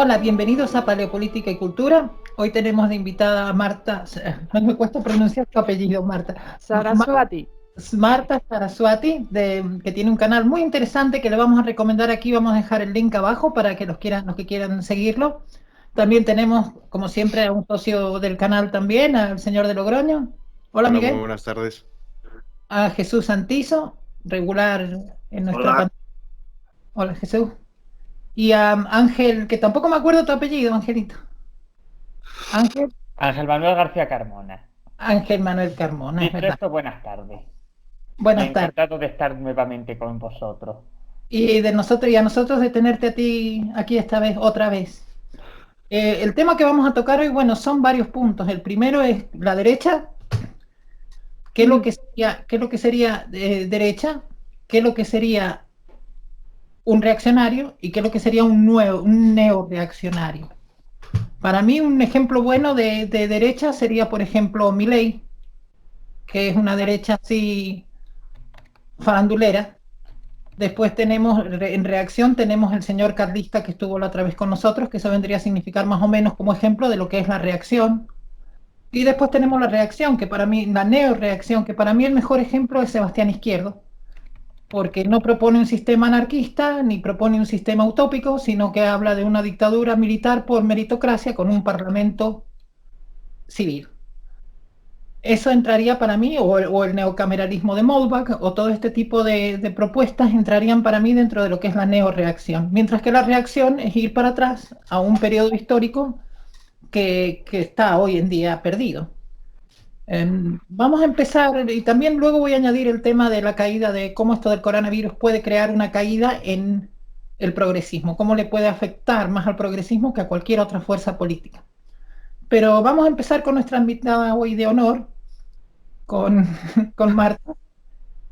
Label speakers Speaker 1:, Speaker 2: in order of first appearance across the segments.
Speaker 1: Hola, bienvenidos a Paleopolítica y Cultura. Hoy tenemos de invitada a Marta, no me cuesta pronunciar tu apellido, Marta.
Speaker 2: Saraswati.
Speaker 1: Marta Saraswati, que tiene un canal muy interesante que le vamos a recomendar aquí. Vamos a dejar el link abajo para que los que quieran seguirlo. También tenemos, como siempre, a un socio del canal también, al señor de Logroño. Hola,
Speaker 3: Hola, muy
Speaker 1: Miguel.
Speaker 3: buenas tardes.
Speaker 1: A Jesús Santizo, regular en nuestra
Speaker 4: Hola,
Speaker 1: pantalla. Hola, Jesús. Y a Ángel, que tampoco me acuerdo tu apellido, Angelito. Ángel.
Speaker 4: Ángel Manuel García Carmona.
Speaker 1: Ángel Manuel Carmona, es
Speaker 4: Dicho
Speaker 1: verdad.
Speaker 4: esto, buenas tardes.
Speaker 1: Buenas tardes.
Speaker 4: Encantado de estar nuevamente con vosotros.
Speaker 1: Y de nosotros y a nosotros de tenerte a ti aquí esta vez, otra vez. El tema que vamos a tocar hoy, bueno, son varios puntos. El primero es la derecha, qué es lo que sería derecha, qué es lo que sería un reaccionario y qué es lo que sería un neoreaccionario. Para mí un ejemplo bueno de derecha sería, por ejemplo, Milei, que es una derecha así farandulera. Después tenemos, en reacción, tenemos el señor carlista que estuvo la otra vez con nosotros, que eso vendría a significar más o menos como ejemplo de lo que es la reacción. Y después tenemos la reacción, que para mí, la neoreacción, que para mí el mejor ejemplo es Sebastián Izquierdo, porque no propone un sistema anarquista ni propone un sistema utópico, sino que habla de una dictadura militar por meritocracia con un parlamento civil. Eso entraría para mí, o el neocameralismo de Molbach, o todo este tipo de propuestas entrarían para mí dentro de lo que es la neoreacción. Mientras que la reacción es ir para atrás a un periodo histórico que está hoy en día perdido. Vamos a empezar, y también luego voy a añadir el tema de la caída, de cómo esto del coronavirus puede crear una caída en el progresismo, cómo le puede afectar más al progresismo que a cualquier otra fuerza política. Pero vamos a empezar con nuestra invitada hoy de honor, con, con Marta.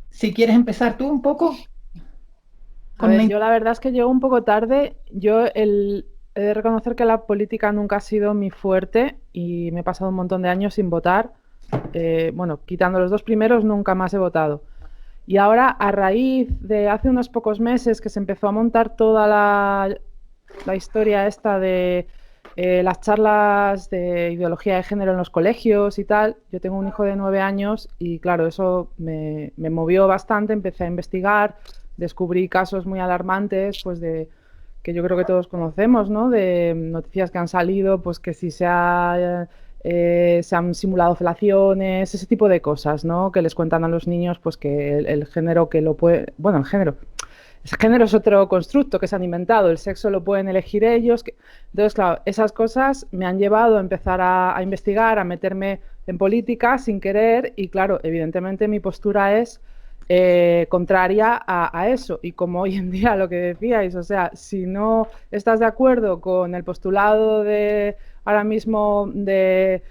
Speaker 1: Si quieres empezar tú un poco
Speaker 2: A
Speaker 1: con
Speaker 2: ver,
Speaker 1: la...
Speaker 2: yo la verdad es que llego un poco tarde. He de reconocer que la política nunca ha sido mi fuerte y me he pasado un montón de años sin votar. Bueno, quitando los dos primeros, nunca más he votado. Y ahora, a raíz de hace unos pocos meses que se empezó a montar toda la historia esta de las charlas de ideología de género en los colegios y tal, yo tengo un hijo de 9 años y claro, eso me movió bastante, empecé a investigar, descubrí casos muy alarmantes, pues de que yo creo que todos conocemos, ¿no? De noticias que han salido, pues que si se han simulado felaciones, ese tipo de cosas, ¿no? Que les cuentan a los niños, pues que el género que lo puede, bueno, el género. Ese género es otro constructo que se han inventado, el sexo lo pueden elegir ellos. Entonces, claro, esas cosas me han llevado a empezar a investigar, a meterme en política sin querer y, claro, evidentemente mi postura es contraria a eso. Y como hoy en día lo que decíais, o sea, si no estás de acuerdo con el postulado de ahora mismo de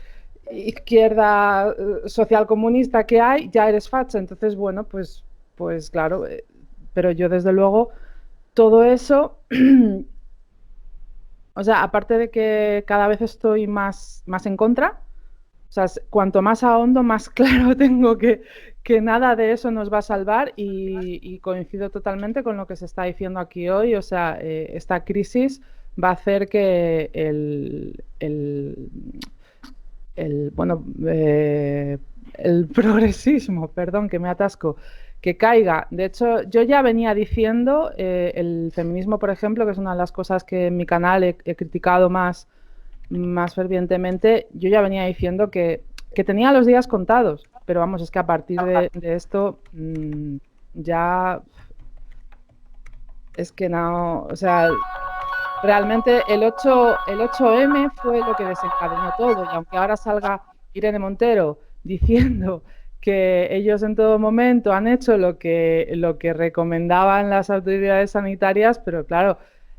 Speaker 2: izquierda social comunista que hay, ya eres facha. Entonces, bueno, pues claro, pero yo desde luego todo eso, o sea, aparte de que cada vez estoy más en contra, o sea, cuanto más ahondo, más claro tengo que nada de eso nos va a salvar y coincido totalmente con lo que se está diciendo aquí hoy. O sea, esta crisis va a hacer que bueno, el progresismo, perdón, que me atasco, que caiga. De hecho, yo ya venía diciendo el feminismo, por ejemplo, que es una de las cosas que en mi canal he criticado más fervientemente. Yo ya venía diciendo que tenía los días contados, pero vamos, es que a partir de esto ya es que no, o sea, realmente el 8M fue lo que desencadenó todo y aunque ahora salga Irene Montero diciendo que ellos en todo momento han hecho lo que recomendaban las autoridades sanitarias, pero claro,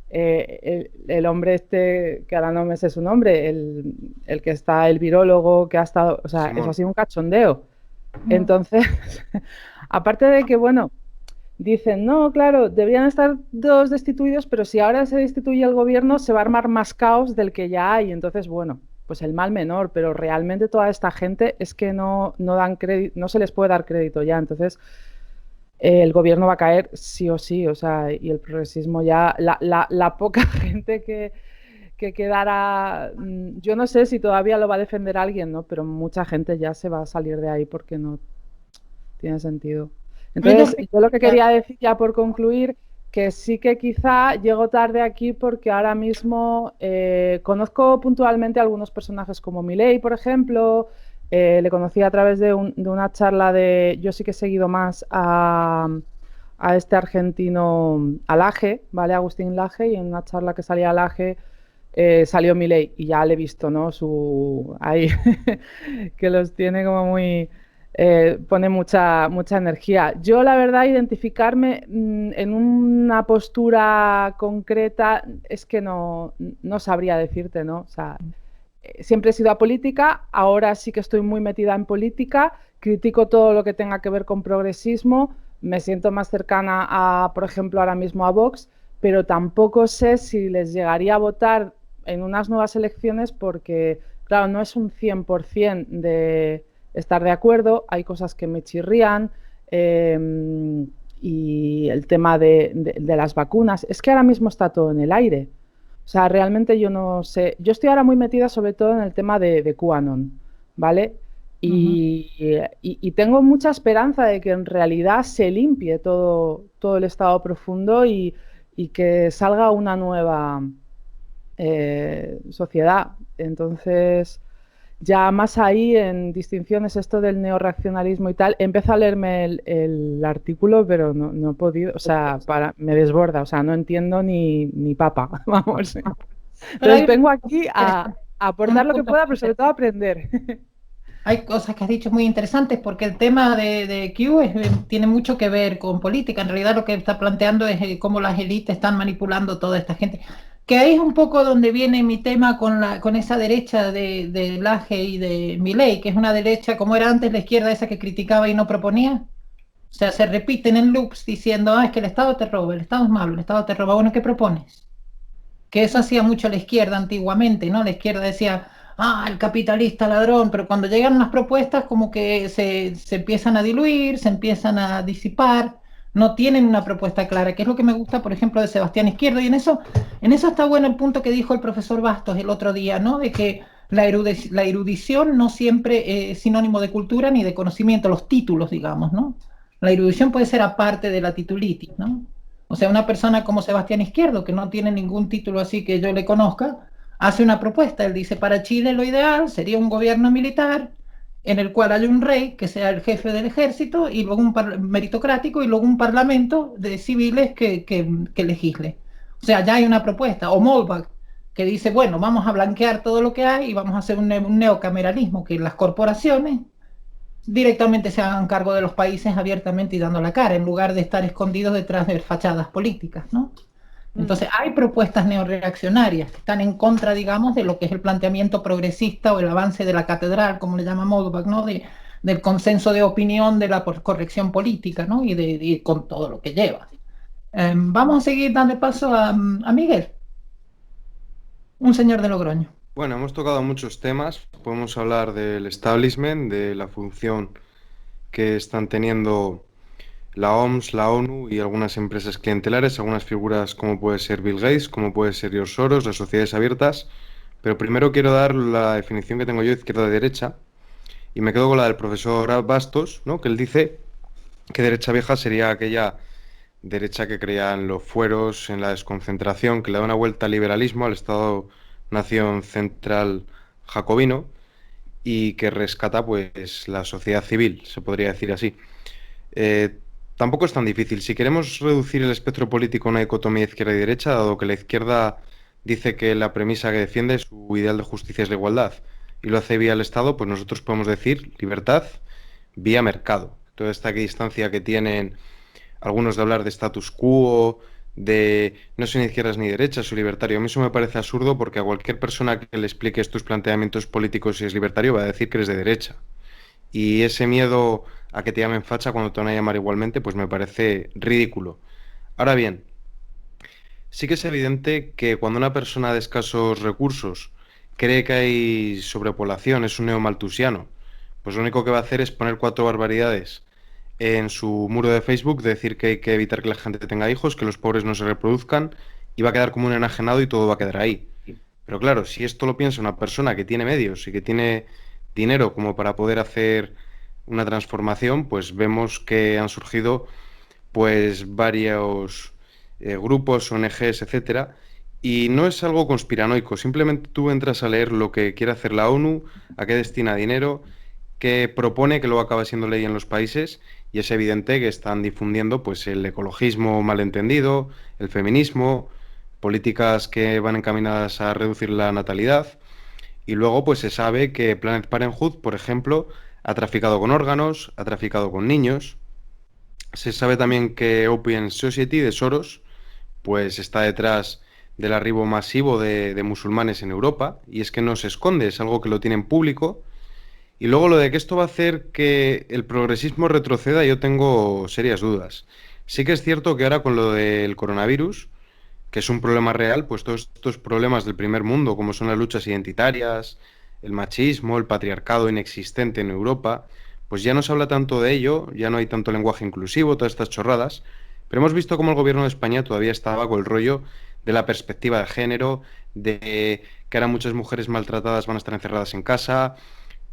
Speaker 2: el hombre este, que ahora no me sé su nombre, el que está, el virólogo que ha estado, o sea, eso ha
Speaker 3: Simón.
Speaker 2: sido un cachondeo. Entonces, aparte de que, bueno, dicen, no, claro, debían estar dos destituidos, pero si ahora se destituye el gobierno se va a armar más caos del que ya hay. Entonces, bueno, pues el mal menor, pero realmente toda esta gente es que no dan crédito, no se les puede dar crédito ya. Entonces, el gobierno va a caer sí o sí, o sea, y el progresismo ya, la poca gente que quedara, yo no sé si todavía lo va a defender alguien, ¿no? Pero mucha gente ya se va a salir de ahí porque no tiene sentido. Entonces, yo lo que quería decir ya por concluir, que sí que quizá llego tarde aquí porque ahora mismo conozco puntualmente a algunos personajes como Milei, por ejemplo, le conocí a través de una charla yo sí que he seguido más a este argentino, a Laje, ¿vale? Agustín Laje, y en una charla que salía a Laje salió Milei y ya le he visto, ¿no? Ahí, que los tiene como muy... pone mucha energía. Yo, la verdad, identificarme en una postura concreta es que no sabría decirte, ¿no? O sea, siempre he sido apolítica, ahora sí que estoy muy metida en política, critico todo lo que tenga que ver con progresismo, me siento más cercana a, por ejemplo, ahora mismo a Vox, pero tampoco sé si les llegaría a votar en unas nuevas elecciones porque, claro, no es un 100% de estar de acuerdo, hay cosas que me chirrían y el tema de las vacunas, es que ahora mismo está todo en el aire. O sea, realmente yo no sé. Yo estoy ahora muy metida sobre todo en el tema de QAnon, ¿vale? Y tengo mucha esperanza de que en realidad se limpie todo el estado profundo y que salga una nueva sociedad. Entonces, ya más ahí en distinciones esto del neorracionalismo y tal, empiezo a leerme el artículo, pero no he podido, o sea, me desborda, o sea, no entiendo ni papa, vamos. Entonces vengo aquí a aportar lo que pueda, pero sobre todo a aprender.
Speaker 1: Hay cosas que has dicho muy interesantes porque el tema de Q tiene mucho que ver con política. En realidad lo que está planteando es cómo las élites están manipulando toda esta gente. Que ahí es un poco donde viene mi tema con esa derecha de Laje y de Milei, que es una derecha como era antes la izquierda esa que criticaba y no proponía. O sea, se repiten en loops diciendo, es que el Estado te roba, el Estado es malo, el Estado te roba. Bueno, ¿qué propones? Que eso hacía mucho la izquierda antiguamente, ¿no? La izquierda decía, el capitalista ladrón, pero cuando llegan las propuestas como que se empiezan a diluir, se empiezan a disipar, no tienen una propuesta clara, que es lo que me gusta, por ejemplo, de Sebastián Izquierdo, y en eso está bueno el punto que dijo el profesor Bastos el otro día, ¿no? De que la erudición no siempre es sinónimo de cultura ni de conocimiento, los títulos, digamos, ¿no? La erudición puede ser aparte de la titulitis, ¿no? O sea, una persona como Sebastián Izquierdo, que no tiene ningún título así que yo le conozca, hace una propuesta. Él dice, para Chile lo ideal sería un gobierno militar en el cual haya un rey que sea el jefe del ejército y luego un meritocrático y luego un parlamento de civiles que legisle. O sea, ya hay una propuesta. O Molbach, que dice, bueno, vamos a blanquear todo lo que hay y vamos a hacer un neocameralismo, que las corporaciones directamente se hagan cargo de los países abiertamente y dando la cara, en lugar de estar escondidos detrás de fachadas políticas, ¿no? Entonces hay propuestas neoreaccionarias que están en contra, digamos, de lo que es el planteamiento progresista o el avance de la catedral, como le llama Molbach, ¿no? Del consenso de opinión de la corrección política, ¿no? Y con todo lo que lleva. Vamos a seguir dando paso a Miguel, un señor de Logroño.
Speaker 3: Bueno, hemos tocado muchos temas. Podemos hablar del establishment, de la función que están teniendo la OMS, la ONU y algunas empresas clientelares, algunas figuras como puede ser Bill Gates, como puede ser George Soros, las sociedades abiertas. Pero primero quiero dar la definición que tengo yo de izquierda-derecha y me quedo con la del profesor Bastos, ¿no? Que él dice que derecha vieja sería aquella derecha que creía en los fueros, en la desconcentración, que le da una vuelta al liberalismo, al Estado-nación central jacobino y que rescata pues la sociedad civil, se podría decir así. Tampoco es tan difícil. Si queremos reducir el espectro político a una dicotomía izquierda y derecha, dado que la izquierda dice que la premisa que defiende, su ideal de justicia es la igualdad, y lo hace vía el Estado, pues nosotros podemos decir libertad vía mercado. Toda esta distancia que tienen algunos de hablar de status quo, de no soy ni izquierdas ni derechas, soy libertario. A mí eso me parece absurdo porque a cualquier persona que le explique estos planteamientos políticos si es libertario va a decir que eres de derecha. Y ese miedo a que te llamen facha cuando te van a llamar igualmente, pues me parece ridículo. Ahora bien, sí que es evidente que cuando una persona de escasos recursos cree que hay sobrepoblación, es un neomaltusiano, pues lo único que va a hacer es poner 4 barbaridades en su muro de Facebook, decir que hay que evitar que la gente tenga hijos, que los pobres no se reproduzcan, y va a quedar como un enajenado y todo va a quedar ahí. Pero claro, si esto lo piensa una persona que tiene medios y que tiene dinero como para poder hacer una transformación, pues vemos que han surgido pues varios grupos, ONGs, etcétera, y no es algo conspiranoico, simplemente tú entras a leer lo que quiere hacer la ONU, a qué destina dinero, qué propone que luego acaba siendo ley en los países, y es evidente que están difundiendo pues el ecologismo malentendido, el feminismo, políticas que van encaminadas a reducir la natalidad, y luego pues se sabe que Planet Parenthood, por ejemplo, ha traficado con órganos, ha traficado con niños. Se sabe también que Open Society de Soros pues está detrás del arribo masivo de musulmanes en Europa, y es que no se esconde, es algo que lo tiene en público. Y luego lo de que esto va a hacer que el progresismo retroceda, yo tengo serias dudas. Sí que es cierto que ahora con lo del coronavirus, que es un problema real, pues todos estos problemas del primer mundo, como son las luchas identitarias, el machismo, el patriarcado inexistente en Europa, pues ya no se habla tanto de ello, ya no hay tanto lenguaje inclusivo, todas estas chorradas, pero hemos visto cómo el gobierno de España todavía estaba con el rollo de la perspectiva de género, de que ahora muchas mujeres maltratadas van a estar encerradas en casa,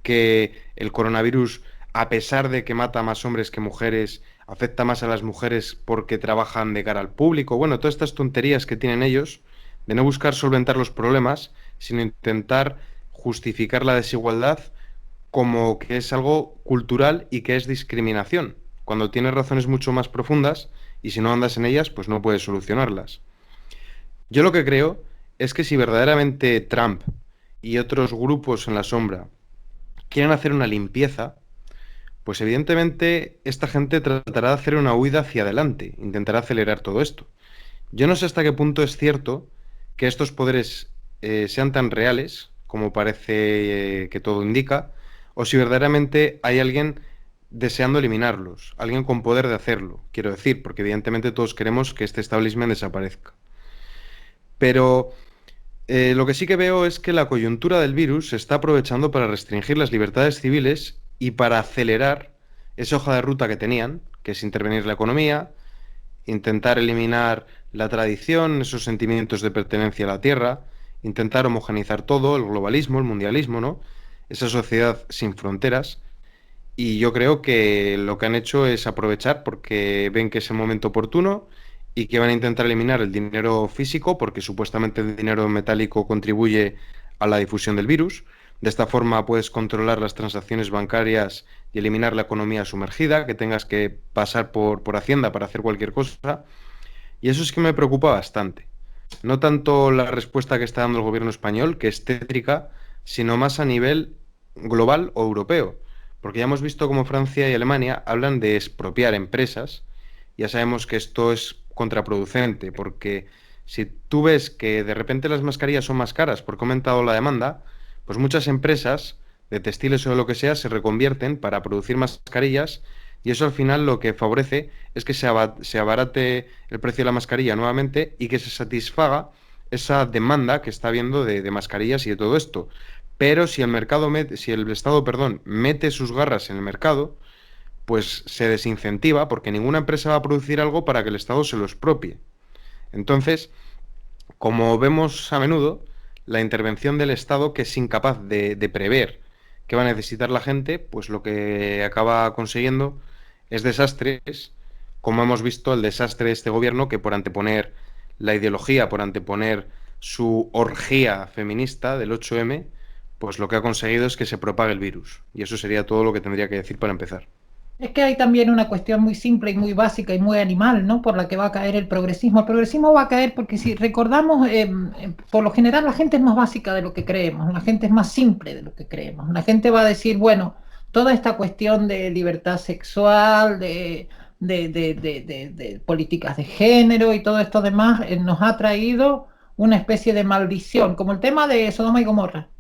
Speaker 3: que el coronavirus, a pesar de que mata más hombres que mujeres, afecta más a las mujeres porque trabajan de cara al público. Bueno, todas estas tonterías que tienen ellos, de no buscar solventar los problemas, sino intentar justificar la desigualdad como que es algo cultural y que es discriminación, cuando tiene razones mucho más profundas y si no andas en ellas, pues no puedes solucionarlas. Yo lo que creo es que si verdaderamente Trump y otros grupos en la sombra quieren hacer una limpieza, pues evidentemente esta gente tratará de hacer una huida hacia adelante, intentará acelerar todo esto. Yo no sé hasta qué punto es cierto que estos poderes sean tan reales como parece que todo indica, o si verdaderamente hay alguien deseando eliminarlos, alguien con poder de hacerlo, quiero decir, porque evidentemente todos queremos que este establishment desaparezca. Pero lo que sí que veo es que la coyuntura del virus se está aprovechando para restringir las libertades civiles y para acelerar esa hoja de ruta que tenían, que es intervenir la economía, intentar eliminar la tradición, esos sentimientos de pertenencia a la tierra, intentar homogeneizar todo, el globalismo, el mundialismo, ¿no? Esa sociedad sin fronteras. Y yo creo que lo que han hecho es aprovechar porque ven que es el momento oportuno y que van a intentar eliminar el dinero físico porque supuestamente el dinero metálico contribuye a la difusión del virus. De esta forma puedes controlar las transacciones bancarias y eliminar la economía sumergida, que tengas que pasar por Hacienda para hacer cualquier cosa. Y eso es que me preocupa bastante. No tanto la respuesta que está dando el gobierno español, que es tétrica, sino más a nivel global o europeo. Porque ya hemos visto cómo Francia y Alemania hablan de expropiar empresas. Ya sabemos que esto es contraproducente, porque si tú ves que de repente las mascarillas son más caras porque ha aumentado la demanda, pues muchas empresas de textiles o de lo que sea se reconvierten para producir mascarillas y eso al final lo que favorece es que se abarate el precio de la mascarilla nuevamente y que se satisfaga esa demanda que está habiendo de mascarillas y de todo esto. Pero si el mercado si el Estado, perdón, mete sus garras en el mercado, pues se desincentiva porque ninguna empresa va a producir algo para que el Estado se lo expropie. Entonces, como vemos a menudo, la intervención del Estado, que es incapaz de prever qué va a necesitar la gente, pues lo que acaba consiguiendo es desastres, como hemos visto el desastre de este gobierno, que por anteponer la ideología, por anteponer su orgía feminista del 8M, pues lo que ha conseguido es que se propague el virus. Y eso sería todo lo que tendría que decir para empezar.
Speaker 1: Es que hay también una cuestión muy simple y muy básica y muy animal, ¿no? Por la que va a caer el progresismo. El progresismo va a caer porque si recordamos, por lo general la gente es más básica de lo que creemos, la gente es más simple de lo que creemos. La gente va a decir, bueno, toda esta cuestión de libertad sexual, de políticas de género y todo esto demás, nos ha traído una especie de maldición, como el tema de Sodoma y Gomorra.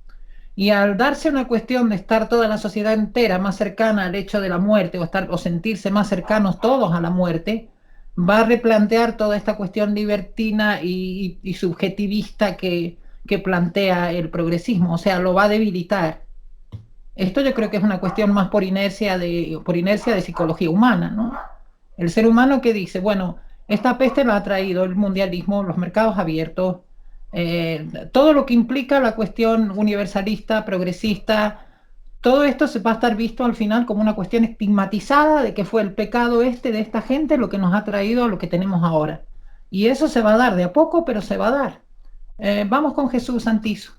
Speaker 1: Y al darse una cuestión de estar toda la sociedad entera más cercana al hecho de la muerte o sentirse más cercanos todos a la muerte, va a replantear toda esta cuestión libertina y subjetivista que plantea el progresismo, o sea, lo va a debilitar. Esto yo creo que es una cuestión más por inercia de psicología humana, ¿no? El ser humano que dice, bueno, esta peste la ha traído el mundialismo, los mercados abiertos, todo lo que implica la cuestión universalista, progresista, todo esto se va a estar visto al final como una cuestión estigmatizada de que fue el pecado de esta gente lo que nos ha traído a lo que tenemos ahora. Y eso se va a dar de a poco, pero se va a dar. Vamos con Jesús Santizo.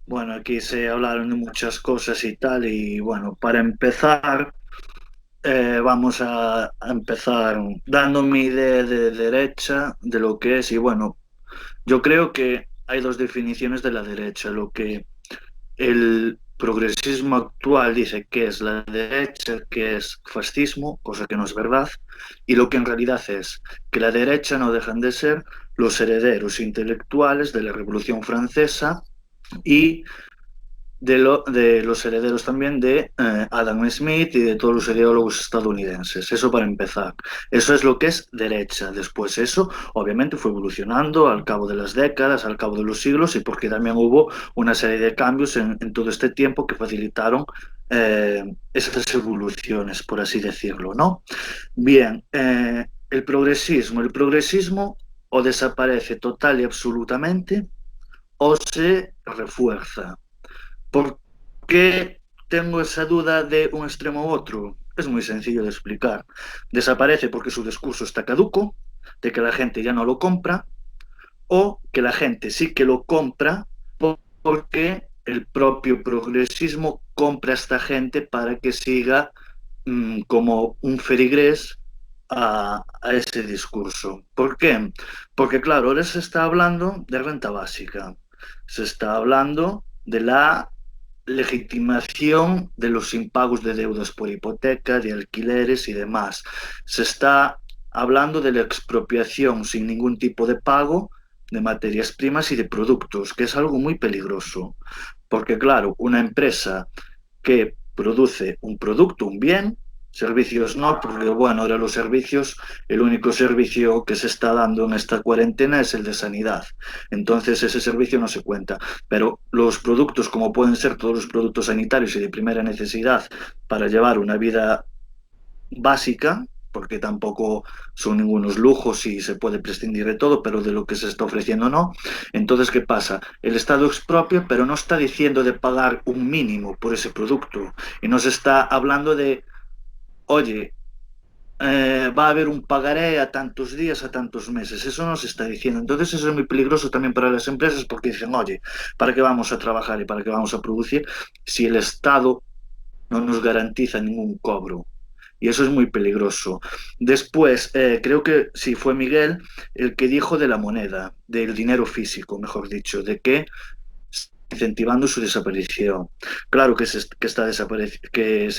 Speaker 5: Bueno, aquí se hablaron de muchas cosas y tal, y bueno, para empezar, vamos a empezar dando mi idea de derecha, de lo que es, y bueno, yo creo que hay dos definiciones de la derecha, lo que el progresismo actual dice que es la derecha, que es fascismo, cosa que no es verdad, y lo que en realidad es que la derecha no dejan de ser los herederos intelectuales de la Revolución Francesa y de los herederos también de Adam Smith y de todos los ideólogos estadounidenses. Eso para empezar. Eso es lo que es derecha. Después eso, obviamente, fue evolucionando al cabo de las décadas, al cabo de los siglos, y porque también hubo una serie de cambios en todo este tiempo que facilitaron esas evoluciones, por así decirlo, ¿no? Bien, el progresismo o desaparece total y absolutamente o se refuerza. ¿Por qué tengo esa duda de un extremo u otro? Es muy sencillo de explicar. Desaparece porque su discurso está caduco, de que la gente ya no lo compra, o que la gente sí que lo compra porque el propio progresismo compra a esta gente para que siga como un ferigrés a ese discurso. ¿Por qué? Porque claro, ahora se está hablando de renta básica, se está hablando de la legitimación de los impagos de deudas por hipoteca, de alquileres y demás. Se está hablando de la expropiación sin ningún tipo de pago de materias primas y de productos, que es algo muy peligroso, porque claro, una empresa que produce un producto, un bien, servicios no, porque bueno, ahora los servicios, el único servicio que se está dando en esta cuarentena es el de sanidad. Entonces ese servicio no se cuenta. Pero los productos, como pueden ser todos los productos sanitarios y de primera necesidad para llevar una vida básica, porque tampoco son ningunos lujos y se puede prescindir de todo, pero de lo que se está ofreciendo no. Entonces, ¿qué pasa? El Estado expropia, pero no está diciendo de pagar un mínimo por ese producto. Y nos está hablando de, oye, va a haber un pagaré a tantos días, a tantos meses. Eso no se está diciendo. Entonces eso es muy peligroso también para las empresas porque dicen, oye, ¿para qué vamos a trabajar y para qué vamos a producir si el Estado no nos garantiza ningún cobro? Y eso es muy peligroso. Después, creo que sí fue Miguel el que dijo de la moneda, del dinero físico, mejor dicho, de que incentivando su desaparición. Claro que se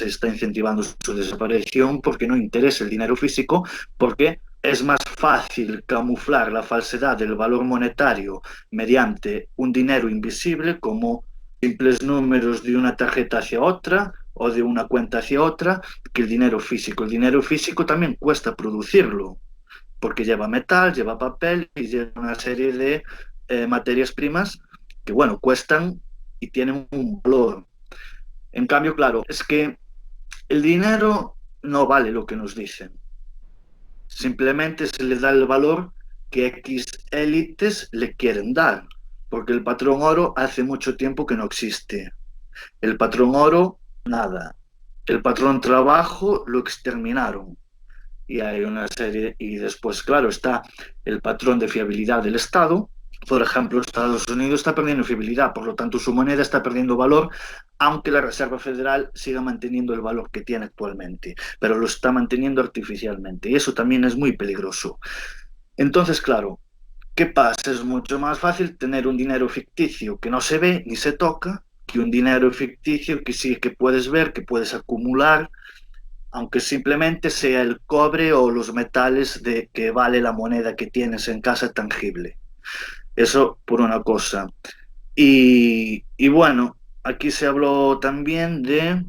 Speaker 5: está incentivando su desaparición porque no interesa el dinero físico, porque es más fácil camuflar la falsedad del valor monetario mediante un dinero invisible como simples números de una tarjeta hacia otra o de una cuenta hacia otra que el dinero físico. El dinero físico también cuesta producirlo porque lleva metal, lleva papel y lleva una serie de materias primas que, bueno, cuestan y tienen un valor. En cambio, claro, es que el dinero no vale lo que nos dicen. Simplemente se le da el valor que X élites le quieren dar, porque el patrón oro hace mucho tiempo que no existe. El patrón oro, nada. El patrón trabajo lo exterminaron. Y hay una serie, y después, claro, está el patrón de fiabilidad del Estado. Por ejemplo, Estados Unidos está perdiendo fiabilidad, por lo tanto su moneda está perdiendo valor, aunque la Reserva Federal siga manteniendo el valor que tiene actualmente, pero lo está manteniendo artificialmente, y eso también es muy peligroso. Entonces, claro, ¿qué pasa? Es mucho más fácil tener un dinero ficticio que no se ve ni se toca, que un dinero ficticio que sí que puedes ver, que puedes acumular, aunque simplemente sea el cobre o los metales de que vale la moneda que tienes en casa tangible. Eso por una cosa. Y bueno, aquí se habló también de...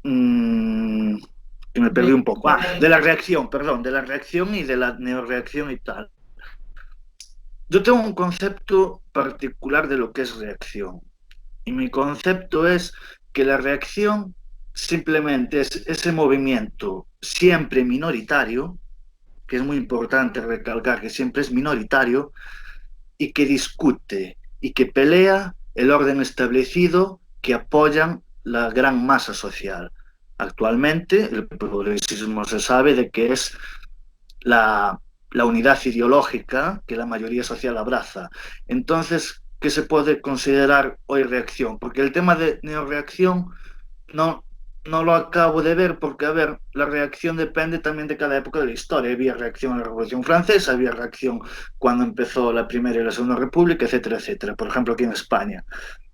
Speaker 5: que me perdí un poco. De la reacción, perdón, de la reacción y de la neoreacción y tal. Yo tengo un concepto particular de lo que es reacción. Y mi concepto es que la reacción simplemente es ese movimiento siempre minoritario, que es muy importante recalcar que siempre es minoritario, y que discute y que pelea el orden establecido que apoyan la gran masa social. Actualmente el progresismo se sabe de que es la unidad ideológica que la mayoría social abraza. Entonces, ¿qué se puede considerar hoy reacción? Porque el tema de neorreacción no lo acabo de ver porque, a ver, la reacción depende también de cada época de la historia. Había reacción a la Revolución Francesa, había reacción cuando empezó la Primera y la Segunda República, etcétera, etcétera. Por ejemplo, aquí en España,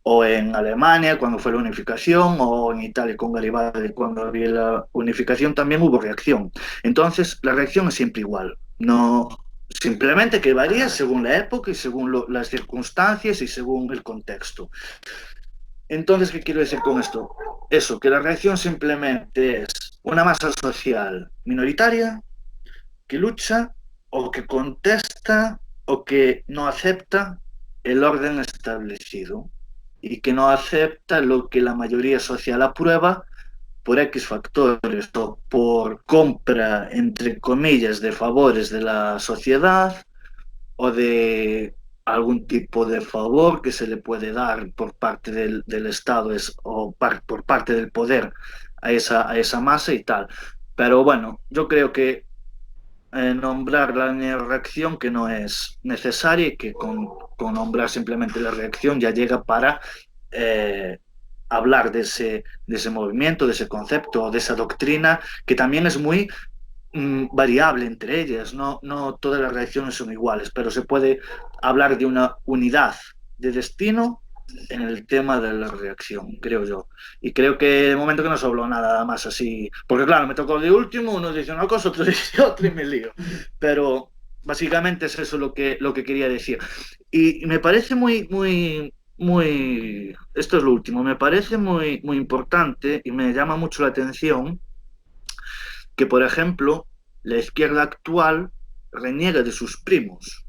Speaker 5: o en Alemania cuando fue la unificación, o en Italia con Garibaldi cuando había la unificación, también hubo reacción. Entonces, la reacción es siempre igual. No, simplemente que varía según la época y según las circunstancias y según el contexto. Entonces, ¿qué quiero decir con esto? Eso, que la reacción simplemente es una masa social minoritaria que lucha o que contesta o que no acepta el orden establecido y que no acepta lo que la mayoría social aprueba por X factores o por compra, entre comillas, de favores de la sociedad o de algún tipo de favor que se le puede dar por parte del Estado o por parte del poder a esa masa y tal. Pero bueno, yo creo que nombrar la neorreacción que no es necesaria y que con nombrar simplemente la reacción ya llega para hablar de ese movimiento, de ese concepto, de esa doctrina, que también es muy variable entre ellas. No todas las reacciones son iguales, pero se puede hablar de una unidad de destino en el tema de la reacción, creo yo. Y creo que de momento que no se habló nada más así, porque claro, me tocó de último, uno dice una cosa, otro dice otra y me lío. Pero básicamente es eso lo que quería decir. Y me parece muy, esto es lo último, me parece muy importante y me llama mucho la atención que, por ejemplo, la izquierda actual reniega de sus primos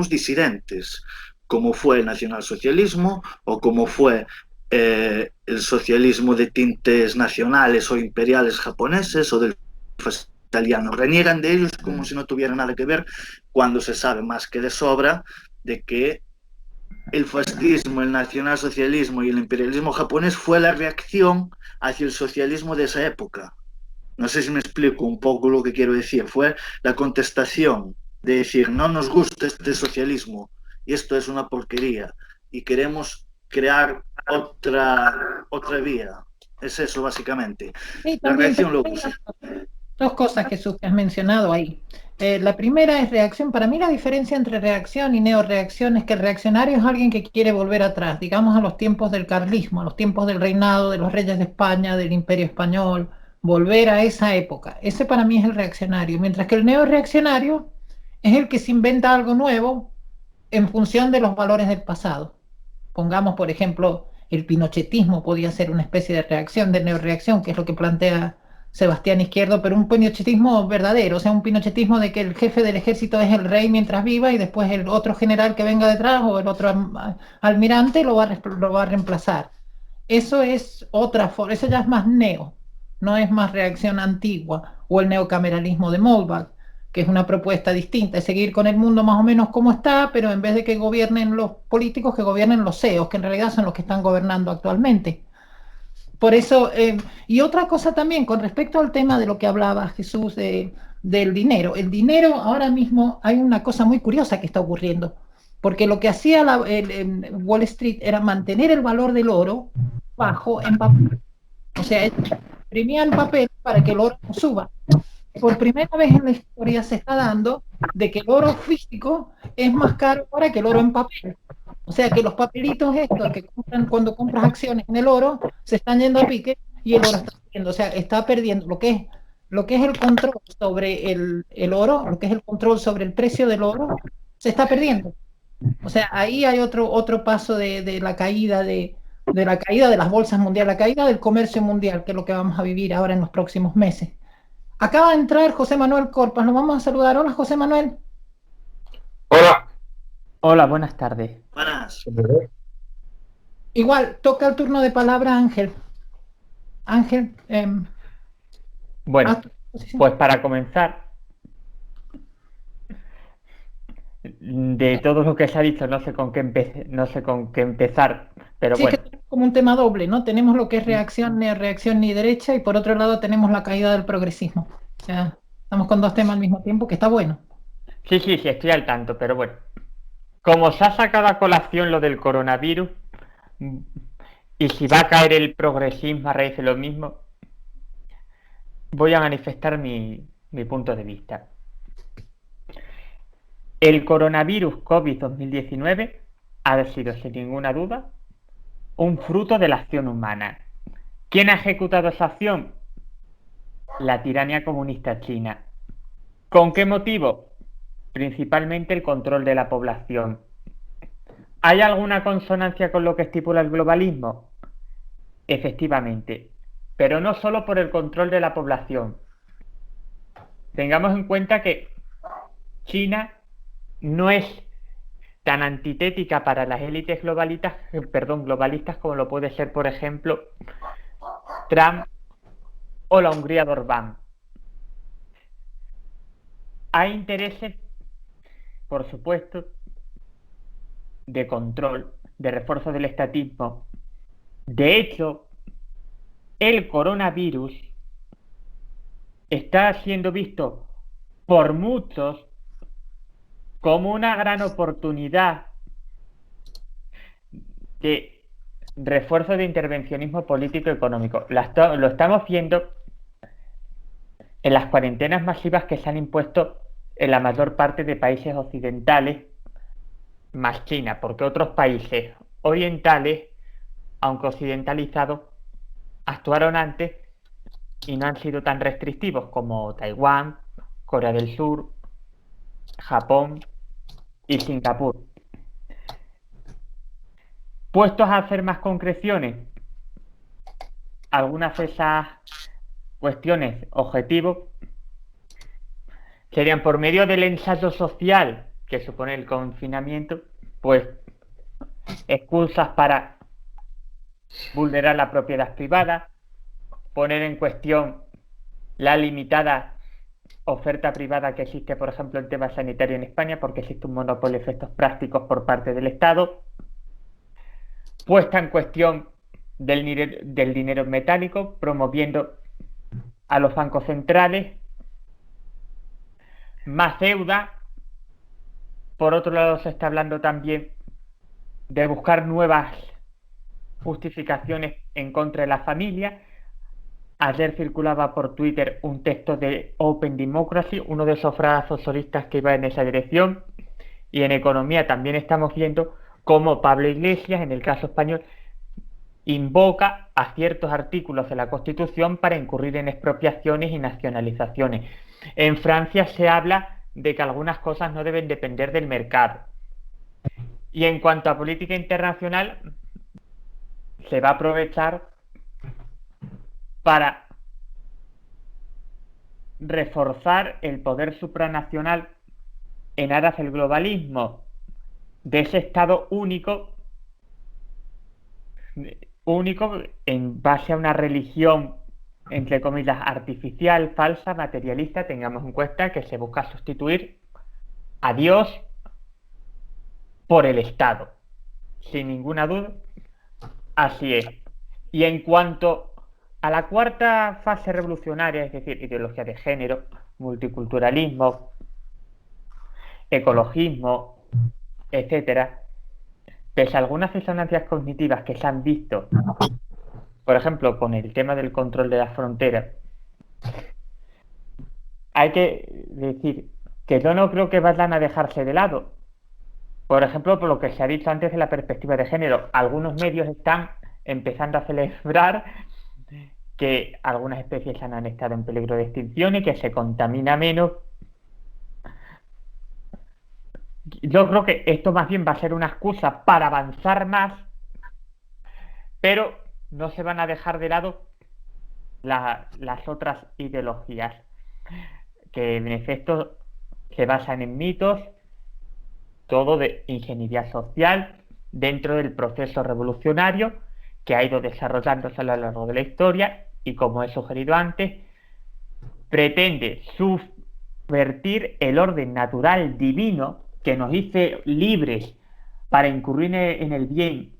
Speaker 5: disidentes, como fue el nacionalsocialismo o como fue el socialismo de tintes nacionales o imperiales japoneses o del italiano. Reniegan de ellos como si no tuvieran nada que ver, cuando se sabe más que de sobra de que el fascismo, el nacionalsocialismo y el imperialismo japonés fue la reacción hacia el socialismo de esa época. No sé si me explico un poco lo que quiero decir. Fue la contestación de decir, no nos gusta este socialismo y esto es una porquería y queremos crear otra vía. Es eso, básicamente.
Speaker 1: Sí,
Speaker 5: La
Speaker 1: también,
Speaker 5: reacción
Speaker 1: pero
Speaker 5: lo
Speaker 1: hay
Speaker 5: usa.
Speaker 1: dos cosas, Jesús, que has mencionado ahí. La primera es reacción. Para mí la diferencia entre reacción y neoreacción es que el reaccionario es alguien que quiere volver atrás, digamos a los tiempos del carlismo, a los tiempos del reinado de los reyes de España, del Imperio Español, volver a esa época. Ese para mí es el reaccionario, mientras que el neoreaccionario es el que se inventa algo nuevo en función de los valores del pasado. Pongamos, por ejemplo, el pinochetismo podía ser una especie de reacción, de neoreacción, que es lo que plantea Sebastián Izquierdo, pero un pinochetismo verdadero, o sea, un pinochetismo de que el jefe del ejército es el rey mientras viva y después el otro general que venga detrás o el otro almirante lo va a reemplazar. Eso es otra forma, eso ya es más neo, no es más reacción antigua, o el neocameralismo de Molbach, que es una propuesta distinta, es seguir con el mundo más o menos como está, pero en vez de que gobiernen los políticos, que gobiernen los CEOs, que en realidad son los que están gobernando actualmente. Por eso, y otra cosa también, con respecto al tema de lo que hablaba Jesús del dinero. El dinero, ahora mismo hay una cosa muy curiosa que está ocurriendo, porque lo que hacía Wall Street era mantener el valor del oro bajo en papel. O sea, imprimían papel para que el oro no suba. Por primera vez en la historia se está dando de que el oro físico es más caro ahora que el oro en papel. O sea que los papelitos estos que compran cuando compras acciones en el oro se están yendo a pique y el oro está perdiendo. O sea, está perdiendo lo que es el control sobre el oro, lo que es el control sobre el precio del oro, se está perdiendo. O sea, ahí hay otro paso de la caída de la caída de las bolsas mundiales, la caída del comercio mundial, que es lo que vamos a vivir ahora en los próximos meses. Acaba de entrar José Manuel Corpas, lo vamos a saludar. Hola, José Manuel.
Speaker 6: Hola.
Speaker 4: Hola, buenas tardes.
Speaker 5: Buenas.
Speaker 1: Igual, toca el turno de palabra a Ángel. Ángel,
Speaker 4: Bueno, pues para comenzar, De todo lo que se ha dicho, no sé con qué no sé con qué empezar, pero
Speaker 1: Sí, es que
Speaker 4: bueno,
Speaker 1: tenemos como un tema doble, ¿no? Tenemos lo que es reacción ni derecha, y por otro lado tenemos la caída del progresismo. O sea, estamos con dos temas al mismo tiempo, que está bueno.
Speaker 4: sí, sí, sí, estoy al tanto, pero bueno, como se ha sacado a colación lo del coronavirus, y si va a caer el progresismo a raíz de lo mismo, voy a manifestar mi punto de vista. El coronavirus COVID-2019 ha sido, sin ninguna duda, un fruto de la acción humana. ¿Quién ha ejecutado esa acción? La tiranía comunista china. ¿Con qué motivo? Principalmente el control de la población. ¿Hay alguna consonancia con lo que estipula el globalismo? Efectivamente, pero no solo por el control de la población. Tengamos en cuenta que China no es tan antitética para las élites globalistas como lo puede ser, por ejemplo, Trump o la Hungría de Orbán. Hay intereses, por supuesto, de control, de refuerzo del estatismo. De hecho, el coronavirus está siendo visto por muchos como una gran oportunidad de refuerzo de intervencionismo político y económico. Lo estamos viendo en las cuarentenas masivas que se han impuesto en la mayor parte de países occidentales, más China, porque otros países orientales, aunque occidentalizados, actuaron antes y no han sido tan restrictivos como Taiwán, Corea del Sur, Japón y Singapur. Puestos a hacer más concreciones, algunas de esas cuestiones, objetivos, serían por medio del ensayo social que supone el confinamiento, pues excusas para vulnerar la propiedad privada, poner en cuestión la limitada oferta privada que existe, por ejemplo, en temas sanitarios en España, porque existe un monopolio de efectos prácticos por parte del Estado, puesta en cuestión del dinero metálico, promoviendo a los bancos centrales, más deuda. Por otro lado, se está hablando también de buscar nuevas justificaciones en contra de la familia. Ayer circulaba por Twitter un texto de Open Democracy, uno de esos brazos solistas que iba en esa dirección. Y en economía también estamos viendo cómo Pablo Iglesias, en el caso español, invoca a ciertos artículos de la Constitución para incurrir en expropiaciones y nacionalizaciones. En Francia se habla de que algunas cosas no deben depender del mercado. Y en cuanto a política internacional, se va a aprovechar para reforzar el poder supranacional en aras del globalismo, de ese Estado único en base a una religión, entre comillas, artificial, falsa, materialista. Tengamos en cuenta que se busca sustituir a Dios por el Estado, sin ninguna duda, así es. Y en cuanto a la cuarta fase revolucionaria, es decir, ideología de género, multiculturalismo, ecologismo, etcétera, pese a algunas disonancias cognitivas que se han visto, por ejemplo, con el tema del control de las fronteras, hay que decir que yo no creo que vayan a dejarse de lado. Por ejemplo, por lo que se ha dicho antes de la perspectiva de género, algunos medios están empezando a celebrar que algunas especies han estado en peligro de extinción y que se contamina menos. Yo creo que esto más bien va a ser una excusa para avanzar más, pero no se van a dejar de lado las otras ideologías que en efecto se basan en mitos, todo de ingeniería social dentro del proceso revolucionario que ha ido desarrollándose a lo largo de la historia y, como he sugerido antes, pretende subvertir el orden natural divino que nos hizo libres para incurrir en el bien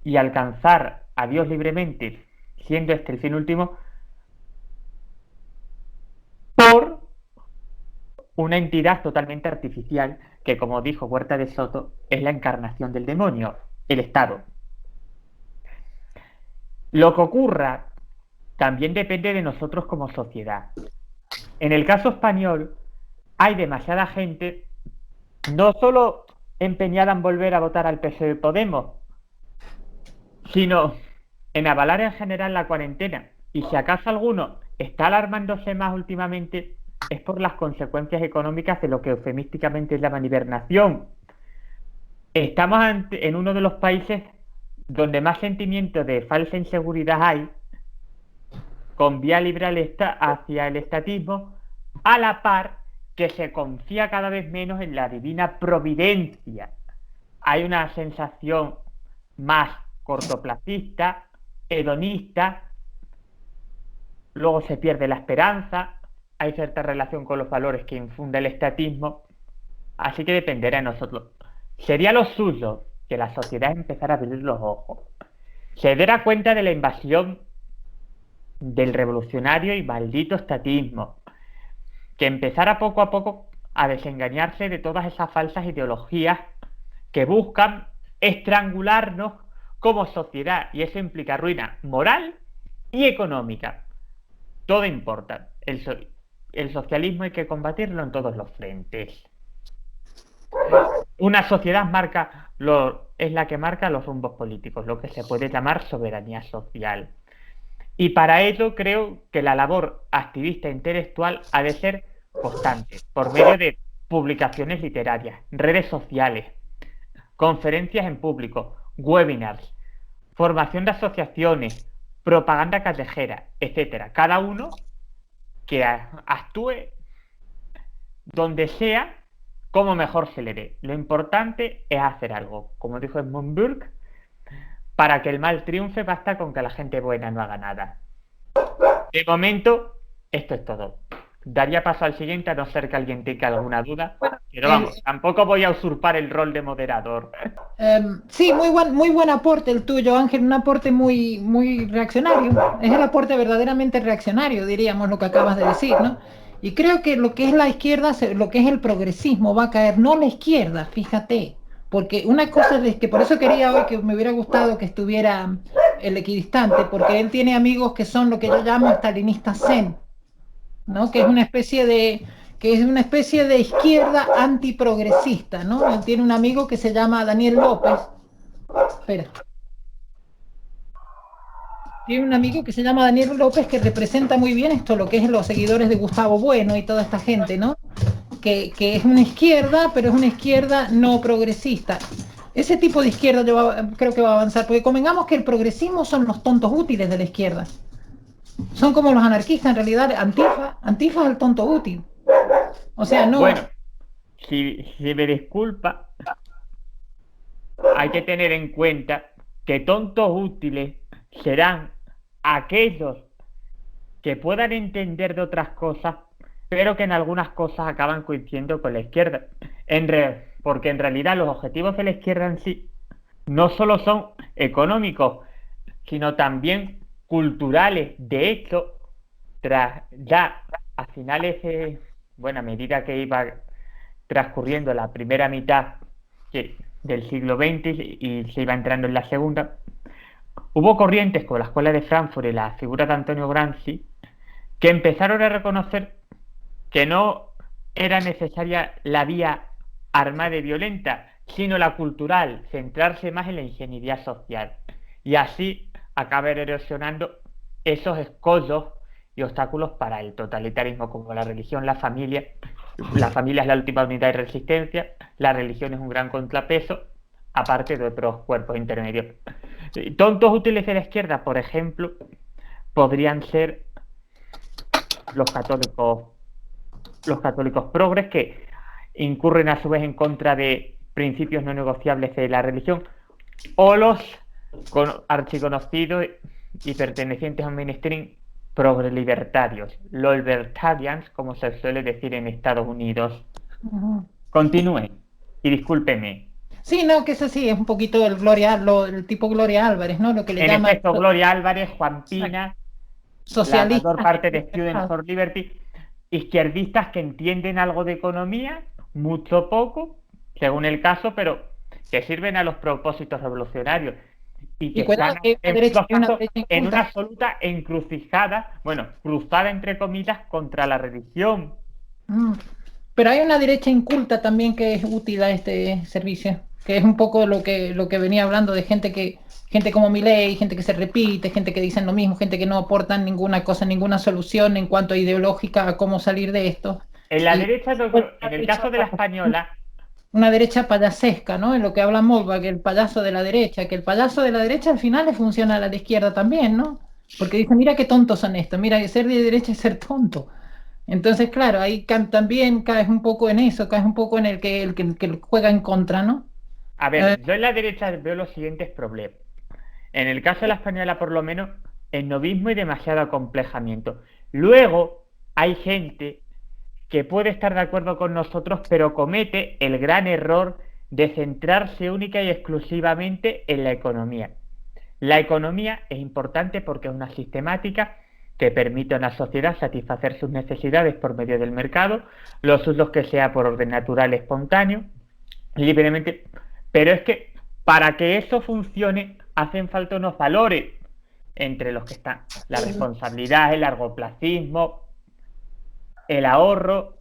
Speaker 4: y alcanzar a Dios libremente, siendo este el fin último, por una entidad totalmente artificial que, como dijo Huerta de Soto, es la encarnación del demonio, el Estado. Lo que ocurra también depende de nosotros como sociedad. En el caso español, hay demasiada gente no solo empeñada en volver a votar al PSOE y Podemos, sino en avalar en general la cuarentena. Y si acaso alguno está alarmándose más últimamente, es por las consecuencias económicas de lo que eufemísticamente llaman hibernación. Estamos en uno de los países donde más sentimiento de falsa inseguridad hay, con vía libre hacia el estatismo, a la par que se confía cada vez menos en la divina providencia. Hay una sensación más cortoplacista, hedonista, luego se pierde la esperanza, hay cierta relación con los valores que infunde el estatismo, así que dependerá de nosotros. Sería lo suyo que la sociedad empezara a abrir los ojos, se diera cuenta de la invasión del revolucionario y maldito estatismo, que empezara poco a poco a desengañarse de todas esas falsas ideologías que buscan estrangularnos como sociedad, y eso implica ruina moral y económica. Todo importa. El socialismo hay que combatirlo en todos los frentes. Una sociedad es la que marca los rumbos políticos, lo que se puede llamar soberanía social. Y para ello creo que la labor activista intelectual ha de ser constante, por medio de publicaciones literarias, redes sociales, conferencias en público, webinars, formación de asociaciones, propaganda callejera, etc. Cada uno que actúe donde sea, como mejor se le dé. Lo importante es hacer algo. Como dijo Edmund Burke, para que el mal triunfe basta con que la gente buena no haga nada. De momento, esto es todo. Daría paso al siguiente, a no ser que alguien tenga alguna duda. Pero vamos, tampoco voy a usurpar el rol de moderador.
Speaker 1: Sí, muy buen aporte el tuyo, Ángel, un aporte muy reaccionario. Es el aporte verdaderamente reaccionario, diríamos, lo que acabas de decir, ¿no? Y creo que lo que es la izquierda, lo que es el progresismo va a caer, no la izquierda, fíjate. Porque una cosa es que por eso quería hoy que me hubiera gustado que estuviera el equidistante, porque él tiene amigos que son lo que yo llamo estalinistas zen, ¿no? Que es una especie de izquierda antiprogresista, ¿no? Él tiene un amigo que se llama Daniel López. Espera. Tiene un amigo que se llama Daniel López que representa muy bien esto, lo que es los seguidores de Gustavo Bueno y toda esta gente, ¿no? Que es una izquierda, pero es una izquierda no progresista. Ese tipo de izquierda yo creo que va a avanzar, porque convengamos que el progresismo son los tontos útiles de la izquierda. Son como los anarquistas, en realidad. Antifa es el tonto útil. O sea, no...
Speaker 4: Bueno, si me disculpa, hay que tener en cuenta que tontos útiles serán aquellos que puedan entender de otras cosas, pero que en algunas cosas acaban coincidiendo con la izquierda. Porque en realidad los objetivos de la izquierda en sí no solo son económicos, sino también culturales. De hecho, ya a finales a medida que iba transcurriendo la primera mitad del siglo XX y se iba entrando en la segunda, hubo corrientes como la Escuela de Frankfurt y la figura de Antonio Gramsci que empezaron a reconocer que no era necesaria la vía armada y violenta, sino la cultural, centrarse más en la ingeniería social. Y así acabar erosionando esos escollos y obstáculos para el totalitarismo, como la religión, la familia. La familia es la última unidad de resistencia, la religión es un gran contrapeso, aparte de otros cuerpos intermedios. Tontos útiles de la izquierda, por ejemplo, podrían ser los católicos progres, que incurren a su vez en contra de principios no negociables de la religión, o los archiconocidos y pertenecientes a un mainstream progre-libertarios, los libertarians, como se suele decir en Estados Unidos. Continúen. y discúlpeme.
Speaker 1: Sí, no, que eso sí, es un poquito el tipo Gloria Álvarez, ¿no? Lo que le
Speaker 4: En
Speaker 1: llaman
Speaker 4: efecto, Gloria Álvarez, Juan Pina, la
Speaker 1: socialistas.
Speaker 4: mayor parte de Students for Liberty, izquierdistas que entienden algo de economía, mucho poco, según el caso, pero que sirven a los propósitos revolucionarios y que
Speaker 1: cuidado,
Speaker 4: están
Speaker 1: que hay una derecha
Speaker 4: en una
Speaker 1: inculta.
Speaker 4: absoluta encrucijada, bueno, cruzada entre comillas, contra la religión.
Speaker 1: Pero hay una derecha inculta también que es útil a este servicio, que es un poco lo que venía hablando de gente como Milei, gente que se repite, gente que dicen lo mismo, gente que no aportan ninguna cosa, ninguna solución en cuanto a ideológica a cómo salir de esto.
Speaker 4: En la
Speaker 1: Y
Speaker 4: derecha, en el caso de la española,
Speaker 1: una derecha payasesca, ¿no? En lo que habla Molva, que el payaso de la derecha, que el payaso de la derecha al final le funciona a la de izquierda también, ¿no? Porque dice, mira qué tontos son estos, mira, ser de derecha es ser tonto. Entonces, claro, ahí también caes un poco en eso, caes un poco en el que juega en contra, ¿no?
Speaker 4: a ver, yo en la derecha veo los siguientes problemas. En el caso de la española, por lo menos, el novismo y demasiado acomplejamiento. Luego, hay gente que puede estar de acuerdo con nosotros, pero comete el gran error de centrarse única y exclusivamente en la economía. La economía es importante porque es una sistemática que permite a una sociedad satisfacer sus necesidades por medio del mercado, los usos que sea por orden natural, espontáneo, libremente. Pero es que para que eso funcione hacen falta unos valores, entre los que están la responsabilidad, el largoplacismo, el ahorro,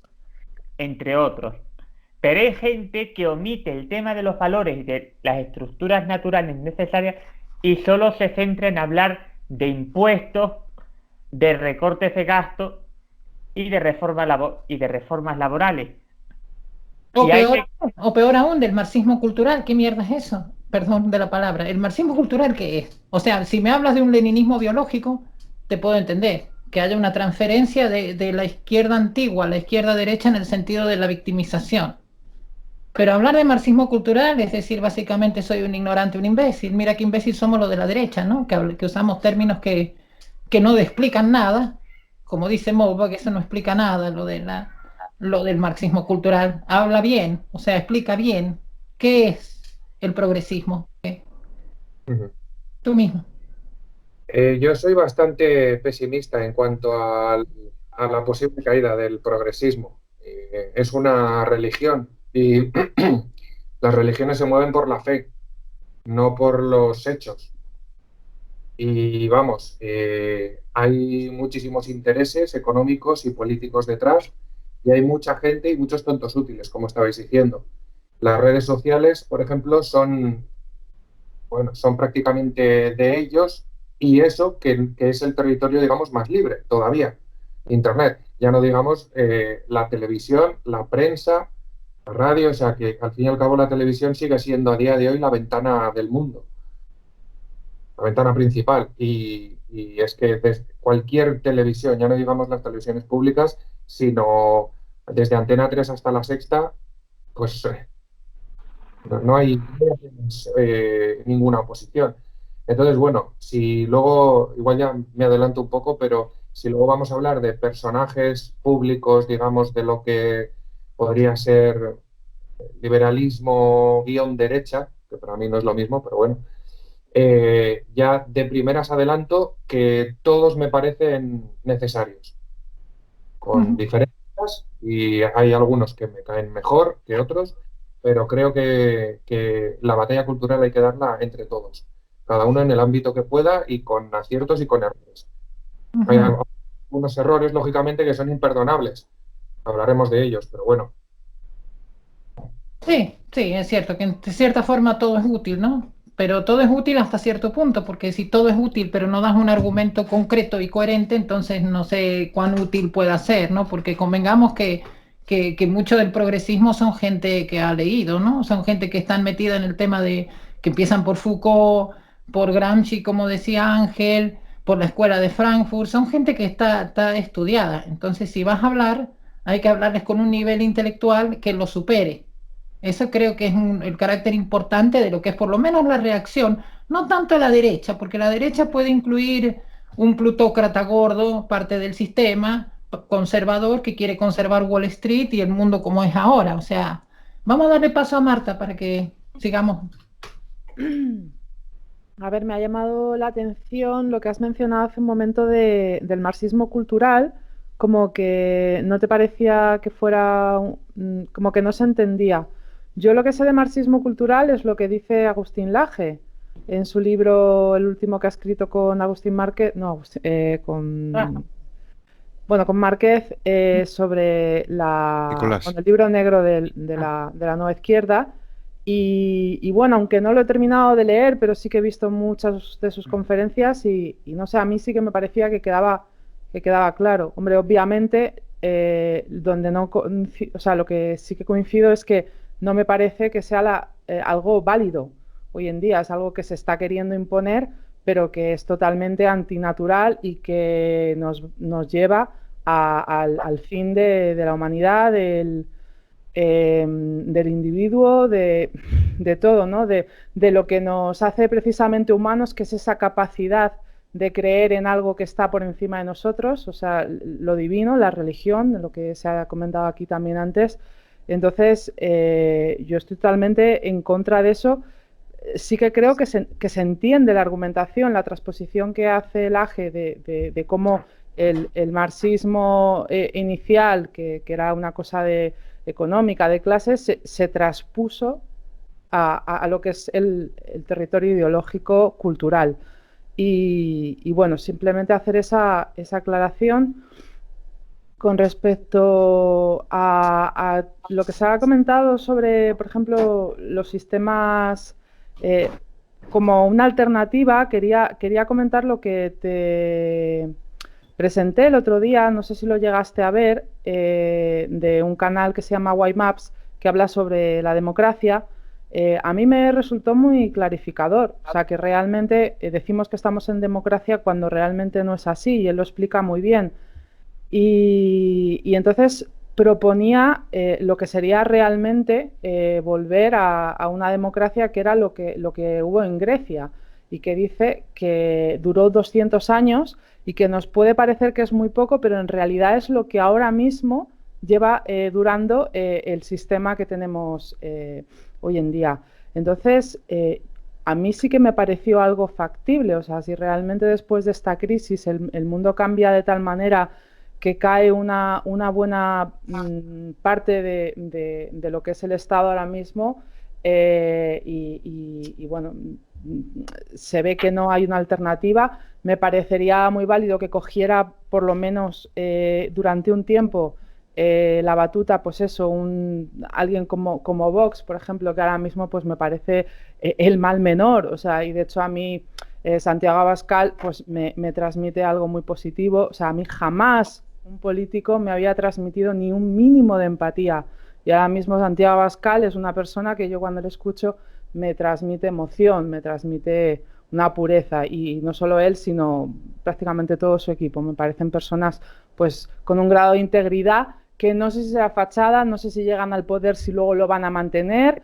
Speaker 4: entre otros. Pero hay gente que omite el tema de los valores y de las estructuras naturales necesarias y solo se centra en hablar de impuestos, de recortes de gastos y de reformas laborales.
Speaker 1: O peor aún, del marxismo cultural. ¿Qué mierda es eso? Perdón de la palabra. ¿El marxismo cultural qué es? O sea, si me hablas de un leninismo biológico, te puedo entender. Que haya una transferencia de la izquierda antigua a la izquierda derecha en el sentido de la victimización. Pero hablar de marxismo cultural es decir, básicamente soy un ignorante, un imbécil. Mira qué imbécil somos los de la derecha, ¿no? Que usamos términos que no explican nada. Como dice Mouba, que eso no explica nada, lo del marxismo cultural. Habla bien, o sea, explica bien qué es el progresismo. Tú mismo.
Speaker 6: Yo soy bastante pesimista en cuanto a la posible caída del progresismo. Es una religión y las religiones se mueven por la fe, no por los hechos. Y vamos, hay muchísimos intereses económicos y políticos detrás y hay mucha gente y muchos tontos útiles, como estabais diciendo. Las redes sociales, por ejemplo, son prácticamente de ellos y eso que es el territorio, digamos, más libre todavía. Internet, ya no digamos la televisión, la prensa, la radio, o sea que al fin y al cabo la televisión sigue siendo a día de hoy la ventana del mundo, la ventana principal y es que desde cualquier televisión, ya no digamos las televisiones públicas, sino desde Antena 3 hasta La Sexta, pues no hay ninguna oposición. Entonces, bueno, si luego, igual ya me adelanto un poco, pero si luego vamos a hablar de personajes públicos, digamos, de lo que podría ser liberalismo guión derecha, que para mí no es lo mismo, pero bueno, ya de primeras adelanto que todos me parecen necesarios, con diferencias, y hay algunos que me caen mejor que otros, pero creo que la batalla cultural hay que darla entre todos, cada uno en el ámbito que pueda y con aciertos y con errores. Hay algunos errores, lógicamente, que son imperdonables. Hablaremos de ellos, pero bueno.
Speaker 1: Sí, es cierto que de cierta forma todo es útil, ¿no? Pero todo es útil hasta cierto punto, porque si todo es útil pero no das un argumento concreto y coherente, entonces no sé cuán útil pueda ser, ¿no? Porque convengamos que mucho del progresismo son gente que ha leído, ¿no? Son gente que están metida en el tema que empiezan por Foucault, por Gramsci, como decía Ángel, por la escuela de Frankfurt, son gente que está estudiada. Entonces, si vas a hablar, hay que hablarles con un nivel intelectual que lo supere. Eso creo que es el carácter importante de lo que es por lo menos la reacción, no tanto a la derecha, porque la derecha puede incluir un plutócrata gordo, parte del sistema conservador que quiere conservar Wall Street y el mundo como es ahora. O sea, Vamos a darle paso a Marta para que sigamos.
Speaker 2: A ver, me ha llamado la atención lo que has mencionado hace un momento del marxismo cultural, como que no te parecía que fuera, como que no se entendía. Yo lo que sé de marxismo cultural es lo que dice Agustín Laje en su libro, el último que ha escrito con Agustín Márquez, no, bueno, con Márquez sobre
Speaker 3: Nicolás.
Speaker 2: el libro negro de la nueva izquierda. Y bueno, aunque no lo he terminado de leer, pero sí que he visto muchas de sus conferencias y no sé, a mí sí que me parecía que quedaba claro. Hombre, obviamente, donde no, o sea, lo que sí que coincido es que no me parece que sea algo válido hoy en día, es algo que se está queriendo imponer, pero que es totalmente antinatural y que nos lleva al fin de la humanidad, del individuo, de todo, ¿no? De lo que nos hace precisamente humanos, que es esa capacidad de creer en algo que está por encima de nosotros, o sea, lo divino, la religión, lo que se ha comentado aquí también antes. Entonces, yo estoy totalmente en contra de eso. Sí que creo que se entiende la argumentación, la transposición que hace el AGE de cómo el marxismo inicial, que era una cosa económica, de clases, se traspuso a lo que es el territorio ideológico cultural. Y bueno, simplemente hacer esa aclaración. Con respecto a lo que se ha comentado sobre, por ejemplo, los sistemas como una alternativa, quería comentar lo que te presenté el otro día, no sé si lo llegaste a ver, de un canal que se llama White Maps, que habla sobre la democracia. A mí me resultó muy clarificador, o sea, que realmente decimos que estamos en democracia cuando realmente no es así, y él lo explica muy bien. Y entonces proponía lo que sería realmente volver a una democracia, que era lo que hubo en Grecia, y que dice que duró 200 años y que nos puede parecer que es muy poco, pero en realidad es lo que ahora mismo lleva durando el sistema que tenemos hoy en día. Entonces, a mí sí que me pareció algo factible, o sea, si realmente después de esta crisis el mundo cambia de tal manera que cae una buena parte de lo que es el Estado ahora mismo, y bueno, se ve que no hay una alternativa, me parecería muy válido que cogiera por lo menos durante un tiempo la batuta, pues eso, alguien como Vox, por ejemplo, que ahora mismo pues me parece el mal menor, o sea, y de hecho a mí Santiago Abascal pues me transmite algo muy positivo, o sea, a mí jamás un político me había transmitido ni un mínimo de empatía, y ahora mismo Santiago Abascal es una persona que yo cuando le escucho me transmite emoción, me transmite una pureza, y no solo él, sino prácticamente todo su equipo. Me parecen personas pues con un grado de integridad que no sé si será fachada, no sé si llegan al poder, si luego lo van a mantener,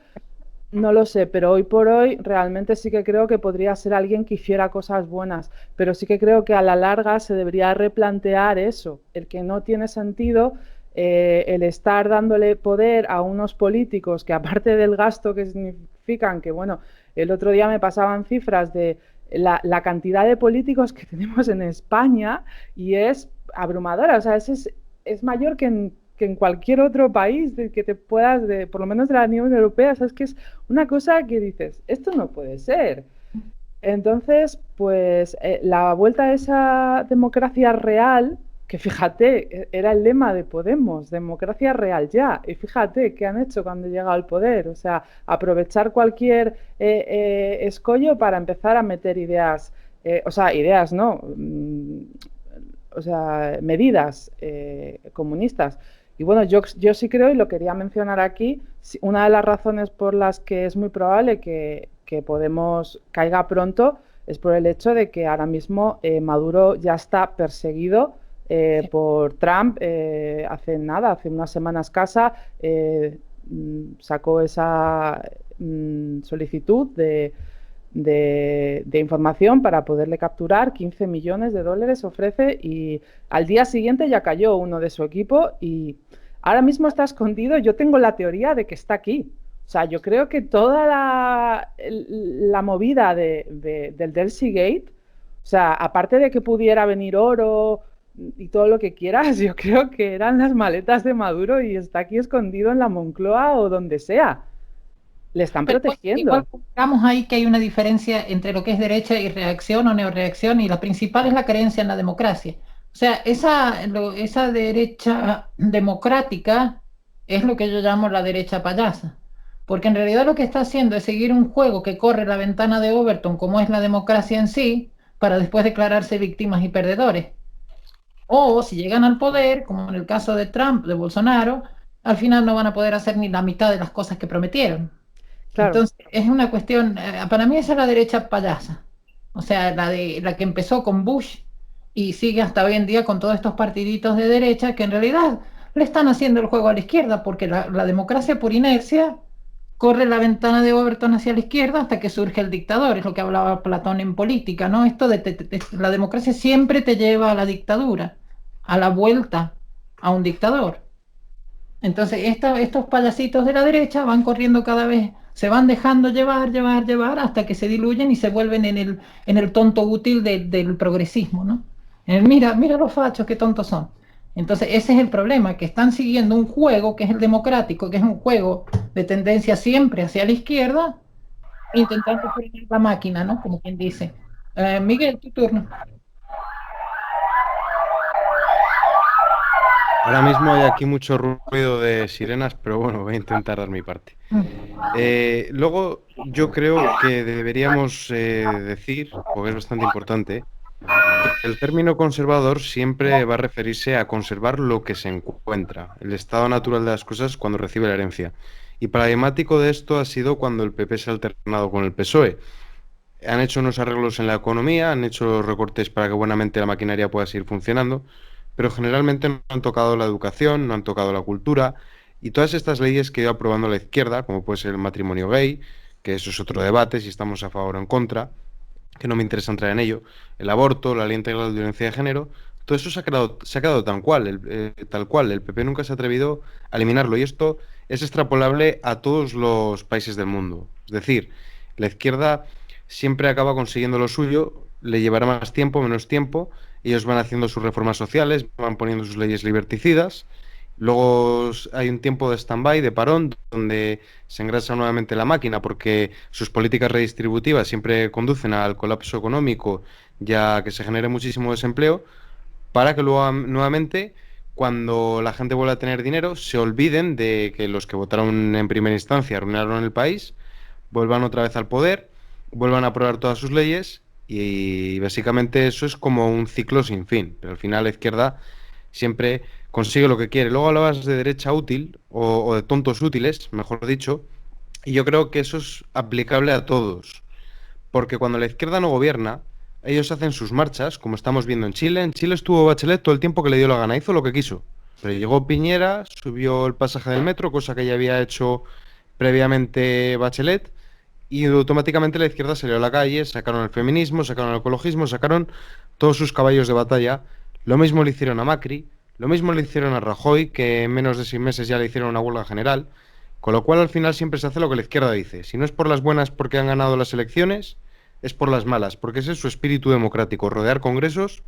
Speaker 2: no lo sé, pero hoy por hoy realmente sí que creo que podría ser alguien que hiciera cosas buenas, pero sí que creo que a la larga se debería replantear eso, el que no tiene sentido el estar dándole poder a unos políticos que, aparte del gasto que significan, que bueno, el otro día me pasaban cifras de la cantidad de políticos que tenemos en España, y es abrumadora, o sea, es mayor que en cualquier otro país que te puedas, por lo menos de la Unión Europea. O sea, es que es una cosa que dices, esto no puede ser. Entonces, pues la vuelta a esa democracia real, que fíjate, era el lema de Podemos, democracia real ya, y fíjate qué han hecho cuando llega al poder, o sea, aprovechar cualquier escollo para empezar a meter ideas, o sea, ideas no, o sea, medidas comunistas. Y bueno, yo sí creo, y lo quería mencionar aquí, una de las razones por las que es muy probable que Podemos caiga pronto es por el hecho de que ahora mismo Maduro ya está perseguido por Trump. Hace unas semanas escasa, sacó esa solicitud de información para poderle capturar. 15 millones de dólares ofrece, y al día siguiente ya cayó uno de su equipo. Y ahora mismo está escondido. Yo tengo la teoría de que está aquí. O sea, yo creo que toda la movida del Delcy Gate, o sea, aparte de que pudiera venir oro y todo lo que quieras, yo creo que eran las maletas de Maduro y está aquí escondido en la Moncloa o donde sea. Le están protegiendo.
Speaker 1: Igual digamos ahí que hay una diferencia entre lo que es derecha y reacción o neoreacción, y la principal es la creencia en la democracia. O sea, esa derecha democrática es lo que yo llamo la derecha payasa. Porque en realidad lo que está haciendo es seguir un juego que corre la ventana de Overton, como es la democracia en sí, para después declararse víctimas y perdedores. O si llegan al poder, como en el caso de Trump, de Bolsonaro, al final no van a poder hacer ni la mitad de las cosas que prometieron.
Speaker 2: Claro.
Speaker 1: Entonces, es una cuestión, para mí esa es la derecha payasa. O sea, la que empezó con Bush y sigue hasta hoy en día con todos estos partiditos de derecha que en realidad le están haciendo el juego a la izquierda, porque la democracia por inercia corre la ventana de Overton hacia la izquierda hasta que surge el dictador. Es lo que hablaba Platón en política, ¿no? Esto de la democracia siempre te lleva a la dictadura, a la vuelta a un dictador. Entonces, estos payasitos de la derecha van corriendo cada vez, se van dejando llevar, hasta que se diluyen y se vuelven en el tonto útil del progresismo, ¿no? Mira los fachos, qué tontos son. Entonces, ese es el problema, que están siguiendo un juego que es el democrático, que es un juego de tendencia siempre hacia la izquierda, intentando frenar la máquina, ¿no? Como quien dice. Miguel, tu turno.
Speaker 3: Ahora mismo hay aquí mucho ruido de sirenas, pero bueno, voy a intentar dar mi parte. Luego, yo creo que deberíamos decir, porque es bastante importante, que el término conservador siempre va a referirse a conservar lo que se encuentra, el estado natural de las cosas cuando recibe la herencia. Y paradigmático de esto ha sido cuando el PP se ha alternado con el PSOE. Han hecho unos arreglos en la economía, han hecho los recortes para que buenamente la maquinaria pueda seguir funcionando, pero generalmente no han tocado la educación, no han tocado la cultura, y todas estas leyes que ha ido aprobando la izquierda, como puede ser el matrimonio gay, que eso es otro debate, si estamos a favor o en contra, que no me interesa entrar en ello, el aborto, la ley integral de violencia de género, todo eso se ha quedado tal cual, el PP nunca se ha atrevido a eliminarlo, y esto es extrapolable a todos los países del mundo. Es decir, la izquierda siempre acaba consiguiendo lo suyo, le llevará más tiempo, menos tiempo, ellos van haciendo sus reformas sociales, van poniendo sus leyes liberticidas, luego hay un tiempo de stand-by, de parón, donde se engrasa nuevamente la máquina porque sus políticas redistributivas siempre conducen al colapso económico, ya que se genere muchísimo desempleo, para que luego nuevamente, cuando la gente vuelva a tener dinero, se olviden de que los que votaron en primera instancia arruinaron el país, vuelvan otra vez al poder, vuelvan a aprobar todas sus leyes y básicamente eso es como un ciclo sin fin. Pero al final la izquierda siempre consigue lo que quiere. Luego hablabas de derecha útil o de tontos útiles, mejor dicho, y yo creo que eso es aplicable a todos. Porque cuando la izquierda no gobierna, ellos hacen sus marchas, como estamos viendo en Chile. En Chile estuvo Bachelet todo el tiempo que le dio la gana, hizo lo que quiso. Pero llegó Piñera, subió el pasaje del metro, cosa que ya había hecho previamente Bachelet, y automáticamente la izquierda salió a la calle, sacaron el feminismo, sacaron el ecologismo, sacaron todos sus caballos de batalla. Lo mismo le hicieron a Macri, lo mismo le hicieron a Rajoy, que en menos de 6 meses ya le hicieron una huelga general. Con lo cual al final siempre se hace lo que la izquierda dice. Si no es por las buenas porque han ganado las elecciones, es por las malas, porque ese es su espíritu democrático, rodear congresos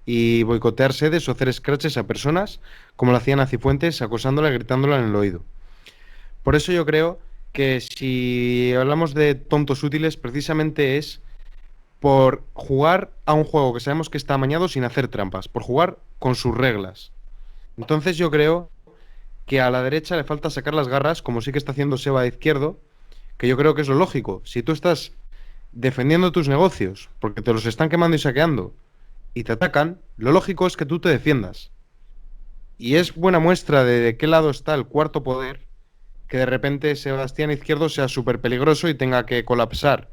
Speaker 3: y boicotear sedes o hacer scratches a personas, como lo hacían a Cifuentes, acosándola y gritándola en el oído. Por eso yo creo que si hablamos de tontos útiles, precisamente es por jugar a un juego que sabemos que está amañado sin hacer trampas, por jugar con sus reglas. Entonces yo creo que a la derecha le falta sacar las garras, como sí que está haciendo Seba de Izquierdo, que yo creo que es lo lógico. Si tú estás defendiendo tus negocios, porque te los están quemando y saqueando, y te atacan, lo lógico es que tú te defiendas. Y es buena muestra de qué lado está el cuarto poder, que de repente Sebastián Izquierdo sea súper peligroso y tenga que colapsar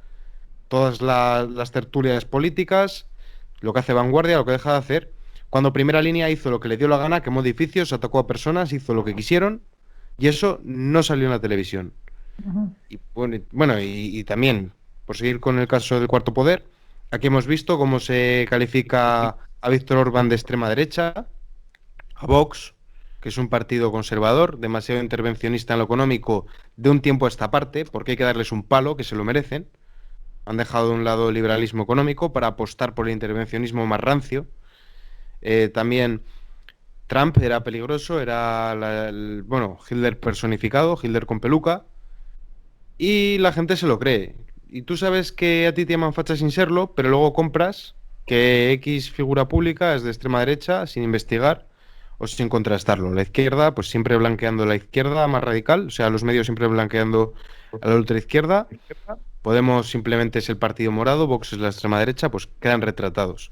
Speaker 3: todas las tertulias políticas, lo que hace Vanguardia, lo que deja de hacer. Cuando Primera Línea hizo lo que le dio la gana, quemó edificios, atacó a personas, hizo lo que quisieron, y eso no salió en la televisión. Y bueno, y también, por seguir con el caso del cuarto poder, aquí hemos visto cómo se califica a Víctor Orbán de extrema derecha, a Vox, que es un partido conservador, demasiado intervencionista en lo económico de un tiempo a esta parte, porque hay que darles un palo, que se lo merecen. Han dejado de un lado el liberalismo económico para apostar por el intervencionismo más rancio. También Trump era peligroso, era bueno, Hitler personificado, Hitler con peluca, y la gente se lo cree. Y tú sabes que a ti te llaman facha sin serlo, pero luego compras que X figura pública es de extrema derecha sin investigar o sin contrastarlo. La izquierda, pues siempre blanqueando la izquierda más radical, o sea, los medios siempre blanqueando a la ultraizquierda. Podemos simplemente es el partido morado, Vox es la extrema derecha, pues quedan retratados.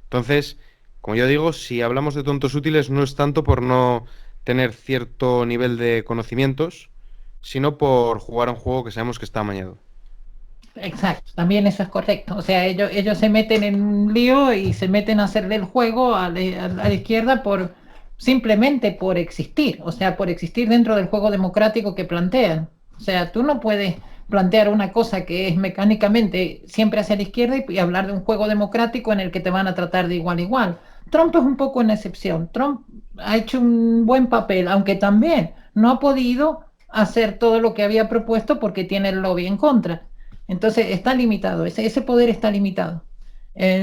Speaker 3: Entonces, como yo digo, si hablamos de tontos útiles no es tanto por no tener cierto nivel de conocimientos, sino por jugar a un juego que sabemos que está amañado.
Speaker 1: Exacto, también eso es correcto. O sea, ellos se meten en un lío y se meten a hacer del juego a la izquierda simplemente por existir, o sea, por existir dentro del juego democrático que plantean. O sea, tú no puedes plantear una cosa que es mecánicamente siempre hacia la izquierda y hablar de un juego democrático en el que te van a tratar de igual a igual. Trump es un poco una excepción. Trump ha hecho un buen papel, aunque también no ha podido hacer todo lo que había propuesto porque tiene el lobby en contra. Entonces está limitado, ese poder está limitado.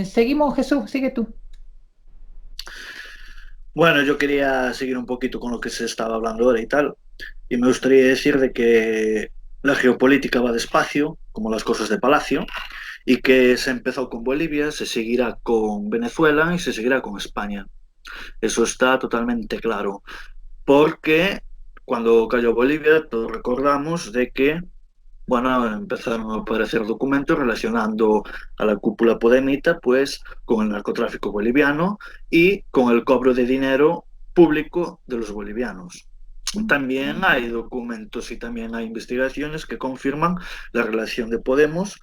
Speaker 1: Seguimos, Jesús, sigue tú.
Speaker 5: Bueno, yo quería seguir un poquito con lo que se estaba hablando ahora y tal, y me gustaría decir de que la geopolítica va despacio, como las cosas de Palacio, y que se empezó con Bolivia, se seguirá con Venezuela y se seguirá con España. Eso está totalmente claro, porque cuando cayó Bolivia, todos recordamos de que, bueno, empezaron a aparecer documentos relacionando a la cúpula podemita, pues, con el narcotráfico boliviano y con el cobro de dinero público de los bolivianos. También hay documentos y también hay investigaciones que confirman la relación de Podemos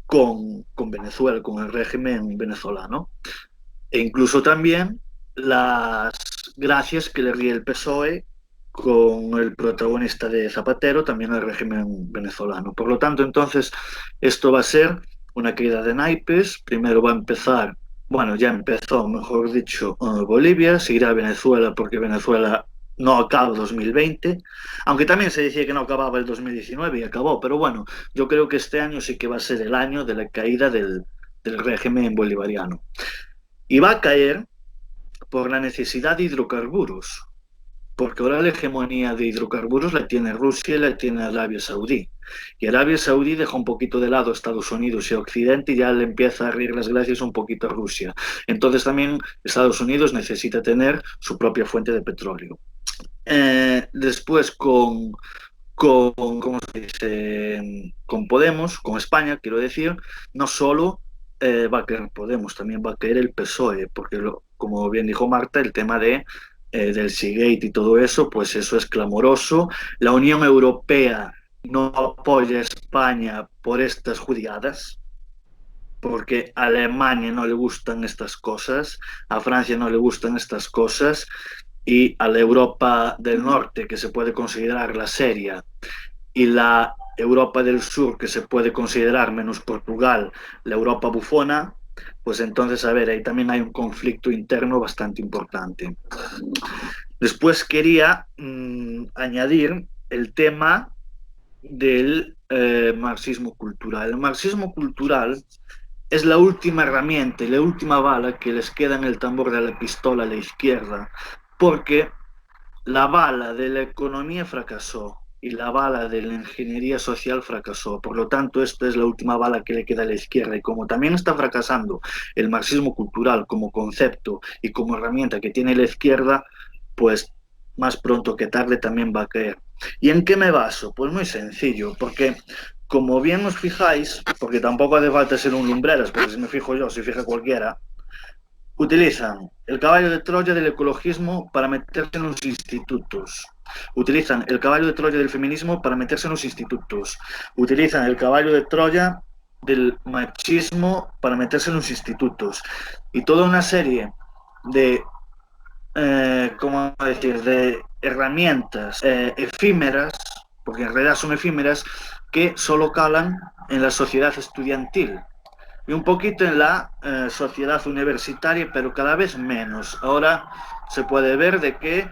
Speaker 5: con Venezuela, con el régimen venezolano. E incluso también las gracias que le ríe el PSOE con el protagonista de Zapatero, también al régimen venezolano. Por lo tanto, entonces, esto va a ser una caída de naipes. Primero va a empezar, bueno, ya empezó, mejor dicho, Bolivia, seguirá Venezuela, porque Venezuela no acaba 2020, aunque también se decía que no acababa el 2019 y acabó, pero bueno, yo creo que este año sí que va a ser el año de la caída del régimen bolivariano. Y va a caer por la necesidad de hidrocarburos, porque ahora la hegemonía de hidrocarburos la tiene Rusia y la tiene Arabia Saudí. Y Arabia Saudí deja un poquito de lado a Estados Unidos y a Occidente y ya le empieza a reír las gracias un poquito a Rusia. Entonces también Estados Unidos necesita tener su propia fuente de petróleo. Después ¿cómo se dice? Con Podemos, con España, quiero decir, no solo va a caer Podemos, también va a caer el PSOE, porque como bien dijo Marta, el tema del Seagate y todo eso, pues eso es clamoroso. La Unión Europea no apoya a España por estas judiadas, porque a Alemania no le gustan estas cosas, a Francia no le gustan estas cosas, y a la Europa del Norte, que se puede considerar la seria, y la Europa del Sur, que se puede considerar, menos Portugal, la Europa bufona, pues entonces, a ver, ahí también hay un conflicto interno bastante importante. Después quería añadir el tema del marxismo cultural. El marxismo cultural es la última herramienta y la última bala que les queda en el tambor de la pistola a la izquierda, porque la bala de la economía fracasó y la bala de la ingeniería social fracasó. Por lo tanto, esta es la última bala que le queda a la izquierda. Y como también está fracasando el marxismo cultural como concepto y como herramienta que tiene la izquierda, pues más pronto que tarde también va a caer. ¿Y en qué me baso? Pues muy sencillo, porque como bien os fijáis, porque tampoco hace falta ser un lumbreras, porque si me fijo yo, si fija cualquiera, utilizan el caballo de Troya del ecologismo para meterse en los institutos. Utilizan el caballo de Troya del feminismo para meterse en los institutos. Utilizan el caballo de Troya del machismo para meterse en los institutos. Y toda una serie de, ¿cómo decir?, de herramientas efímeras, porque en realidad son efímeras, que solo calan en la sociedad estudiantil y un poquito en la sociedad universitaria, pero cada vez menos. Ahora se puede ver de que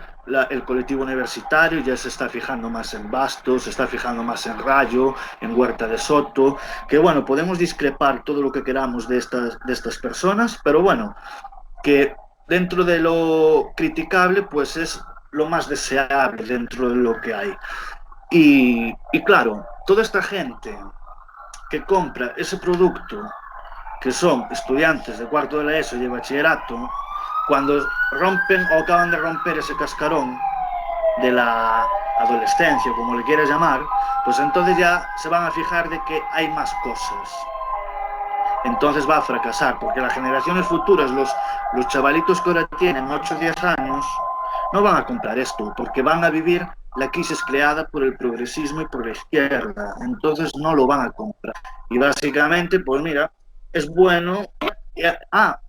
Speaker 5: el colectivo universitario ya se está fijando más en Bastos, se está fijando más en Rayo, en Huerta de Soto, que bueno, podemos discrepar todo lo que queramos de estas personas, pero bueno, que dentro de lo criticable, pues es lo más deseable dentro de lo que hay. Y claro, toda esta gente que compra ese producto, que son estudiantes de cuarto de la ESO y de bachillerato, cuando rompen o acaban de romper ese cascarón de la adolescencia, como le quieras llamar, pues entonces ya se van a fijar de que hay más cosas. Entonces va a fracasar, porque las generaciones futuras, los chavalitos que ahora tienen 8 o 10 años, no van a comprar esto, porque van a vivir la crisis creada por el progresismo y por la izquierda. Entonces no lo van a comprar. Y básicamente, pues mira, es bueno.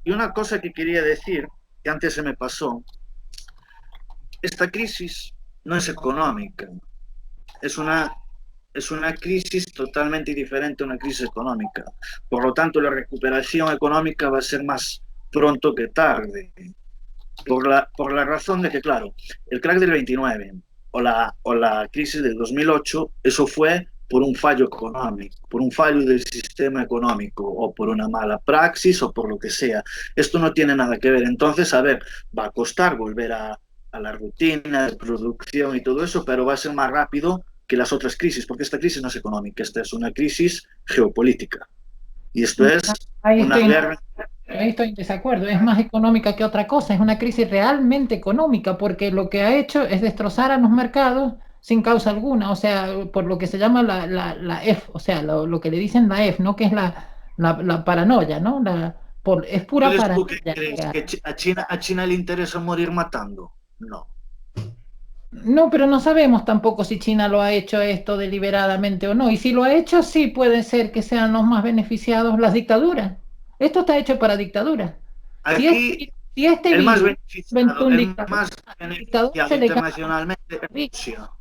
Speaker 5: Y una cosa que quería decir, que antes se me pasó, esta crisis no es económica, es una crisis totalmente diferente a una crisis económica. Por lo tanto, la recuperación económica va a ser más pronto que tarde, por la razón de que, claro, el crack del 29 o la crisis del 2008, eso fue por un fallo económico, por un fallo del sistema económico, o por una mala praxis, o por lo que sea. Esto no tiene nada que ver. Entonces, a ver, va a costar volver a la rutina de producción y todo eso, pero va a ser más rápido que las otras crisis, porque esta crisis no es económica, esta es una crisis geopolítica. Y esto es una guerra.
Speaker 1: Ahí estoy en desacuerdo, es más económica que otra cosa, es una crisis realmente económica, porque lo que ha hecho es destrozar a los mercados sin causa alguna, o sea, por lo que se llama la F, o sea, lo que le dicen la F, ¿no? Que es la paranoia, ¿no? Es pura paranoia.
Speaker 5: ¿Tú qué crees? ¿Que a China le interesa morir matando? No.
Speaker 1: No, pero no sabemos tampoco si China lo ha hecho esto deliberadamente o no, y si lo ha hecho, sí puede ser que sean los más beneficiados las dictaduras. Esto está hecho para dictaduras.
Speaker 5: Aquí,
Speaker 1: si este
Speaker 5: el más
Speaker 1: virus
Speaker 5: beneficiado, internacionalmente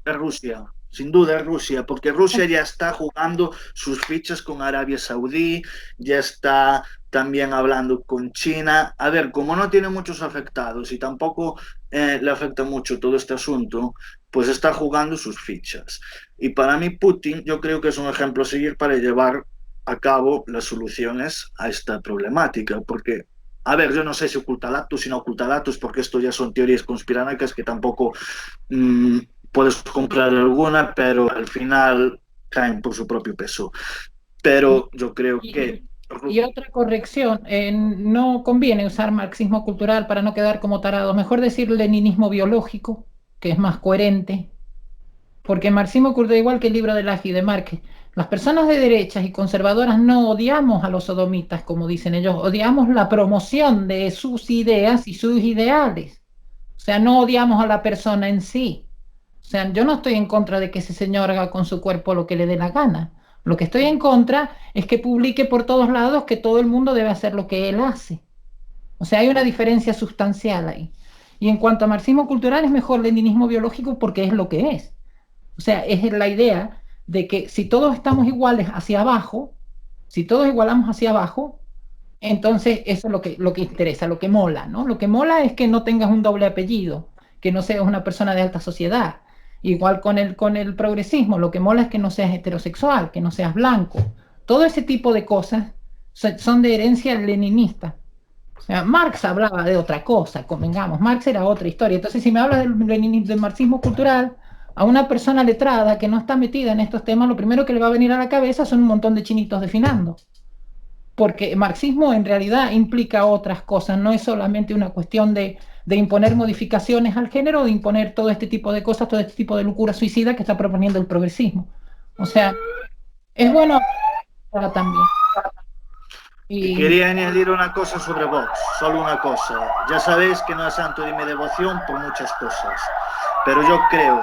Speaker 5: es Rusia. Sin duda es Rusia, porque Rusia ya está jugando sus fichas con Arabia Saudí, ya está también hablando con China. A ver, como no tiene muchos afectados y tampoco le afecta mucho todo este asunto, pues está jugando sus fichas. Y para mí Putin, yo creo que es un ejemplo a seguir para llevar a cabo las soluciones a esta problemática, porque, a ver, yo no sé si oculta datos, si no oculta datos, porque esto ya son teorías conspiranoicas que tampoco puedes comprar alguna, pero al final caen por su propio peso. Pero yo creo que...
Speaker 1: Y otra corrección, no conviene usar marxismo cultural para no quedar como tarados, mejor decir leninismo biológico, que es más coherente, porque marxismo cultural, igual que el libro de Laje y de Márquez, las personas de derechas y conservadoras no odiamos a los sodomitas, como dicen ellos, odiamos la promoción de sus ideas y sus ideales. O sea, no odiamos a la persona en sí. O sea, yo no estoy en contra de que ese señor haga con su cuerpo lo que le dé la gana. Lo que estoy en contra es que publique por todos lados que todo el mundo debe hacer lo que él hace. O sea, hay una diferencia sustancial ahí. Y en cuanto a marxismo cultural, es mejor leninismo biológico porque es lo que es. O sea, es la idea de que si todos estamos iguales hacia abajo, si todos igualamos hacia abajo, entonces eso es lo que interesa, lo que mola, ¿no? Lo que mola es que no tengas un doble apellido, que no seas una persona de alta sociedad. Igual con el progresismo, lo que mola es que no seas heterosexual, que no seas blanco. Todo ese tipo de cosas son de herencia leninista. O sea, Marx hablaba de otra cosa, convengamos, Marx era otra historia. Entonces, si me hablas del marxismo cultural, a una persona letrada que no está metida en estos temas, lo primero que le va a venir a la cabeza son un montón de chinitos desfilando. Porque el marxismo en realidad implica otras cosas, no es solamente una cuestión de imponer modificaciones al género, de imponer todo este tipo de cosas, todo este tipo de locura suicida que está proponiendo el progresismo. O sea, es bueno también.
Speaker 5: Y quería añadir una cosa sobre Vox, solo una cosa. Ya sabéis que no es santo de mi devoción por muchas cosas, pero yo creo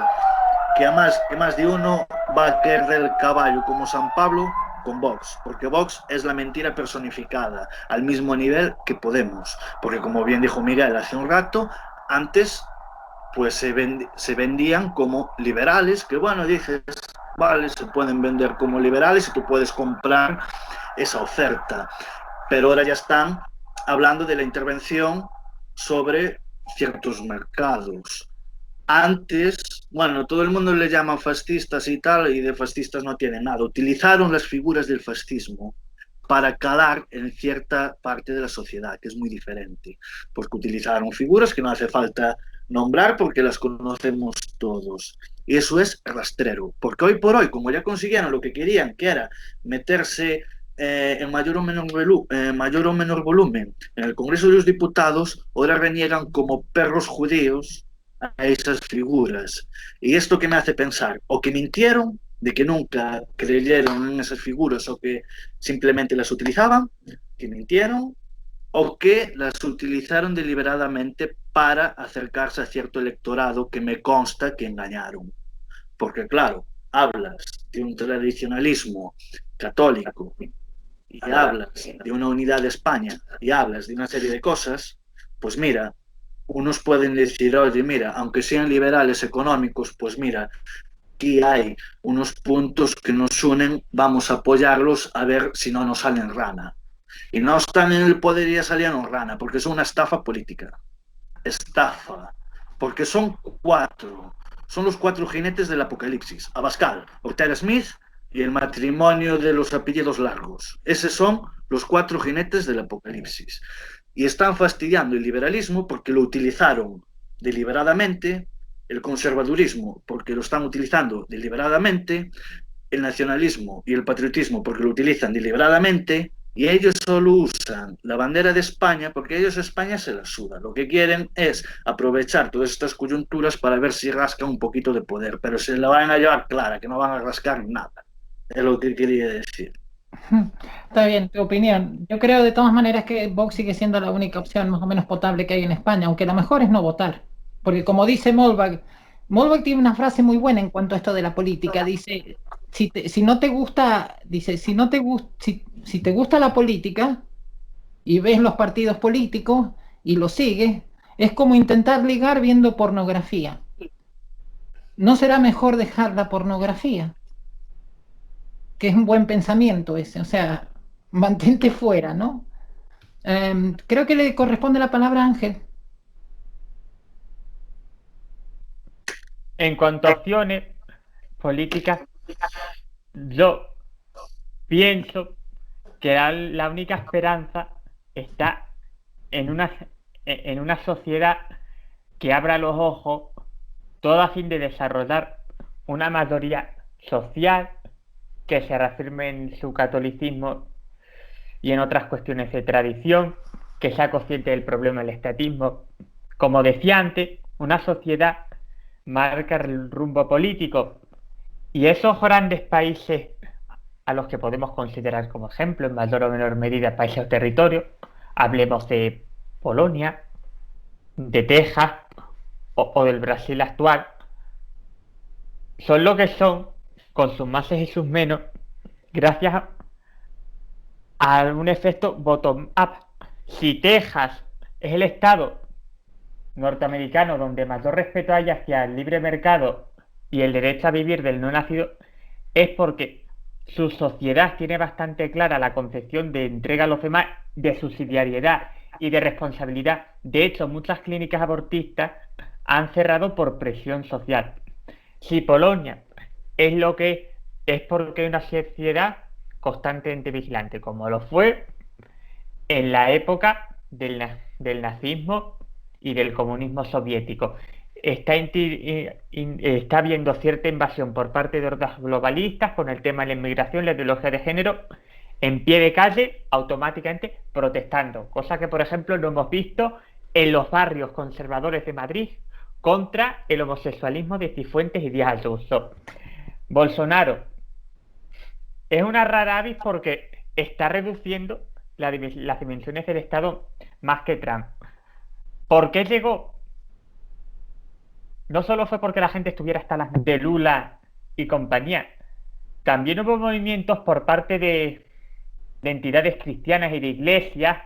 Speaker 5: que más de uno va a caer del caballo como San Pablo con Vox, porque Vox es la mentira personificada, al mismo nivel que Podemos, porque como bien dijo Miguel hace un rato, antes pues se vendían como liberales, que bueno, dices, vale, se pueden vender como liberales y tú puedes comprar esa oferta, pero ahora ya están hablando de la intervención sobre ciertos mercados. Antes, bueno, todo el mundo le llama fascistas y tal, y de fascistas no tiene nada. Utilizaron las figuras del fascismo para calar en cierta parte de la sociedad, que es muy diferente, porque utilizaron figuras que no hace falta nombrar porque las conocemos todos. Y eso es rastrero, porque hoy por hoy, como ya consiguieron lo que querían, que era meterse en mayor o menor volumen en el Congreso de los Diputados, ahora reniegan como perros judíos a esas figuras. Y esto que me hace pensar, o que mintieron, de que nunca creyeron en esas figuras o que simplemente las utilizaban, que mintieron, o que las utilizaron deliberadamente para acercarse a cierto electorado que me consta que engañaron. Porque claro, hablas de un tradicionalismo católico y hablas de una unidad de España y hablas de una serie de cosas, pues mira, unos pueden decir, oye, mira, aunque sean liberales económicos, pues mira, aquí hay unos puntos que nos unen, vamos a apoyarlos a ver si no nos salen rana. Y no están en el poder y ya salieron rana, porque es una estafa política. Estafa. Porque son los 4 jinetes del apocalipsis. Abascal, Ortega Smith y el matrimonio de los apellidos largos. Esos son los 4 jinetes del apocalipsis. Y están fastidiando el liberalismo porque lo utilizaron deliberadamente, el conservadurismo porque lo están utilizando deliberadamente, el nacionalismo y el patriotismo porque lo utilizan deliberadamente, y ellos solo usan la bandera de España porque ellos España se la suda. Lo que quieren es aprovechar todas estas coyunturas para ver si rascan un poquito de poder, pero se la van a llevar clara, que no van a rascar nada. Es lo que quería decir.
Speaker 1: Está bien, tu opinión. Yo creo de todas maneras que Vox sigue siendo la única opción más o menos potable que hay en España, aunque la mejor es no votar. Porque como dice Molbach tiene una frase muy buena en cuanto a esto de la política. Dice, si no te gusta, dice, si te gusta la política y ves los partidos políticos y los sigues, es como intentar ligar viendo pornografía. ¿No será mejor dejar la pornografía? Que es un buen pensamiento ese, o sea, mantente fuera, ¿no? Creo que le corresponde la palabra a Ángel.
Speaker 4: En cuanto a opciones políticas, yo pienso que la única esperanza está en una sociedad que abra los ojos, todo a fin de desarrollar una mayoría social que se reafirme en su catolicismo y en otras cuestiones de tradición, que sea consciente del problema del estatismo. Como decía antes, una sociedad marca el rumbo político, y esos grandes países a los que podemos considerar como ejemplo, en mayor o menor medida países o territorios, hablemos de Polonia, de Texas o del Brasil actual, son lo que son, con sus más y sus menos, gracias a un efecto bottom-up. Si Texas es el estado norteamericano donde mayor respeto hay hacia el libre mercado y el derecho a vivir del no nacido, es porque su sociedad tiene bastante clara la concepción de entrega a los demás, de subsidiariedad y de responsabilidad. De hecho, muchas clínicas abortistas han cerrado por presión social. Si Polonia es lo que es porque hay una sociedad constantemente vigilante, como lo fue en la época del nazismo y del comunismo soviético. Está habiendo cierta invasión por parte de hordas globalistas con el tema de la inmigración, la ideología de género, en pie de calle, automáticamente protestando, cosa que por ejemplo no hemos visto en los barrios conservadores de Madrid contra el homosexualismo de Cifuentes y Díaz Ayuso. Bolsonaro es una rara avis porque está reduciendo las dimensiones del Estado más que Trump. ¿Por qué llegó? No solo fue porque la gente estuviera hasta las de Lula y compañía, también hubo movimientos por parte de entidades cristianas y de iglesias,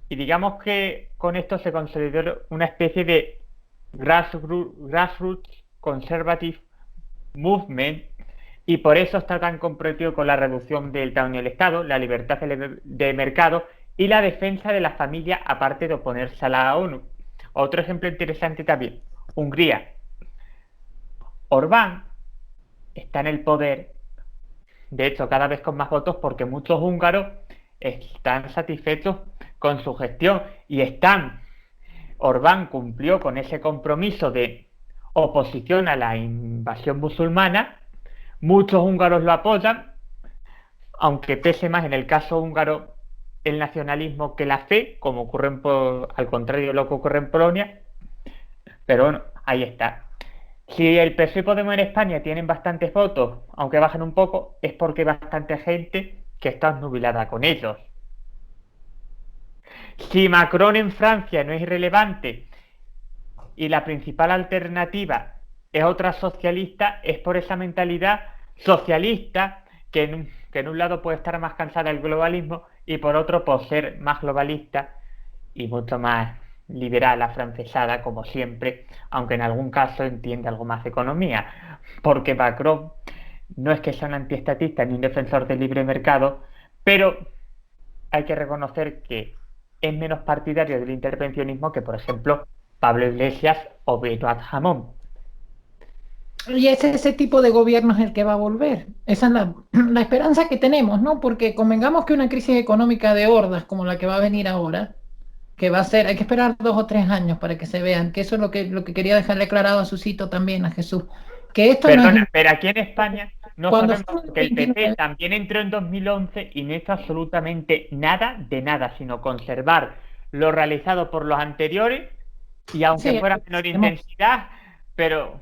Speaker 4: y digamos que con esto se consolidó una especie de grassroots conservative movement, y por eso está tan comprometido con la reducción del tamaño del Estado, la libertad de mercado y la defensa de la familia, aparte de oponerse a la ONU. Otro ejemplo interesante también, Hungría. Orbán está en el poder, de hecho cada vez con más votos, porque muchos húngaros están satisfechos con su gestión y Orbán cumplió con ese compromiso de oposición a la invasión musulmana, muchos húngaros lo apoyan, aunque pese más en el caso húngaro el nacionalismo que la fe, como ocurre al contrario de lo que ocurre en Polonia, pero bueno, ahí está. Si el PSOE y Podemos en España tienen bastantes votos, aunque bajen un poco, es porque hay bastante gente que está nubilada con ellos. Si Macron en Francia no es irrelevante y la principal alternativa es otra socialista, es por esa mentalidad socialista que en un lado puede estar más cansada del globalismo y por otro por ser más globalista y mucho más liberal, afrancesada, como siempre, aunque en algún caso entiende algo más de economía, porque Macron no es que sea un antiestatista ni un defensor del libre mercado, pero hay que reconocer que es menos partidario del intervencionismo que, por ejemplo, Pablo Iglesias o Benoît Hamon.
Speaker 1: Y es ese tipo de gobierno es el que va a volver. Esa es la esperanza que tenemos, ¿no? Porque convengamos que una crisis económica de hordas como la que va a venir ahora, que va a ser, hay que esperar 2 o 3 años para que se vean, que eso es lo que quería dejarle aclarado a Susito también, a Jesús. Que esto
Speaker 4: Perdona,
Speaker 1: no es...
Speaker 4: pero aquí en España no
Speaker 1: Cuando
Speaker 4: sabemos
Speaker 1: fue
Speaker 4: que el PP
Speaker 1: 29.
Speaker 4: también entró en 2011 y no hizo absolutamente nada de nada, sino conservar lo realizado por los anteriores y aunque
Speaker 1: Sí,
Speaker 4: fuera menor intensidad, pero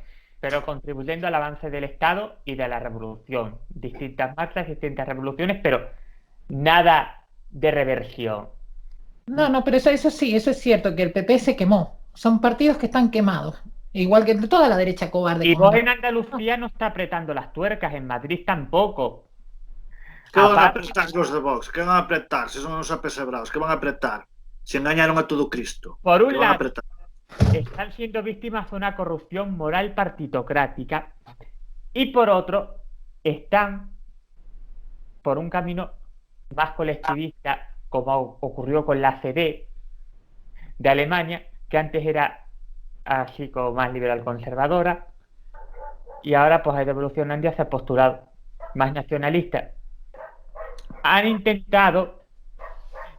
Speaker 4: contribuyendo al avance del Estado y de la revolución. Distintas marchas, distintas revoluciones, pero nada de reversión.
Speaker 1: No, pero eso sí, eso es cierto, que el PP se quemó. Son partidos que están quemados. Igual que toda la derecha cobarde.
Speaker 4: Y
Speaker 1: como
Speaker 4: vos
Speaker 1: no.
Speaker 4: en Andalucía no está apretando las tuercas, en Madrid tampoco.
Speaker 5: ¿Qué van a
Speaker 4: Aparte,
Speaker 5: apretar los de Vox? ¿Qué van a apretar? Si son unos apesebrados, ¿qué van a apretar? Si engañaron a todo Cristo.
Speaker 4: por
Speaker 5: ¿Qué
Speaker 4: un
Speaker 5: van a
Speaker 4: lado,
Speaker 5: apretar?
Speaker 4: están siendo víctimas de una corrupción moral partitocrática y por otro, están por un camino más colectivista, como ocurrió con la CD de Alemania, que antes era así como más liberal conservadora y ahora pues ha ido evolucionando hacia postulado más nacionalista. Han intentado,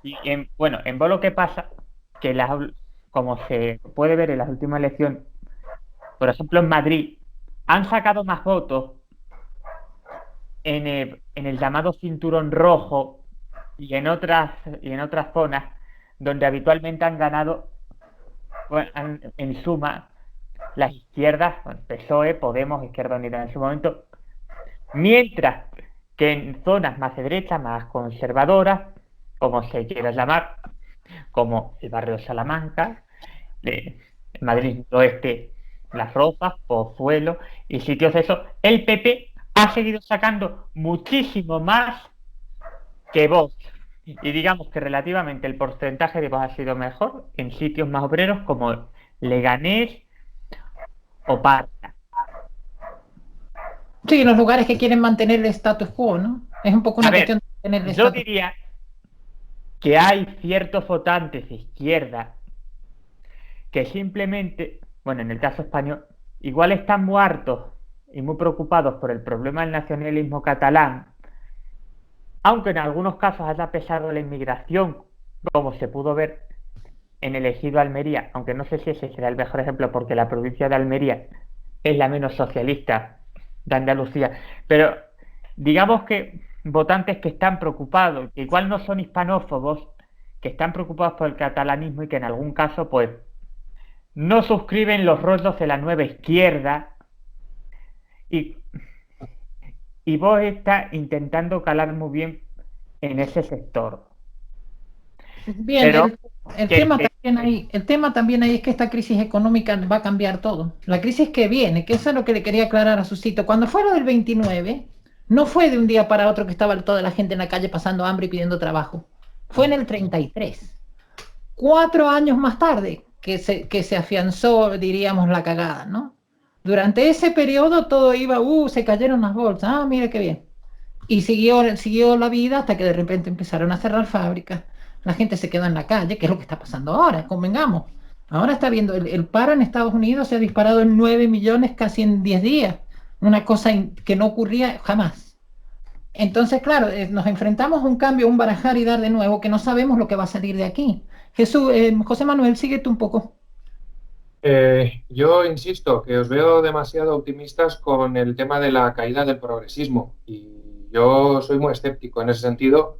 Speaker 4: y en vos lo que pasa, que como se puede ver en las últimas elecciones, por ejemplo en Madrid, han sacado más votos en el llamado cinturón rojo y en otras zonas donde habitualmente han ganado, en suma, las izquierdas, PSOE, Podemos, Izquierda Unida en su momento, mientras que en zonas más de derecha, más conservadoras, como se quiera llamar, como el barrio de Salamanca, Madrid Oeste, Las Rozas, Pozuelo y sitios de esos, el PP ha seguido sacando muchísimo más que Vox. Y digamos que relativamente el porcentaje de Vox ha sido mejor en sitios más obreros como Leganés o Parla.
Speaker 1: Sí, en los lugares que quieren mantener el status quo, ¿no? Es un poco una cuestión de tener el
Speaker 4: Yo
Speaker 1: status quo.
Speaker 4: diría que hay ciertos votantes de izquierda que simplemente, en el caso español, igual están muy hartos y muy preocupados por el problema del nacionalismo catalán, aunque en algunos casos haya pesado la inmigración, como se pudo ver en el ejido Almería, aunque no sé si ese será el mejor ejemplo porque la provincia de Almería es la menos socialista de Andalucía, pero digamos que votantes que están preocupados, que igual no son hispanófobos, que están preocupados por el catalanismo y que en algún caso pues no suscriben los rollos de la nueva izquierda y vos estás intentando calar muy bien en ese sector.
Speaker 1: Bien,
Speaker 4: Pero
Speaker 1: el tema también ahí es que esta crisis económica va a cambiar todo. La crisis que viene, que eso es lo que le quería aclarar a Susito. Cuando fue lo del 29, no fue de un día para otro que estaba toda la gente en la calle pasando hambre y pidiendo trabajo. Fue en el 33. 4 años más tarde que se afianzó, diríamos, la cagada, ¿no? Durante ese periodo todo iba, se cayeron las bolsas, mira qué bien. Y siguió la vida hasta que de repente empezaron a cerrar fábricas. La gente se quedó en la calle, que es lo que está pasando ahora, convengamos. Ahora está viendo, el paro en Estados Unidos se ha disparado en 9 millones casi en 10 días, una cosa que no ocurría jamás. Entonces, claro, nos enfrentamos a un cambio, un barajar y dar de nuevo, que no sabemos lo que va a salir de aquí. Jesús, José Manuel, síguete un poco.
Speaker 6: Yo insisto que os veo demasiado optimistas con el tema de la caída del progresismo y yo soy muy escéptico en ese sentido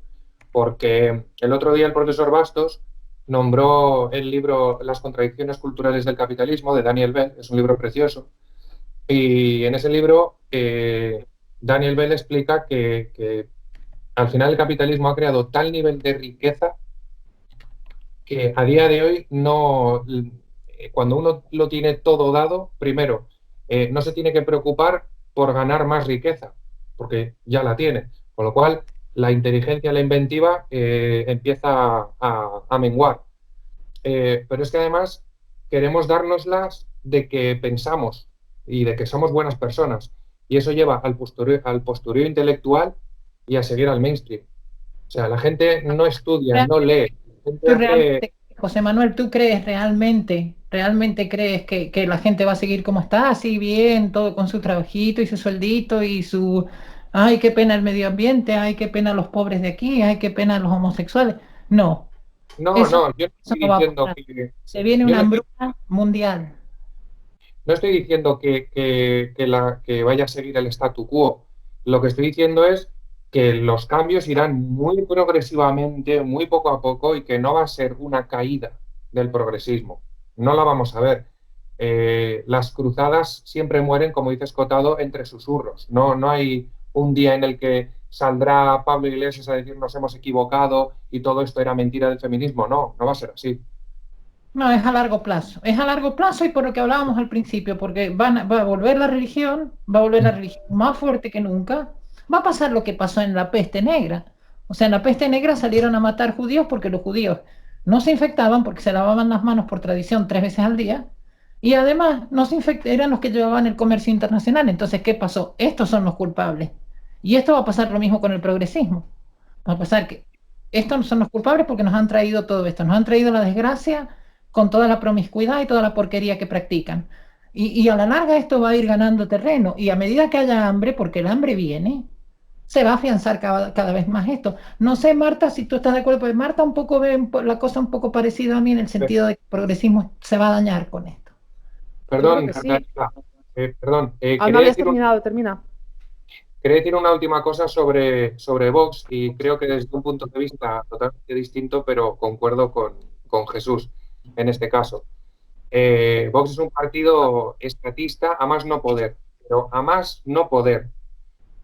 Speaker 6: porque el otro día el profesor Bastos nombró el libro Las contradicciones culturales del capitalismo de Daniel Bell, es un libro precioso, y en ese libro Daniel Bell explica que al final el capitalismo ha creado tal nivel de riqueza que a día de hoy no, cuando uno lo tiene todo dado, primero, no se tiene que preocupar por ganar más riqueza, porque ya la tiene. Con lo cual, la inteligencia, la inventiva empieza a menguar. Pero es que además queremos dárnoslas de que pensamos y de que somos buenas personas. Y eso lleva al postureo intelectual y a seguir al mainstream. O sea, la gente no estudia, no lee. La gente
Speaker 1: ¿Tú
Speaker 6: hace...
Speaker 1: realmente, José Manuel, tú crees realmente crees que la gente va a seguir como está, así bien, todo con su trabajito y su sueldito y su, ay, qué pena el medio ambiente, ay, qué pena los pobres de aquí, ay, qué pena los homosexuales? No,
Speaker 6: No,
Speaker 1: eso,
Speaker 6: no, yo no
Speaker 1: eso
Speaker 6: estoy
Speaker 1: no va a
Speaker 6: diciendo
Speaker 1: pasar.
Speaker 6: que,
Speaker 1: Se viene
Speaker 6: yo
Speaker 1: una
Speaker 6: no estoy,
Speaker 1: hambruna mundial.
Speaker 6: no estoy diciendo que vaya a seguir el statu quo. Lo que estoy diciendo es que los cambios irán muy progresivamente, muy poco a poco, y que no va a ser una caída del progresismo. No la vamos a ver. Las cruzadas siempre mueren, como dice Escotado, entre susurros. No, no hay un día en el que saldrá Pablo Iglesias a decir nos hemos equivocado y todo esto era mentira del feminismo. No, no va a ser así.
Speaker 1: No, es a largo plazo y por lo que hablábamos al principio, porque va a volver la religión, va a volver la religión más fuerte que nunca, va a pasar lo que pasó en la peste negra. O sea, en la peste negra salieron a matar judíos porque los judíos no se infectaban porque se lavaban las manos por tradición 3 veces al día y además no se eran los que llevaban el comercio internacional. Entonces, ¿qué pasó? Estos son los culpables. Y esto va a pasar lo mismo con el progresismo. Va a pasar que estos no son los culpables porque nos han traído todo esto, nos han traído la desgracia con toda la promiscuidad y toda la porquería que practican. Y a la larga esto va a ir ganando terreno y a medida que haya hambre, porque el hambre viene, se va a afianzar cada vez más esto. No sé, Marta, si tú estás de acuerdo, porque Marta un poco ve la cosa un poco parecida a mí en el sentido de que el progresismo se va a dañar con esto.
Speaker 2: Yo creo
Speaker 6: Perdón,
Speaker 2: que sí.
Speaker 6: Catalina, perdón.
Speaker 2: Ah, no habías terminado, termina.
Speaker 6: Quería decir una última cosa sobre Vox y creo que desde un punto de vista totalmente distinto, pero concuerdo con Jesús en este caso. Vox es un partido estatista a más no poder, pero a más no poder.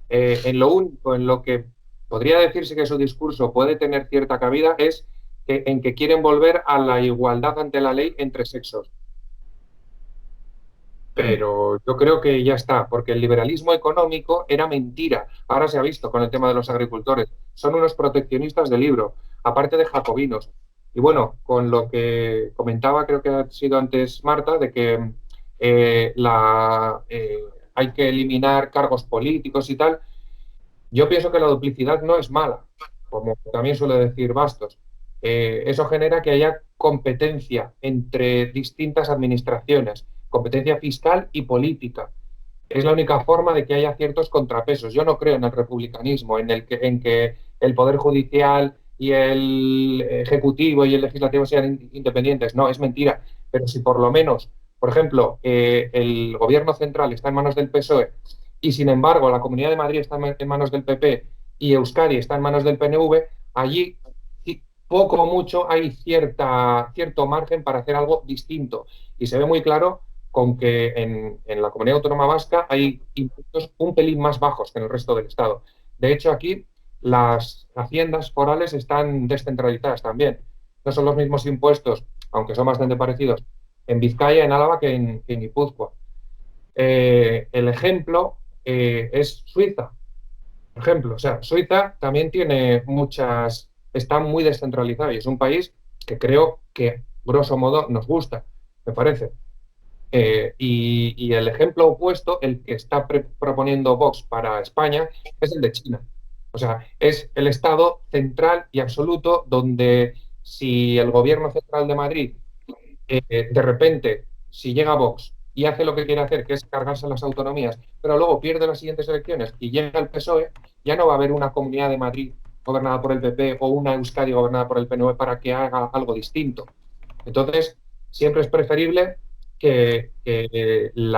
Speaker 6: En lo único en lo que podría decirse que su discurso puede tener cierta cabida es en que quieren volver a la igualdad ante la ley entre sexos. Pero yo creo que ya está, porque el liberalismo económico era mentira. Ahora se ha visto con el tema de los agricultores. Son unos proteccionistas del libro, aparte de jacobinos. Y bueno, con lo que comentaba, creo que ha sido antes Marta, de que hay que eliminar cargos políticos y tal. Yo pienso que la duplicidad no es mala, como también suele decir Bastos. Eso genera que haya competencia entre distintas administraciones, competencia fiscal y política. Es la única forma de que haya ciertos contrapesos. Yo no creo en el republicanismo, en que el Poder Judicial y el Ejecutivo y el Legislativo sean independientes. No, es mentira. Pero si por lo menos, por ejemplo, el Gobierno central está en manos del PSOE y sin embargo la Comunidad de Madrid está en manos del PP y Euskadi está en manos del PNV, allí poco o mucho hay cierto margen para hacer algo distinto. Y se ve muy claro con que en la Comunidad Autónoma Vasca hay impuestos un pelín más bajos que en el resto del Estado. De hecho, aquí las haciendas forales están descentralizadas también. No son los mismos impuestos, aunque son bastante parecidos, en Vizcaya, en Álava que en Guipúzcoa. El ejemplo es Suiza. Por ejemplo, o sea, Suiza también tiene está muy descentralizado y es un país que creo que, grosso modo, nos gusta, me parece. Y el ejemplo opuesto, el que está proponiendo Vox para España, es el de China. O sea, es el Estado central y absoluto donde si el gobierno central de Madrid de repente, si llega Vox y hace lo que quiere hacer, que es cargarse las autonomías, pero luego pierde las siguientes elecciones y llega el PSOE, ya no va a haber una Comunidad de Madrid gobernada por el PP o una Euskadi gobernada por el PNV para que haga algo distinto. Entonces, siempre es preferible que el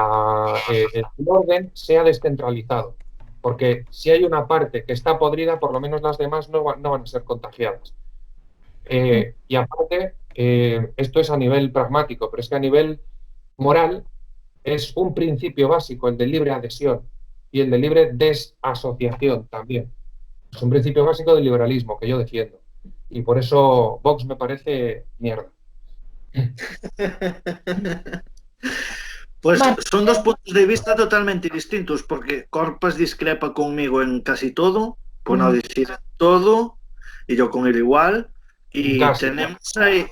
Speaker 6: orden sea descentralizado, porque si hay una parte que está podrida, por lo menos las demás no van a ser contagiadas. Y aparte, esto es a nivel pragmático, pero es que a nivel moral es un principio básico, el de libre adhesión y el de libre desasociación también. Es un principio básico del liberalismo que yo defiendo. Y por eso Vox me parece mierda.
Speaker 5: Pues son dos puntos de vista totalmente distintos, porque Corpas discrepa conmigo en casi todo, por no decir todo, y yo con él igual. Y
Speaker 6: casi,
Speaker 5: tenemos ahí...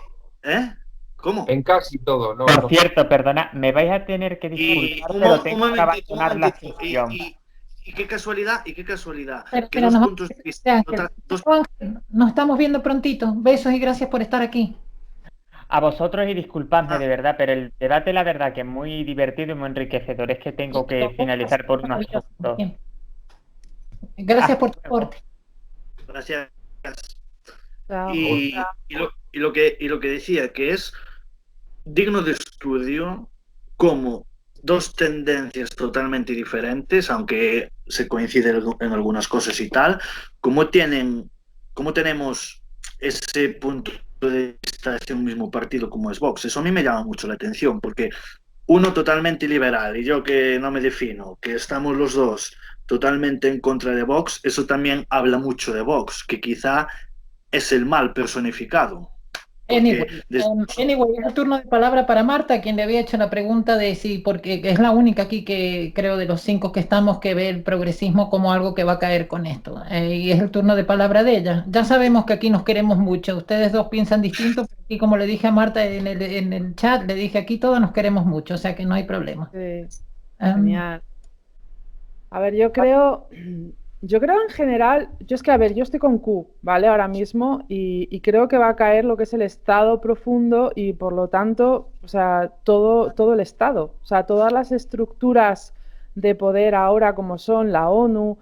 Speaker 5: ¿Cómo?
Speaker 6: En casi todo, ¿no?
Speaker 4: Por cierto, perdona, me vais a tener que disculpar, pero tengo que abandonar la sesión.
Speaker 5: Y qué casualidad, que
Speaker 1: pero
Speaker 5: dos puntos de vista...
Speaker 1: Nos estamos viendo prontito. Besos y gracias por estar aquí.
Speaker 4: A vosotros y disculpadme de verdad, pero el debate, la verdad, que es muy divertido y muy enriquecedor. Es que tengo que finalizar por unos asuntos.
Speaker 1: Gracias por tu aporte.
Speaker 5: Gracias.
Speaker 2: Chao.
Speaker 5: Y lo que decía, que es digno de estudio como dos tendencias totalmente diferentes, aunque se coinciden en algunas cosas y tal, cómo tenemos ese punto de vista hacia un mismo partido como es Vox. Eso a mí me llama mucho la atención, porque uno totalmente liberal y yo que no me defino, que estamos los dos totalmente en contra de Vox, eso también habla mucho de Vox, que quizá es el mal personificado.
Speaker 1: Anyway, es el turno de palabra para Marta, quien le había hecho la pregunta de si, porque es la única aquí que creo de los 5 que estamos que ve el progresismo como algo que va a caer con esto. Y es el turno de palabra de ella. Ya sabemos que aquí nos queremos mucho. Ustedes dos piensan distinto, pero aquí, como le dije a Marta en el chat, le dije aquí todos nos queremos mucho, o sea que no hay problema.
Speaker 2: Sí, genial. A ver, yo creo en general, yo estoy con Q, ¿vale? Ahora mismo y creo que va a caer lo que es el Estado profundo y por lo tanto, o sea, todo el Estado, o sea, todas las estructuras de poder ahora como son la ONU,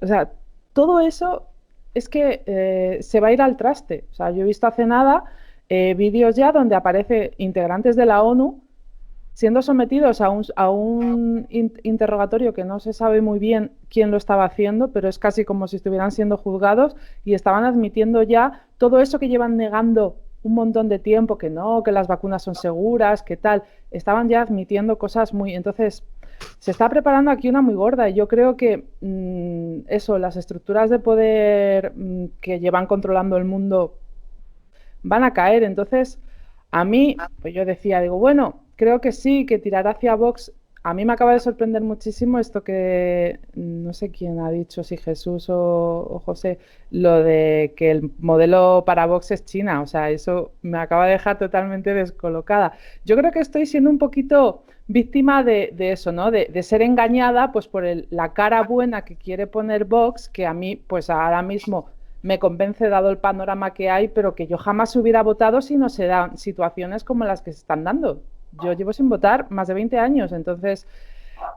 Speaker 2: o sea, todo eso es que se va a ir al traste. O sea, yo he visto hace nada vídeos ya donde aparece integrantes de la ONU siendo sometidos a un interrogatorio que no se sabe muy bien quién lo estaba haciendo, pero es casi como si estuvieran siendo juzgados y estaban admitiendo ya todo eso que llevan negando un montón de tiempo, que no, que las vacunas son seguras, que tal, estaban ya admitiendo cosas muy... Entonces, se está preparando aquí una muy gorda y yo creo que eso, las estructuras de poder que llevan controlando el mundo van a caer. Entonces, a mí, pues yo decía, digo, bueno, creo que sí, que tirar hacia Vox. A mí me acaba de sorprender muchísimo esto que, no sé quién ha dicho, si Jesús o José, lo de que el modelo para Vox es China. O sea, eso me acaba de dejar totalmente descolocada. Yo creo que estoy siendo un poquito víctima de eso, ¿no? De ser engañada pues por la cara buena que quiere poner Vox, que a mí, pues ahora mismo me convence dado el panorama que hay, pero que yo jamás hubiera votado si no se dan situaciones como las que se están dando. Yo llevo sin votar más de 20 años, entonces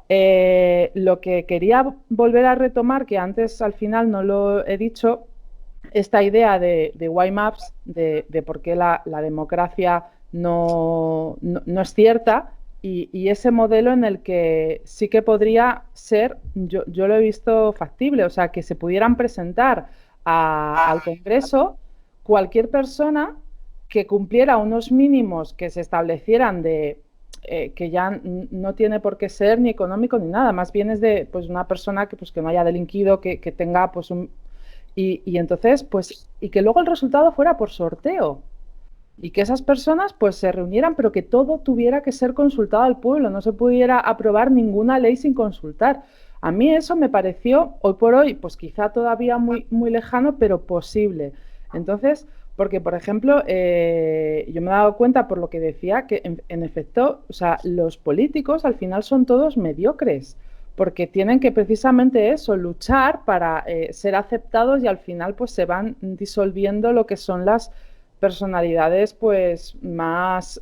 Speaker 2: lo que quería volver a retomar, que antes al final no lo he dicho, esta idea de YMAPS, de por qué la democracia no es cierta, y ese modelo en el que sí que podría ser, yo lo he visto factible, o sea, que se pudieran presentar al Congreso cualquier persona que cumpliera unos mínimos que se establecieran de que ya no tiene por qué ser ni económico ni nada, más bien es de pues una persona que pues que no haya delinquido, que tenga pues un y entonces pues y que luego el resultado fuera por sorteo y que esas personas pues se reunieran, pero que todo tuviera que ser consultado al pueblo, no se pudiera aprobar ninguna ley sin consultar. A mí eso me pareció hoy por hoy pues quizá todavía muy lejano, pero posible. Entonces, porque, por ejemplo, yo me he dado cuenta por lo que decía que, en efecto, o sea, los políticos al final son todos mediocres, porque tienen que precisamente eso, luchar para ser aceptados y al final pues se van disolviendo lo que son personalidades pues más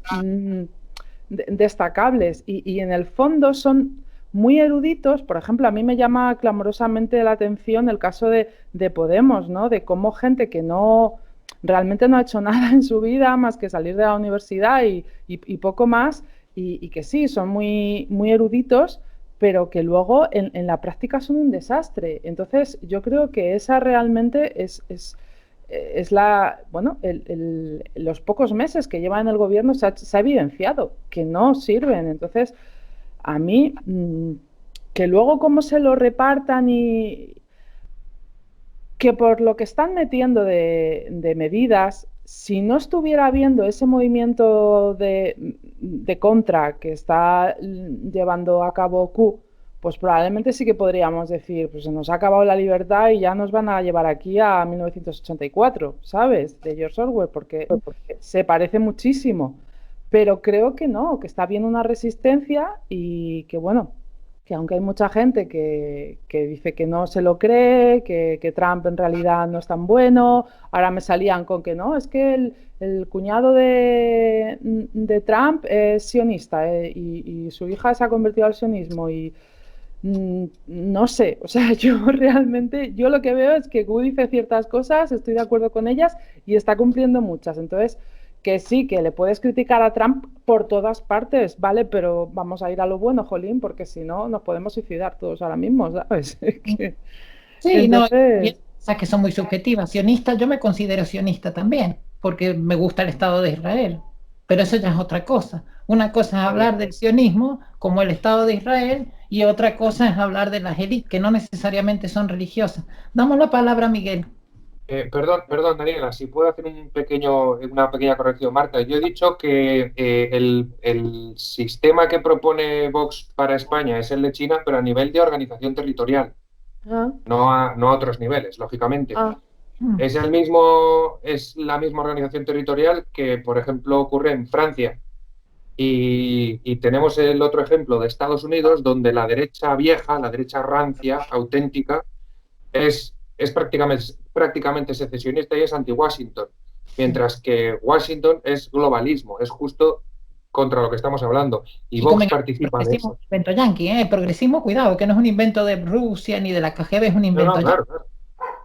Speaker 2: destacables y en el fondo son muy eruditos. Por ejemplo, a mí me llama clamorosamente la atención el caso de Podemos, ¿no? De cómo gente que no realmente no ha hecho nada en su vida más que salir de la universidad y poco más, y que sí, son muy, muy eruditos, pero que luego en la práctica son un desastre. Entonces, yo creo que esa realmente es bueno, los pocos meses que lleva en el gobierno se ha evidenciado que no sirven. Entonces, a mí, que luego cómo se lo repartan y que por lo que están metiendo de medidas, si no estuviera habiendo ese movimiento de contra que está llevando a cabo Q, pues probablemente sí que podríamos decir, pues se nos ha acabado la libertad y ya nos van a llevar aquí a 1984, ¿sabes? De George Orwell, porque se parece muchísimo. Pero creo que no, que está bien una resistencia y que bueno, que aunque hay mucha gente que dice que no se lo cree, que Trump en realidad no es tan bueno, ahora me salían con que no, es que el cuñado de Trump es sionista y su hija se ha convertido al sionismo y no sé, o sea, yo realmente, yo lo que veo es que Gu dice ciertas cosas, estoy de acuerdo con ellas y está cumpliendo muchas, entonces que sí, que le puedes criticar a Trump por todas partes, ¿vale? Pero vamos a ir a lo bueno, jolín, porque si no nos podemos suicidar todos ahora mismo, ¿sabes?
Speaker 1: Sí, no,
Speaker 2: Entonces,
Speaker 1: piensas que son muy subjetivas. Sionista, yo me considero sionista también, porque me gusta el Estado de Israel, pero eso ya es otra cosa. Una cosa es hablar del sionismo como el Estado de Israel y otra cosa es hablar de las élites, que no necesariamente son religiosas. Damos la palabra a Miguel.
Speaker 6: Perdón, Daniela, si puedo hacer una pequeña corrección, Marta. Yo he dicho que el sistema que propone Vox para España es el de China, pero a nivel de organización territorial,
Speaker 2: ah,
Speaker 6: no a otros niveles, lógicamente.
Speaker 2: ah,
Speaker 6: Es la misma organización territorial que, por ejemplo, ocurre en Francia. Y tenemos el otro ejemplo de Estados Unidos, donde la derecha vieja, la derecha rancia, auténtica, es prácticamente secesionista y es anti-Washington, mientras que Washington es globalismo, es justo contra lo que estamos hablando, y
Speaker 1: Y como
Speaker 6: Vox
Speaker 1: en el
Speaker 6: participa de
Speaker 1: progresismo,
Speaker 6: eso.
Speaker 1: un invento yanqui, ¿eh? El progresismo, cuidado, que no es un invento de Rusia ni de la KGB, es un
Speaker 6: No,
Speaker 1: invento
Speaker 6: no,
Speaker 1: yanqui.
Speaker 6: claro, claro,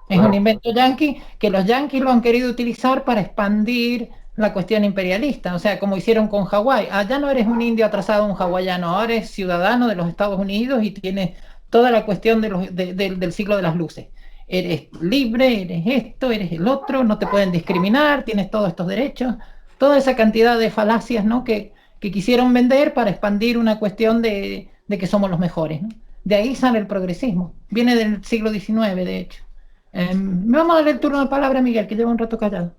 Speaker 1: Es un
Speaker 6: claro.
Speaker 1: invento yanqui que los yanquis lo han querido utilizar para expandir la cuestión imperialista, o sea, como hicieron con Hawái. Allá no eres un indio atrasado, un hawaiano, ahora eres ciudadano de los Estados Unidos y tienes toda la cuestión del siglo de las luces. Eres libre, eres esto, eres el otro, no te pueden discriminar, tienes todos estos derechos, toda esa cantidad de falacias, ¿no? que quisieron vender para expandir una cuestión de que somos los mejores, ¿no? De ahí sale el progresismo, viene del siglo XIX, de hecho. Me vamos a darle el turno de palabra a Miguel, que lleva un rato callado.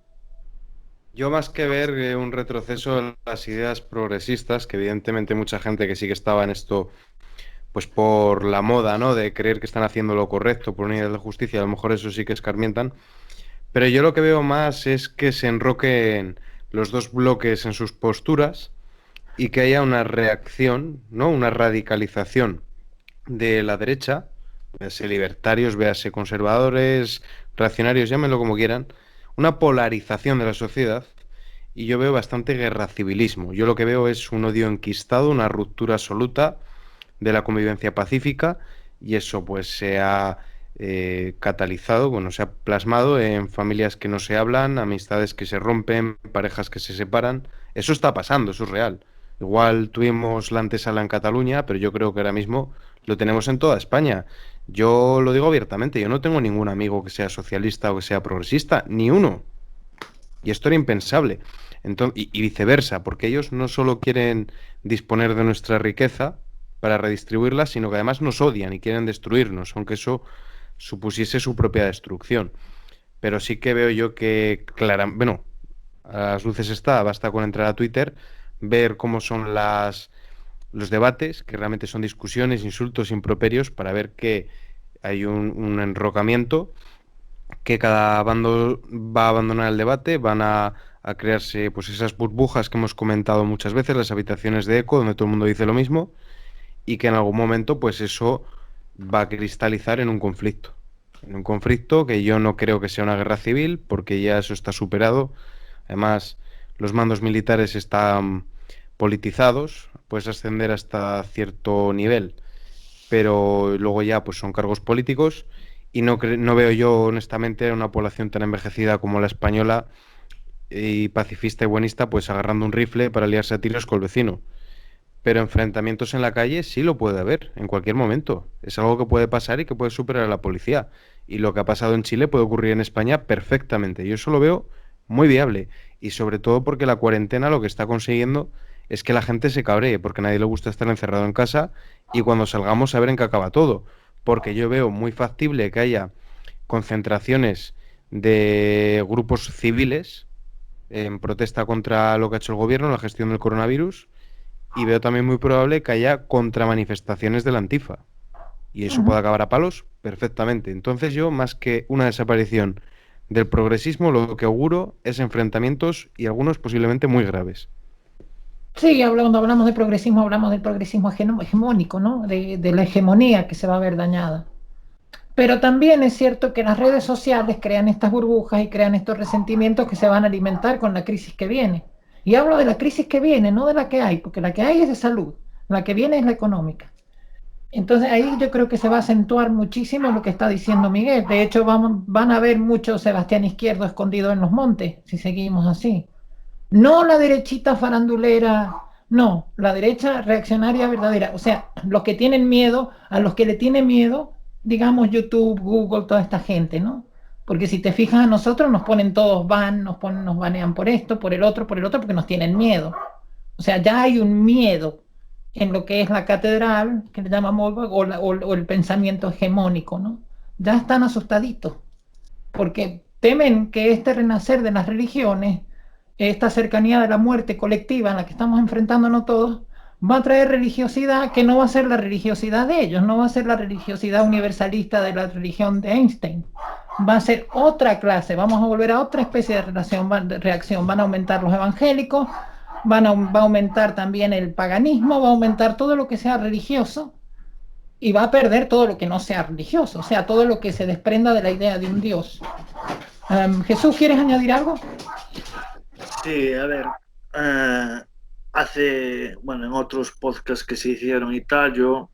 Speaker 3: Yo más que ver un retroceso en las ideas progresistas, que evidentemente mucha gente que sí que estaba en esto, pues por la moda, ¿no? De creer que están haciendo lo correcto, por unidad de justicia, a lo mejor eso sí que escarmientan. Pero yo lo que veo más es que se enroquen los dos bloques en sus posturas y que haya una reacción, ¿no? Una radicalización de la derecha, véase libertarios, véase conservadores, reaccionarios, llámenlo como quieran, una polarización de la sociedad y yo veo bastante guerra civilismo. Yo lo que veo es un odio enquistado, una ruptura absoluta de la convivencia pacífica y eso pues se ha catalizado, bueno, se ha plasmado en familias que no se hablan, amistades que se rompen, parejas que se separan. Eso está pasando, eso es real. Igual tuvimos la antesala en Cataluña, pero yo creo que ahora mismo lo tenemos en toda España. Yo lo digo abiertamente, yo no tengo ningún amigo que sea socialista o que sea progresista, ni uno. Y esto era impensable. Y viceversa, porque ellos no solo quieren disponer de nuestra riqueza para redistribuirla, sino que además nos odian y quieren destruirnos, aunque eso supusiese su propia destrucción. Pero sí que veo yo que, bueno, a las luces está, basta con entrar a Twitter, ver cómo son los debates, que realmente son discusiones, insultos, improperios, para ver que hay un enrocamiento, que cada bando va a abandonar el debate, van a crearse pues esas burbujas que hemos comentado muchas veces, las habitaciones de eco, donde todo el mundo dice lo mismo, y que en algún momento pues eso va a cristalizar en un conflicto. En un conflicto que yo no creo que sea una guerra civil, porque ya eso está superado. Además, los mandos militares están politizados, puedes ascender hasta cierto nivel, pero luego ya pues son cargos políticos y no veo yo honestamente una población tan envejecida como la española y pacifista y buenista pues agarrando un rifle para liarse a tiros con el vecino. Pero enfrentamientos en la calle sí lo puede haber en cualquier momento. Es algo que puede pasar y que puede superar a la policía. Y lo que ha pasado en Chile puede ocurrir en España perfectamente. Yo eso lo veo muy viable. Y sobre todo porque la cuarentena lo que está consiguiendo es que la gente se cabree, porque a nadie le gusta estar encerrado en casa y cuando salgamos a ver en qué acaba todo. Porque yo veo muy factible que haya concentraciones de grupos civiles en protesta contra lo que ha hecho el gobierno, la gestión del coronavirus, y veo también muy probable que haya contramanifestaciones de la Antifa. Y eso puede acabar a palos perfectamente. Entonces yo, más que una desaparición del progresismo, lo que auguro es enfrentamientos y algunos posiblemente muy graves.
Speaker 1: Sí, cuando hablamos de progresismo, hablamos del progresismo hegemónico, ¿no? De la hegemonía que se va a ver dañada. Pero también es cierto que las redes sociales crean estas burbujas y crean estos resentimientos que se van a alimentar con la crisis que viene. Y hablo de la crisis que viene, no de la que hay, porque la que hay es de salud, la que viene es la económica. Entonces ahí yo creo que se va a acentuar muchísimo lo que está diciendo Miguel. De hecho, van a ver mucho Sebastián Izquierdo escondido en los montes, si seguimos así. No la derechita farandulera, no, la derecha reaccionaria verdadera. O sea, los que tienen miedo, a los que le tiene miedo, digamos YouTube, Google, toda esta gente, ¿no? Porque si te fijas a nosotros nos ponen todos nos banean por esto, por el otro, porque nos tienen miedo. O sea, ya hay un miedo en lo que es la catedral, que le llaman o el pensamiento hegemónico, ¿no? Ya están asustaditos, porque temen que este renacer de las religiones, esta cercanía de la muerte colectiva en la que estamos enfrentándonos todos, va a traer religiosidad que no va a ser la religiosidad de ellos, no va a ser la religiosidad universalista de la religión de Einstein, va a ser otra clase, vamos a volver a otra especie de reacción, van a aumentar los evangélicos, va a aumentar también el paganismo, va a aumentar todo lo que sea religioso y va a perder todo lo que no sea religioso, o sea, todo lo que se desprenda de la idea de un Dios. Jesús, ¿quieres añadir algo?
Speaker 5: Sí, a ver, bueno, en otros podcasts que se hicieron y tal, yo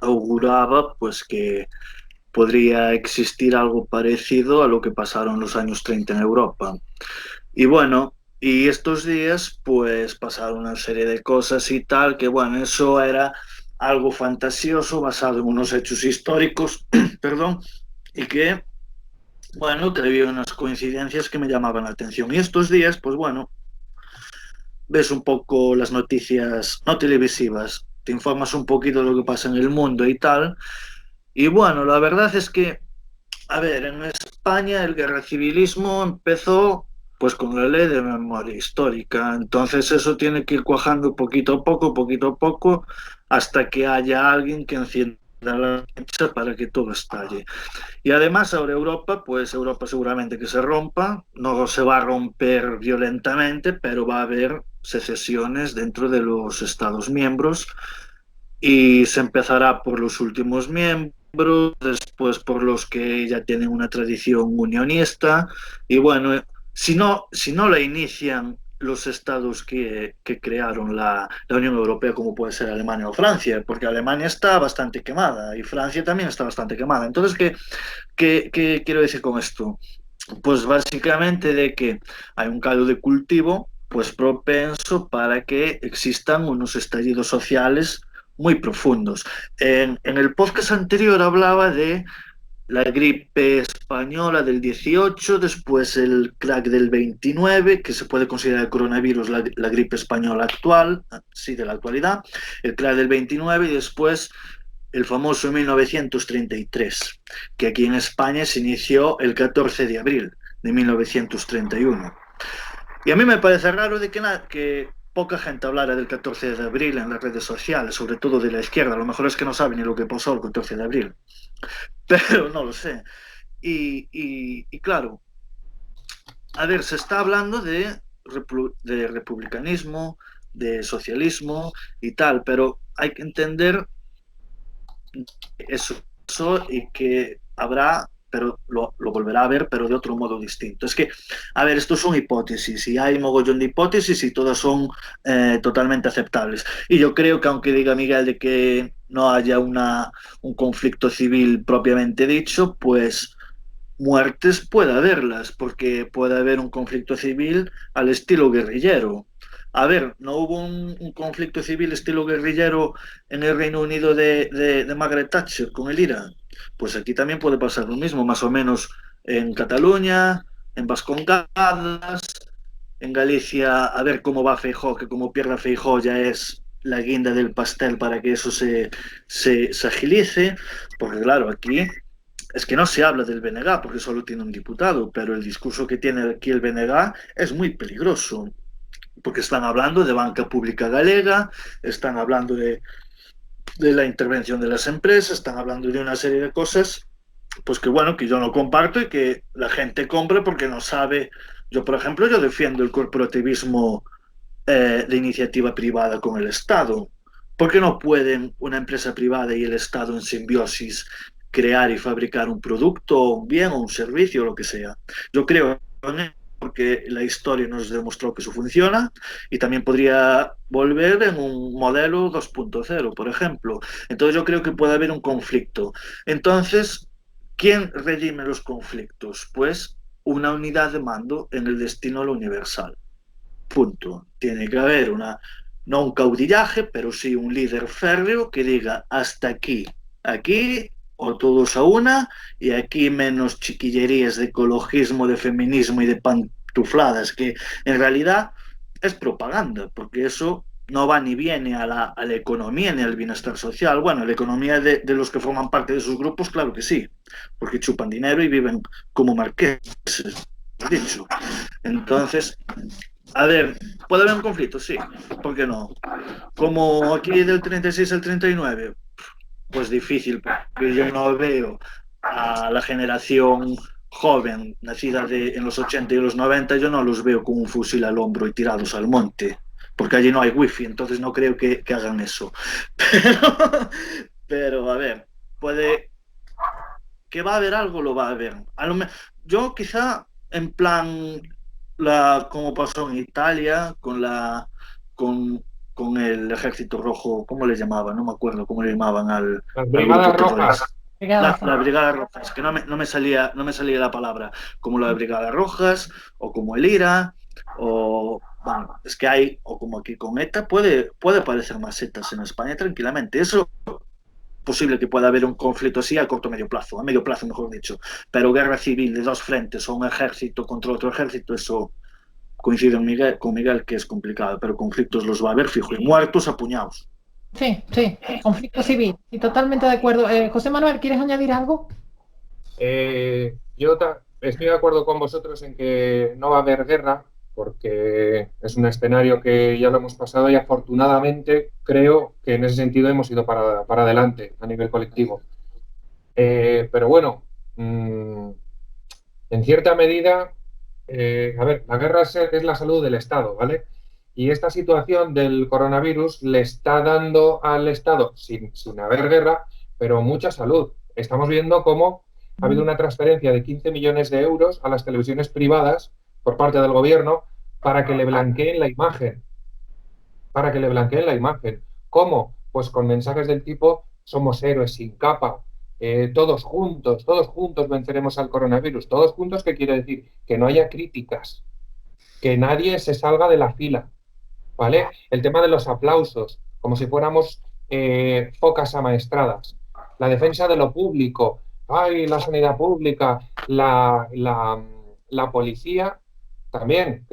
Speaker 5: auguraba pues que podría existir algo parecido a lo que pasaron en los años 30 en Europa. Y bueno, y estos días pues pasaron una serie de cosas y tal, que bueno, eso era algo fantasioso basado en unos hechos históricos, perdón, y que, bueno, que había unas coincidencias que me llamaban la atención. Y estos días, pues bueno, ves un poco las noticias no televisivas, te informas un poquito de lo que pasa en el mundo y tal. Y bueno, la verdad es que, a ver, en España el guerra civilismo empezó pues con la ley de memoria histórica. Entonces eso tiene que ir cuajando poquito a poco, hasta que haya alguien que encienda la mecha para que todo estalle. Y además ahora Europa, pues Europa seguramente que se rompa, no se va a romper violentamente, pero va a haber secesiones dentro de los Estados miembros y se empezará por los últimos miembros, después por los que ya tienen una tradición unionista y bueno, si no la inician los estados que crearon la Unión Europea, como puede ser Alemania o Francia, porque Alemania está bastante quemada y Francia también está bastante quemada. Entonces, ¿qué quiero decir con esto? Pues básicamente de que hay un caldo de cultivo pues propenso para que existan unos estallidos sociales muy profundos. En el podcast anterior hablaba de la gripe española del 18, después el crack del 29, que se puede considerar el coronavirus la gripe española actual, sí, de la actualidad, el crack del 29 y después el famoso 1933, que aquí en España se inició el 14 de abril de 1931. Y a mí me parece raro de que poca gente hablara del 14 de abril en las redes sociales, sobre todo de la izquierda. A lo mejor es que no saben ni lo que pasó el 14 de abril, pero no lo sé. Y claro, a ver, se está hablando de republicanismo, de socialismo y tal, pero hay que entender eso y que habrá pero lo volverá a ver, pero de otro modo distinto. Es que, a ver, estos son hipótesis y hay mogollón de hipótesis y todas son totalmente aceptables. Y yo creo que aunque diga Miguel de que no haya un conflicto civil propiamente dicho, pues muertes puede haberlas, porque puede haber un conflicto civil al estilo guerrillero. A ver, ¿no hubo un conflicto civil estilo guerrillero en el Reino Unido de Margaret Thatcher con el IRA? Pues aquí también puede pasar lo mismo, más o menos en Cataluña, en Vascongadas, en Galicia, a ver cómo va Feijóo, que como pierda Feijóo ya es la guinda del pastel para que eso se agilice, porque claro, aquí es que no se habla del BNG porque solo tiene un diputado, pero el discurso que tiene aquí el BNG es muy peligroso, porque están hablando de banca pública galega, están hablando de la intervención de las empresas, están hablando de una serie de cosas, pues que bueno, que yo no comparto y que la gente compre porque no sabe. Yo, por ejemplo, yo defiendo el corporativismo de iniciativa privada con el Estado. ¿Por qué no pueden una empresa privada y el Estado en simbiosis crear y fabricar un producto, un bien o un servicio, o lo que sea? Yo creo porque la historia nos demostró que eso funciona y también podría volver en un modelo 2.0, por ejemplo. Entonces yo creo que puede haber un conflicto. Entonces, ¿quién redime los conflictos? Pues una unidad de mando en el destino lo universal. Punto. Tiene que haber no un caudillaje, pero sí un líder férreo que diga hasta aquí, aquí o todos a una, y aquí menos chiquillerías de ecologismo, de feminismo y de pantufladas, que en realidad es propaganda, porque eso no va ni viene a la economía ni al bienestar social. Bueno, la economía de los que forman parte de esos grupos, claro que sí, porque chupan dinero y viven como marqueses, dicho. Entonces, a ver, ¿puede haber un conflicto? Sí, ¿por qué no? Como aquí del 36 al 39, pues difícil, porque yo no veo a la generación joven, nacida en los 80 y los 90, yo no los veo con un fusil al hombro y tirados al monte, porque allí no hay wifi, entonces no creo que hagan eso. Pero a ver, puede que va a haber algo, lo va a haber. Yo quizá en plan como pasó en Italia con el Ejército Rojo, ¿cómo le llamaban? No me acuerdo cómo le llamaban
Speaker 6: las Brigadas Rojas.
Speaker 5: La Brigada Rojas, que no me salía la palabra, como la Brigada Rojas, o como el IRA, o bueno, es que hay, o como aquí con ETA, puede parecer más ETAs en España tranquilamente. Eso posible que pueda haber un conflicto así a corto o medio plazo, mejor dicho, pero guerra civil de dos frentes o un ejército contra otro ejército, eso coincide con Miguel que es complicado, pero conflictos los va a haber fijo y muertos a puñados.
Speaker 1: Sí, conflicto civil, y totalmente de acuerdo. José Manuel, ¿quieres añadir algo?
Speaker 6: Yo estoy de acuerdo con vosotros en que no va a haber guerra, porque es un escenario que ya lo hemos pasado y afortunadamente creo que en ese sentido hemos ido para adelante a nivel colectivo. Pero bueno, en cierta medida, a ver, la guerra es la salud del Estado, ¿vale? Y esta situación del coronavirus le está dando al Estado, sin haber guerra, pero mucha salud. Estamos viendo cómo ha habido una transferencia de 15 millones de euros a las televisiones privadas por parte del gobierno para que le blanqueen la imagen. ¿Cómo? Pues con mensajes del tipo somos héroes sin capa, todos juntos venceremos al coronavirus. Todos juntos, ¿qué quiere decir? Que no haya críticas, que nadie se salga de la fila, ¿vale? El tema de los aplausos, como si fuéramos focas amaestradas. La defensa de lo público, ¡ay, la sanidad pública! La policía también,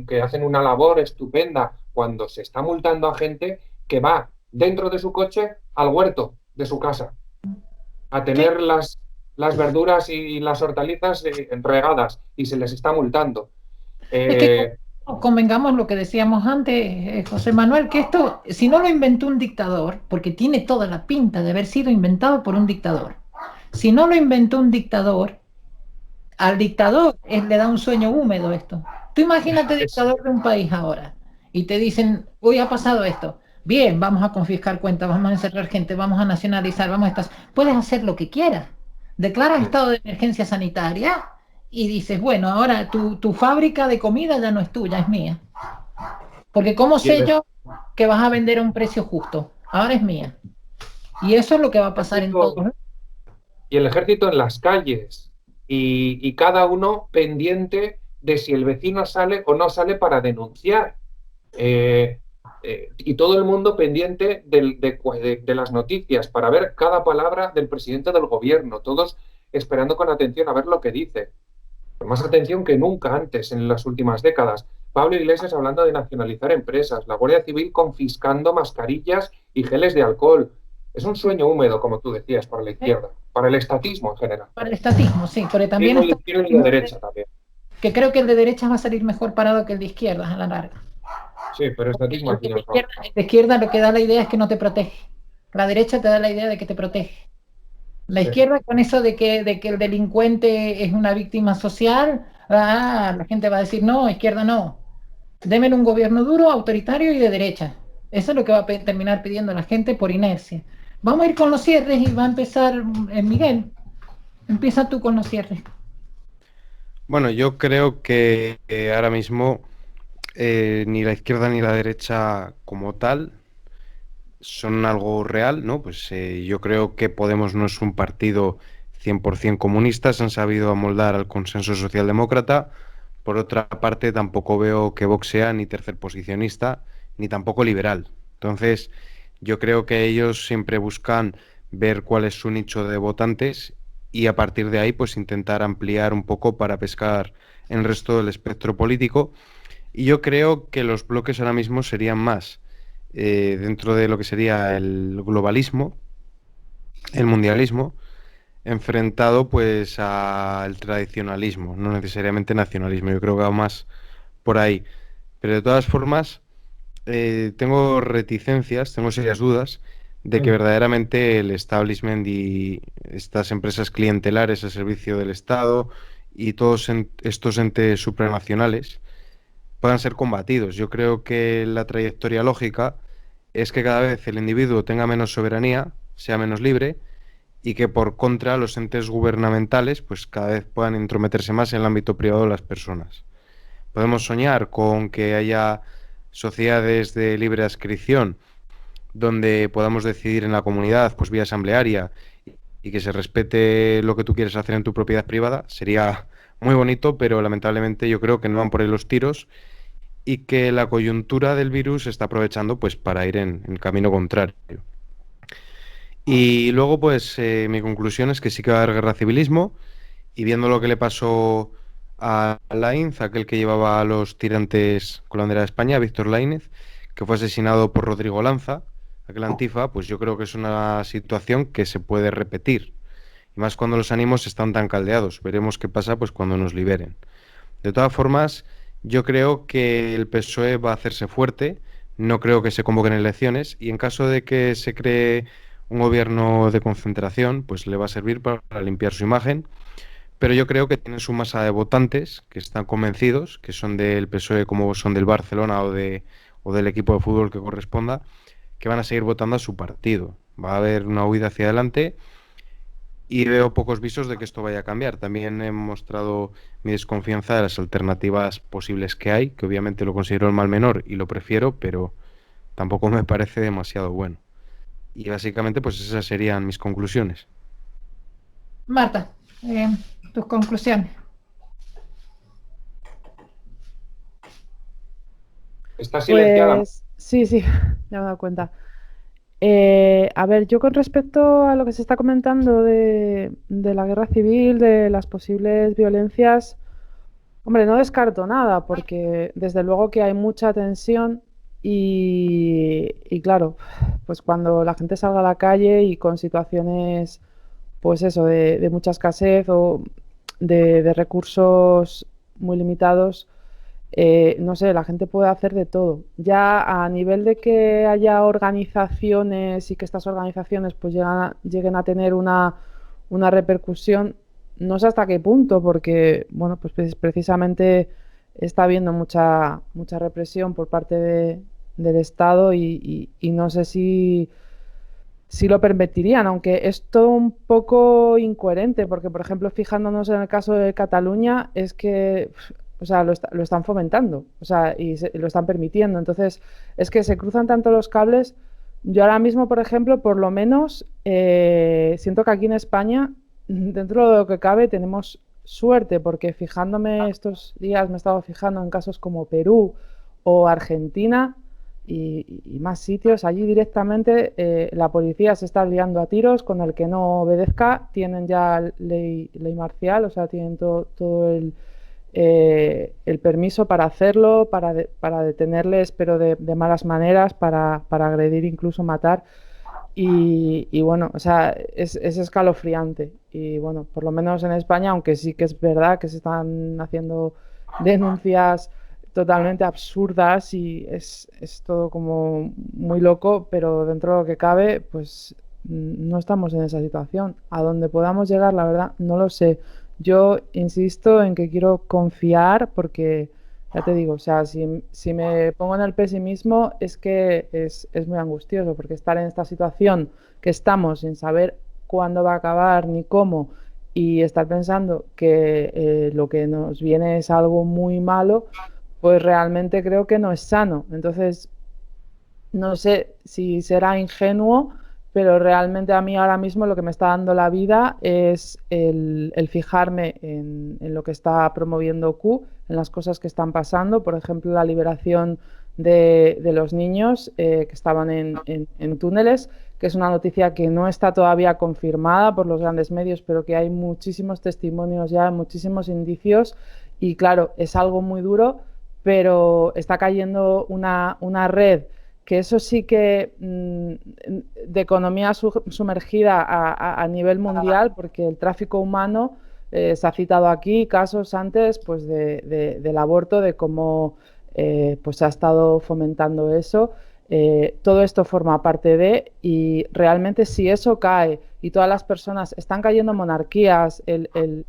Speaker 6: que hacen una labor estupenda cuando se está multando a gente que va dentro de su coche al huerto de su casa a tener las verduras y las hortalizas regadas y se les está multando.
Speaker 1: Es que convengamos lo que decíamos antes, José Manuel, que esto, si no lo inventó un dictador, porque tiene toda la pinta de haber sido inventado por un dictador, si no lo inventó un dictador, al dictador le da un sueño húmedo esto. Tú imagínate dictador de un país ahora y te dicen, hoy ha pasado esto. Bien, vamos a confiscar cuentas, vamos a encerrar gente, vamos a nacionalizar, puedes hacer lo que quieras. declaras estado de emergencia sanitaria y dices, bueno, ahora tu fábrica de comida ya no es tuya, es mía. Porque ¿cómo sé yo que vas a vender a un precio justo? Ahora es mía. Y eso es lo que va a pasar en todo.
Speaker 6: Y el ejército en las calles. Y cada uno pendiente de si el vecino sale o no sale para denunciar. Y todo el mundo pendiente de las noticias para ver cada palabra del presidente del gobierno. Todos esperando con atención a ver lo que dice. Con más atención que nunca antes en las últimas décadas. Pablo Iglesias hablando de nacionalizar empresas, la Guardia Civil confiscando mascarillas y geles de alcohol. Es un sueño húmedo, como tú decías, para la izquierda, para el estatismo en general.
Speaker 1: Para el estatismo, sí, pero también
Speaker 6: Y el de derecha también.
Speaker 1: Que creo que el de derecha va a salir mejor parado que el de izquierda a la larga.
Speaker 6: Sí, pero estatismo al final.
Speaker 1: La izquierda lo que da la idea es que no te protege. La derecha te da la idea de que te protege. La izquierda con eso de que el delincuente es una víctima social, la gente va a decir, no, izquierda no. Deme un gobierno duro, autoritario y de derecha. Eso es lo que va a terminar pidiendo la gente por inercia. Vamos a ir con los cierres y va a empezar Miguel. Empieza tú con los cierres.
Speaker 3: Bueno, yo creo que ahora mismo ni la izquierda ni la derecha como tal son algo real, ¿no? Pues yo creo que Podemos no es un partido 100% comunista, se han sabido amoldar al consenso socialdemócrata. Por otra parte, tampoco veo que Vox sea ni tercerposicionista, ni tampoco liberal. Entonces, yo creo que ellos siempre buscan ver cuál es su nicho de votantes y a partir de ahí, pues intentar ampliar un poco para pescar en el resto del espectro político. Y yo creo que los bloques ahora mismo serían más dentro de lo que sería el globalismo, el mundialismo, enfrentado pues al tradicionalismo, no necesariamente nacionalismo. Yo creo que va más por ahí. Pero de todas formas, tengo reticencias, tengo serias dudas de que verdaderamente el establishment y estas empresas clientelares al servicio del Estado y todos estos entes supranacionales puedan ser combatidos. Yo creo que la trayectoria lógica es que cada vez el individuo tenga menos soberanía, sea menos libre, y que por contra los entes gubernamentales pues cada vez puedan intrometerse más en el ámbito privado de las personas. Podemos soñar con que haya sociedades de libre adscripción donde podamos decidir en la comunidad, pues vía asamblearia, y que se respete lo que tú quieres hacer en tu propiedad privada. Sería muy bonito, pero lamentablemente yo creo que no van por ahí los tiros y que la coyuntura del virus se está aprovechando pues para ir en camino contrario. Y luego pues mi conclusión es que sí que va a haber guerra civilismo, y viendo lo que le pasó a Lainz, aquel que llevaba a los tirantes con la bandera de España, Víctor Lainez, que fue asesinado por Rodrigo Lanza, aquel antifa, pues yo creo que es una situación que se puede repetir. Y más cuando los ánimos están tan caldeados. Veremos qué pasa pues cuando nos liberen. De todas formas, yo creo que el PSOE va a hacerse fuerte, no creo que se convoquen elecciones, y en caso de que se cree un gobierno de concentración, pues le va a servir para limpiar su imagen. Pero yo creo que tienen su masa de votantes que están convencidos, que son del PSOE como son del Barcelona o del equipo de fútbol que corresponda, que van a seguir votando a su partido. Va a haber una huida hacia adelante y veo pocos visos de que esto vaya a cambiar. También he mostrado mi desconfianza de las alternativas posibles que hay, que obviamente lo considero el mal menor y lo prefiero, pero tampoco me parece demasiado bueno. Y básicamente pues esas serían mis conclusiones.
Speaker 1: Marta, tus conclusiones.
Speaker 6: ¿Está silenciada?
Speaker 2: Pues sí, ya me he dado cuenta. A ver, yo con respecto a lo que se está comentando de la guerra civil, de las posibles violencias, hombre, no descarto nada, porque desde luego que hay mucha tensión y claro, pues cuando la gente salga a la calle y con situaciones, pues eso, de mucha escasez o de recursos muy limitados, no sé, la gente puede hacer de todo. Ya a nivel de que haya organizaciones y que estas organizaciones pues lleguen a tener una repercusión, no sé hasta qué punto, porque bueno, pues precisamente está habiendo mucha represión por parte del Estado y no sé si sí lo permitirían, aunque es todo un poco incoherente, porque, por ejemplo, fijándonos en el caso de Cataluña, es que, o sea, lo están fomentando, o sea, y lo están permitiendo. Entonces, es que se cruzan tanto los cables. Yo ahora mismo, por ejemplo, por lo menos siento que aquí en España, dentro de lo que cabe, tenemos suerte, porque fijándome estos días, me he estado fijando en casos como Perú o Argentina y más sitios. Allí directamente la policía se está liando a tiros, con el que no obedezca tienen ya ley marcial, o sea, tienen todo el permiso para hacerlo, para detenerles, pero de malas maneras, para agredir, incluso matar. Y bueno, o sea, es escalofriante. Y bueno, por lo menos en España, aunque sí que es verdad que se están haciendo denuncias totalmente absurdas y es todo como muy loco, pero dentro de lo que cabe, pues no estamos en esa situación. A donde podamos llegar, la verdad, no lo sé. Yo insisto en que quiero confiar porque, ya te digo, o sea, si me pongo en el pesimismo es que es muy angustioso, porque estar en esta situación que estamos sin saber cuándo va a acabar ni cómo y estar pensando que lo que nos viene es algo muy malo, pues realmente creo que no es sano. Entonces, no sé si será ingenuo, pero realmente a mí ahora mismo lo que me está dando la vida es el fijarme en lo que está promoviendo Q, en las cosas que están pasando, por ejemplo, la liberación de los niños que estaban en túneles, que es una noticia que no está todavía confirmada por los grandes medios, pero que hay muchísimos testimonios ya, muchísimos indicios, y claro, es algo muy duro, pero está cayendo una red que eso sí que de economía sumergida a nivel mundial, porque el tráfico humano, se ha citado aquí casos antes pues del aborto, de cómo pues se ha estado fomentando eso. Todo esto forma parte de, y realmente si eso cae y todas las personas están cayendo monarquías, el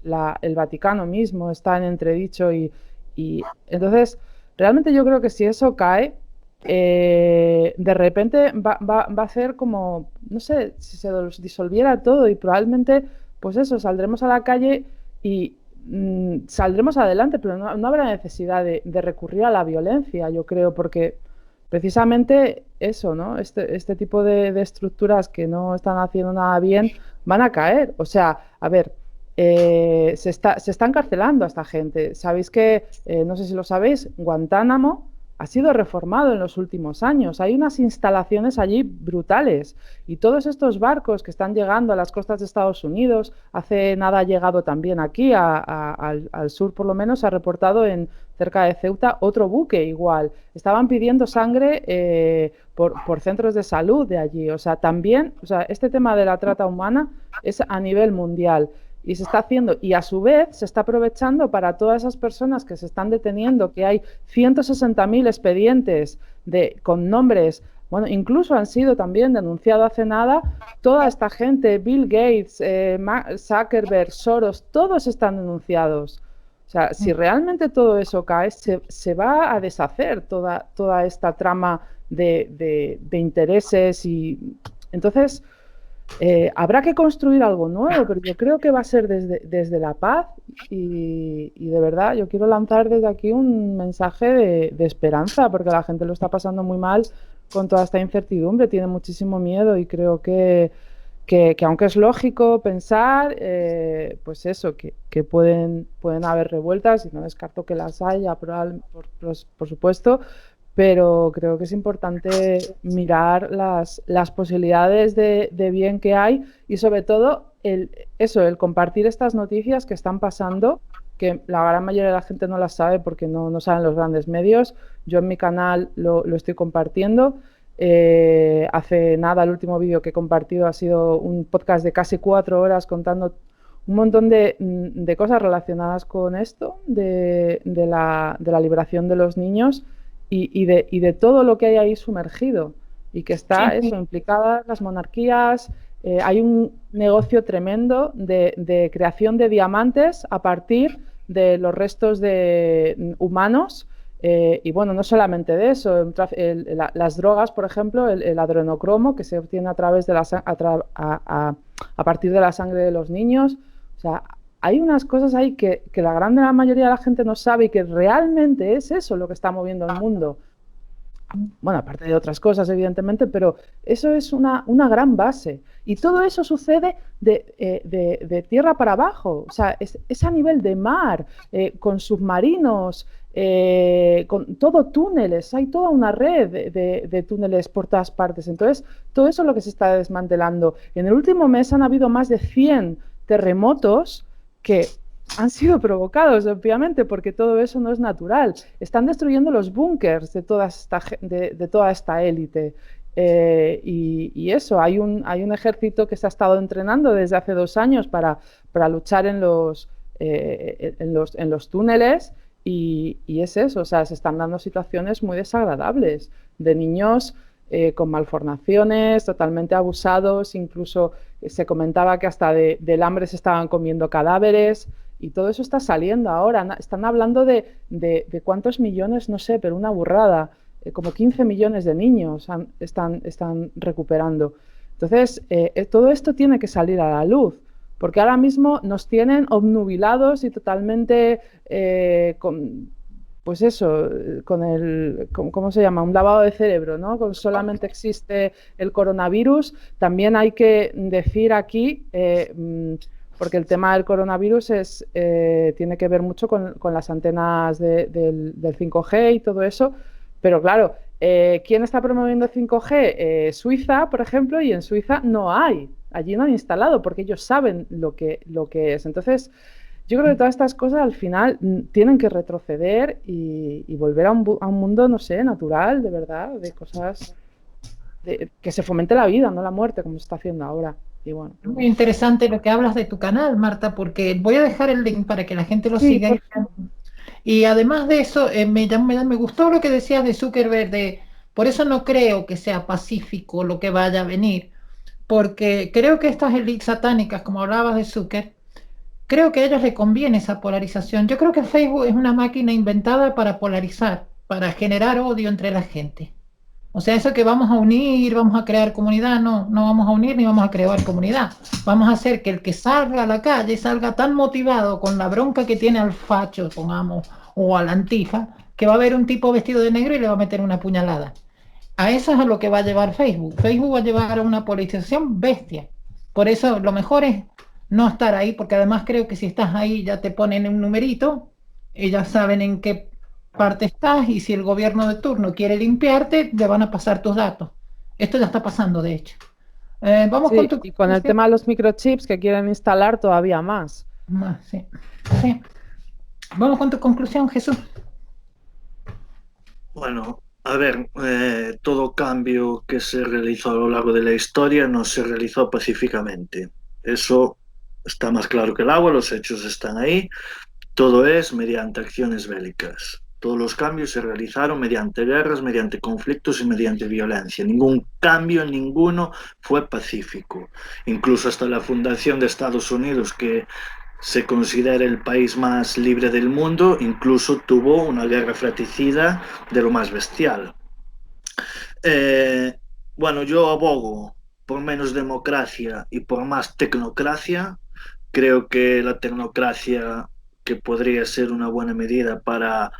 Speaker 2: Vaticano mismo está en entredicho y entonces realmente yo creo que si eso cae, de repente va a ser como, no sé, si se disolviera todo y probablemente, pues eso, saldremos a la calle y saldremos adelante, pero no habrá necesidad de recurrir a la violencia, yo creo, porque precisamente eso, ¿no? Este tipo de estructuras que no están haciendo nada bien van a caer. O sea, a ver, se está encarcelando a esta gente. Sabéis que, no sé si lo sabéis, Guantánamo ha sido reformado en los últimos años. Hay unas instalaciones allí brutales y todos estos barcos que están llegando a las costas de Estados Unidos, hace nada ha llegado también aquí, al sur por lo menos, se ha reportado cerca de Ceuta otro buque igual. Estaban pidiendo sangre por centros de salud de allí. O sea, también, o sea, este tema de la trata humana es a nivel mundial. Y se está haciendo, y a su vez se está aprovechando para todas esas personas que se están deteniendo, que hay 160.000 expedientes con nombres, bueno, incluso han sido también denunciados hace nada, toda esta gente, Bill Gates, Zuckerberg, Soros, todos están denunciados. O sea, si realmente todo eso cae, se va a deshacer toda esta trama de intereses y entonces... habrá que construir algo nuevo, pero yo creo que va a ser desde la paz y de verdad yo quiero lanzar desde aquí un mensaje de esperanza, porque la gente lo está pasando muy mal con toda esta incertidumbre, tiene muchísimo miedo y creo que aunque es lógico pensar, pues eso, que pueden haber revueltas, y no descarto que las haya, por supuesto, pero creo que es importante mirar las posibilidades de bien que hay y sobre todo el compartir estas noticias que están pasando, que la gran mayoría de la gente no las sabe porque no saben los grandes medios. Yo en mi canal lo estoy compartiendo. Hace nada, el último vídeo que he compartido ha sido un podcast de casi 4 horas contando un montón de cosas relacionadas con esto, de la liberación de los niños. Y de todo lo que hay ahí sumergido y que está eso, implicadas las monarquías. Hay un negocio tremendo de creación de diamantes a partir de los restos de humanos Y bueno, no solamente de eso, las drogas, por ejemplo, el adrenocromo que se obtiene a través de a partir de la sangre de los niños. O sea, hay unas cosas ahí que la gran mayoría de la gente no sabe y que realmente es eso lo que está moviendo el mundo. Bueno, aparte de otras cosas, evidentemente, pero eso es una gran base. Y todo eso sucede de tierra para abajo, o sea, es a nivel de mar, con submarinos, con todo túneles, hay toda una red de túneles por todas partes. Entonces, todo eso es lo que se está desmantelando. En el último mes han habido más de 100 terremotos que han sido provocados, obviamente, porque todo eso no es natural. Están destruyendo los búnkers de toda esta élite. Y eso, hay un ejército que se ha estado entrenando desde hace 2 años para luchar en los túneles y es eso, o sea, se están dando situaciones muy desagradables de niños con malformaciones, totalmente abusados, incluso se comentaba que hasta del hambre se estaban comiendo cadáveres. Y todo eso está saliendo ahora. Están hablando de cuántos millones, no sé, pero una burrada. Como 15 millones de niños están recuperando. Entonces, todo esto tiene que salir a la luz, porque ahora mismo nos tienen obnubilados y totalmente, pues eso, ¿cómo se llama? Un lavado de cerebro, ¿no? Con solamente existe el coronavirus. También hay que decir aquí... porque el tema del coronavirus tiene que ver mucho con las antenas del 5G y todo eso, pero claro, ¿quién está promoviendo 5G? Suiza, por ejemplo, y en Suiza no hay, allí no han instalado, porque ellos saben lo que es. Entonces, yo creo que todas estas cosas al final tienen que retroceder y volver a un mundo, no sé, natural, de verdad, de cosas, que se fomente la vida, no la muerte, como se está haciendo ahora. Y bueno.
Speaker 1: Muy interesante lo que hablas de tu canal, Marta, porque voy a dejar el link para que la gente lo siga. Y además de eso, me gustó lo que decías de Zuckerberg, por eso no creo que sea pacífico lo que vaya a venir, porque creo que estas élites satánicas, como hablabas de Zucker, creo que a ellos les conviene esa polarización. Yo creo que Facebook es una máquina inventada para polarizar, para generar odio entre la gente. O sea, eso que vamos a unir, vamos a crear comunidad, no vamos a unir ni vamos a crear comunidad. Vamos a hacer que el que salga a la calle salga tan motivado con la bronca que tiene al facho, pongamos, o a la antifa, que va a ver un tipo vestido de negro y le va a meter una puñalada. A eso es a lo que va a llevar Facebook. Facebook va a llevar a una politización bestia. Por eso lo mejor es no estar ahí, porque además creo que si estás ahí ya te ponen un numerito, ellas saben en qué parte estás, y si el gobierno de turno quiere limpiarte, le van a pasar tus datos. Esto ya está pasando, de hecho. Vamos con
Speaker 2: y con el tema de los microchips que quieren instalar todavía más.
Speaker 1: Sí. Vamos con tu conclusión, Jesús.
Speaker 5: Bueno, a ver, todo cambio que se realizó a lo largo de la historia no se realizó pacíficamente. Eso está más claro que el agua, los hechos están ahí. Todo es mediante acciones bélicas. Todos los cambios se realizaron mediante guerras, mediante conflictos y mediante violencia. Ningún cambio, ninguno, fue pacífico. Incluso hasta la fundación de Estados Unidos, que se considera el país más libre del mundo, incluso tuvo una guerra fratricida de lo más bestial. Bueno, yo abogo por menos democracia y por más tecnocracia. Creo que la tecnocracia, que podría ser una buena medida para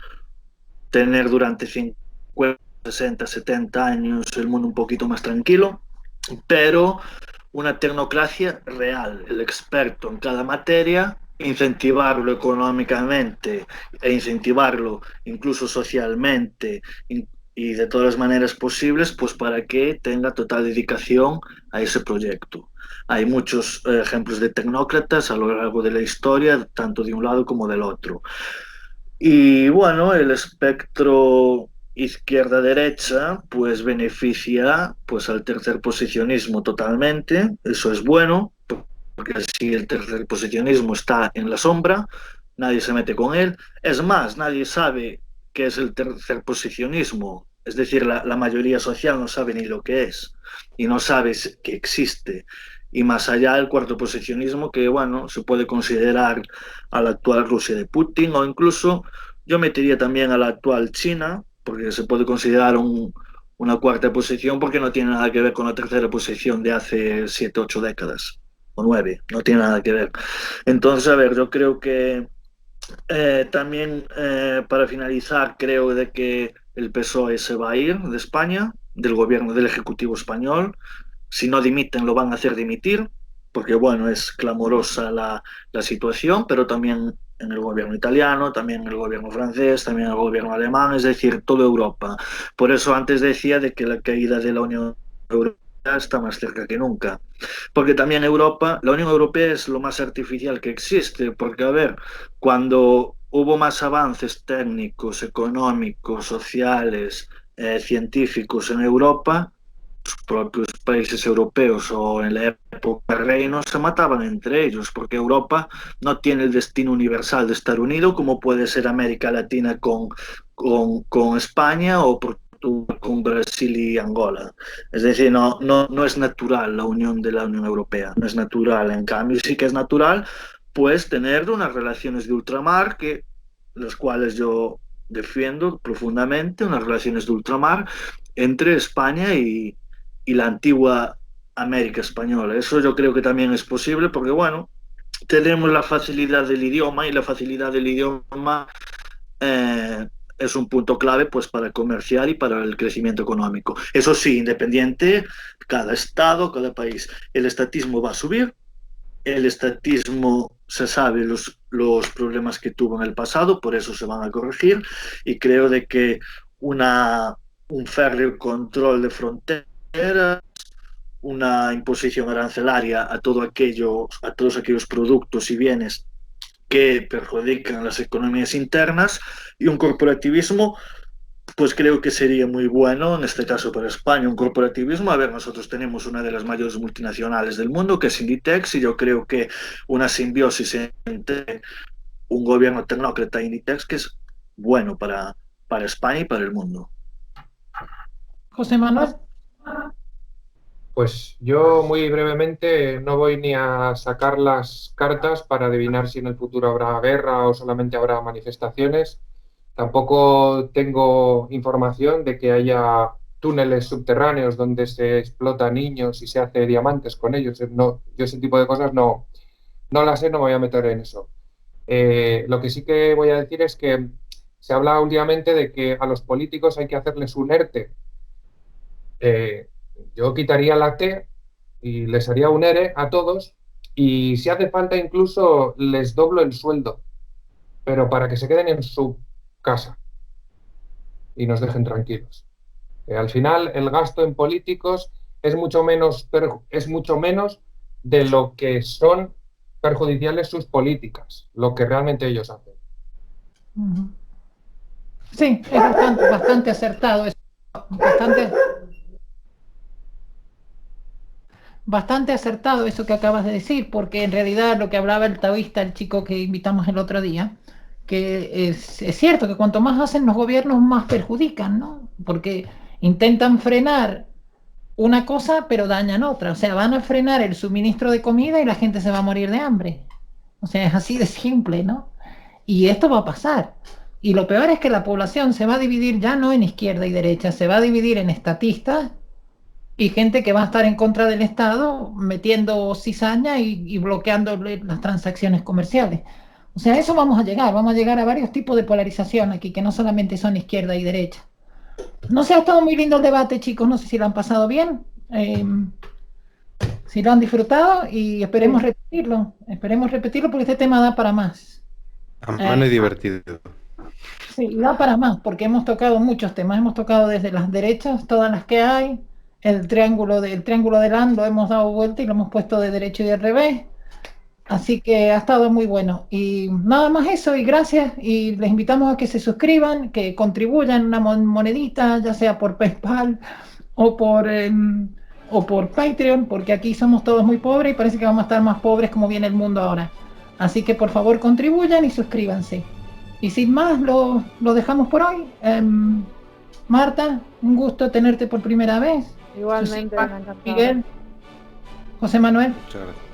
Speaker 5: tener durante 50, 60, 70 años el mundo un poquito más tranquilo, pero una tecnocracia real, el experto en cada materia, incentivarlo económicamente e incentivarlo incluso socialmente y de todas las maneras posibles, pues para que tenga total dedicación a ese proyecto. Hay muchos ejemplos de tecnócratas a lo largo de la historia, tanto de un lado como del otro. Y bueno, el espectro izquierda-derecha pues beneficia pues al tercerposicionismo totalmente. Eso es bueno, porque así el tercerposicionismo está en la sombra, nadie se mete con él. Es más, nadie sabe qué es el tercerposicionismo, es decir, la mayoría social no sabe ni lo que es y no sabe que existe. Y más allá el cuarto posicionismo, que bueno, se puede considerar a la actual Rusia de Putin, o incluso Yo metería también a la actual China, porque se puede considerar una cuarta posición, porque no tiene nada que ver con la tercera posición de hace 7, 8 décadas, o 9, no tiene nada que ver. Entonces, a ver, yo creo que también para finalizar, creo de que el PSOE se va a ir de España, del gobierno del Ejecutivo español. Si no dimiten, lo van a hacer dimitir, porque bueno, es clamorosa la situación, pero también en el gobierno italiano, también en el gobierno francés, también en el gobierno alemán, es decir, toda Europa. Por eso antes decía de que la caída de la Unión Europea está más cerca que nunca. Porque también Europa, la Unión Europea es lo más artificial que existe, porque a ver, cuando hubo más avances técnicos, económicos, sociales, científicos en Europa, los propios países europeos o en la época del reino se mataban entre ellos, porque Europa no tiene el destino universal de estar unido como puede ser América Latina con España o Portugal con Brasil y Angola. Es decir, no es natural la unión de la Unión Europea, no es natural. En cambio, sí que es natural pues tener unas relaciones de ultramar que las cuales yo defiendo profundamente, unas relaciones de ultramar entre España y la antigua América española. Eso yo creo que también es posible porque, bueno, tenemos la facilidad del idioma y la facilidad del idioma es un punto clave pues, para comerciar y para el crecimiento económico. Eso sí, independiente, cada estado, cada país, el estatismo va a subir, el estatismo se sabe los problemas que tuvo en el pasado, por eso se van a corregir y creo de que un férreo control de fronteras, una imposición arancelaria a todos aquellos productos y bienes que perjudican las economías internas y un corporativismo, pues creo que sería muy bueno, en este caso para España, un corporativismo. A ver, nosotros tenemos una de las mayores multinacionales del mundo, que es Inditex, y yo creo que una simbiosis entre un gobierno tecnócrata e Inditex que es bueno para España y para el mundo.
Speaker 1: José Manuel.
Speaker 6: Pues yo muy brevemente no voy ni a sacar las cartas para adivinar si en el futuro habrá guerra o solamente habrá manifestaciones. Tampoco tengo información de que haya túneles subterráneos donde se explota niños y se hace diamantes con ellos. No, yo ese tipo de cosas no las sé, no me voy a meter en eso. Lo que sí que voy a decir es que se habla últimamente de que a los políticos hay que hacerles un ERTE. Yo quitaría la T y les haría un ERE a todos y si hace falta incluso les doblo el sueldo, pero para que se queden en su casa y nos dejen tranquilos. Al final el gasto en políticos es mucho menos de lo que son perjudiciales sus políticas, lo que realmente ellos hacen.
Speaker 1: Sí, es bastante acertado. Bastante acertado eso que acabas de decir, porque en realidad lo que hablaba el taoísta, el chico que invitamos el otro día, que es cierto que cuanto más hacen los gobiernos, más perjudican, ¿no? Porque intentan frenar una cosa, pero dañan otra. O sea, van a frenar el suministro de comida y la gente se va a morir de hambre. O sea, es así de simple, ¿no? Y esto va a pasar. Y lo peor es que la población se va a dividir ya no en izquierda y derecha, se va a dividir en estatistas y gente que va a estar en contra del Estado metiendo cizaña y bloqueando las transacciones comerciales. O sea, a eso vamos a llegar a varios tipos de polarización aquí, que no solamente son izquierda y derecha. No sé, ha estado muy lindo el debate, chicos, no sé si lo han pasado bien, si lo han disfrutado y esperemos repetirlo porque este tema da para más.
Speaker 3: Ameno y divertido.
Speaker 1: Sí, da para más, porque hemos tocado muchos temas, hemos tocado desde las derechas, todas las que hay, el triángulo de Land lo hemos dado vuelta y lo hemos puesto de derecho y de revés, así que ha estado muy bueno. Y nada más eso, y gracias, y les invitamos a que se suscriban, que contribuyan una monedita, ya sea por PayPal o por Patreon, porque aquí somos todos muy pobres y parece que vamos a estar más pobres como viene el mundo ahora. Así que por favor contribuyan y suscríbanse. Y sin más, lo dejamos por hoy. Marta, un gusto tenerte por primera vez.
Speaker 2: Igualmente, me ha encantado.
Speaker 1: Miguel, José Manuel.
Speaker 3: Muchas gracias.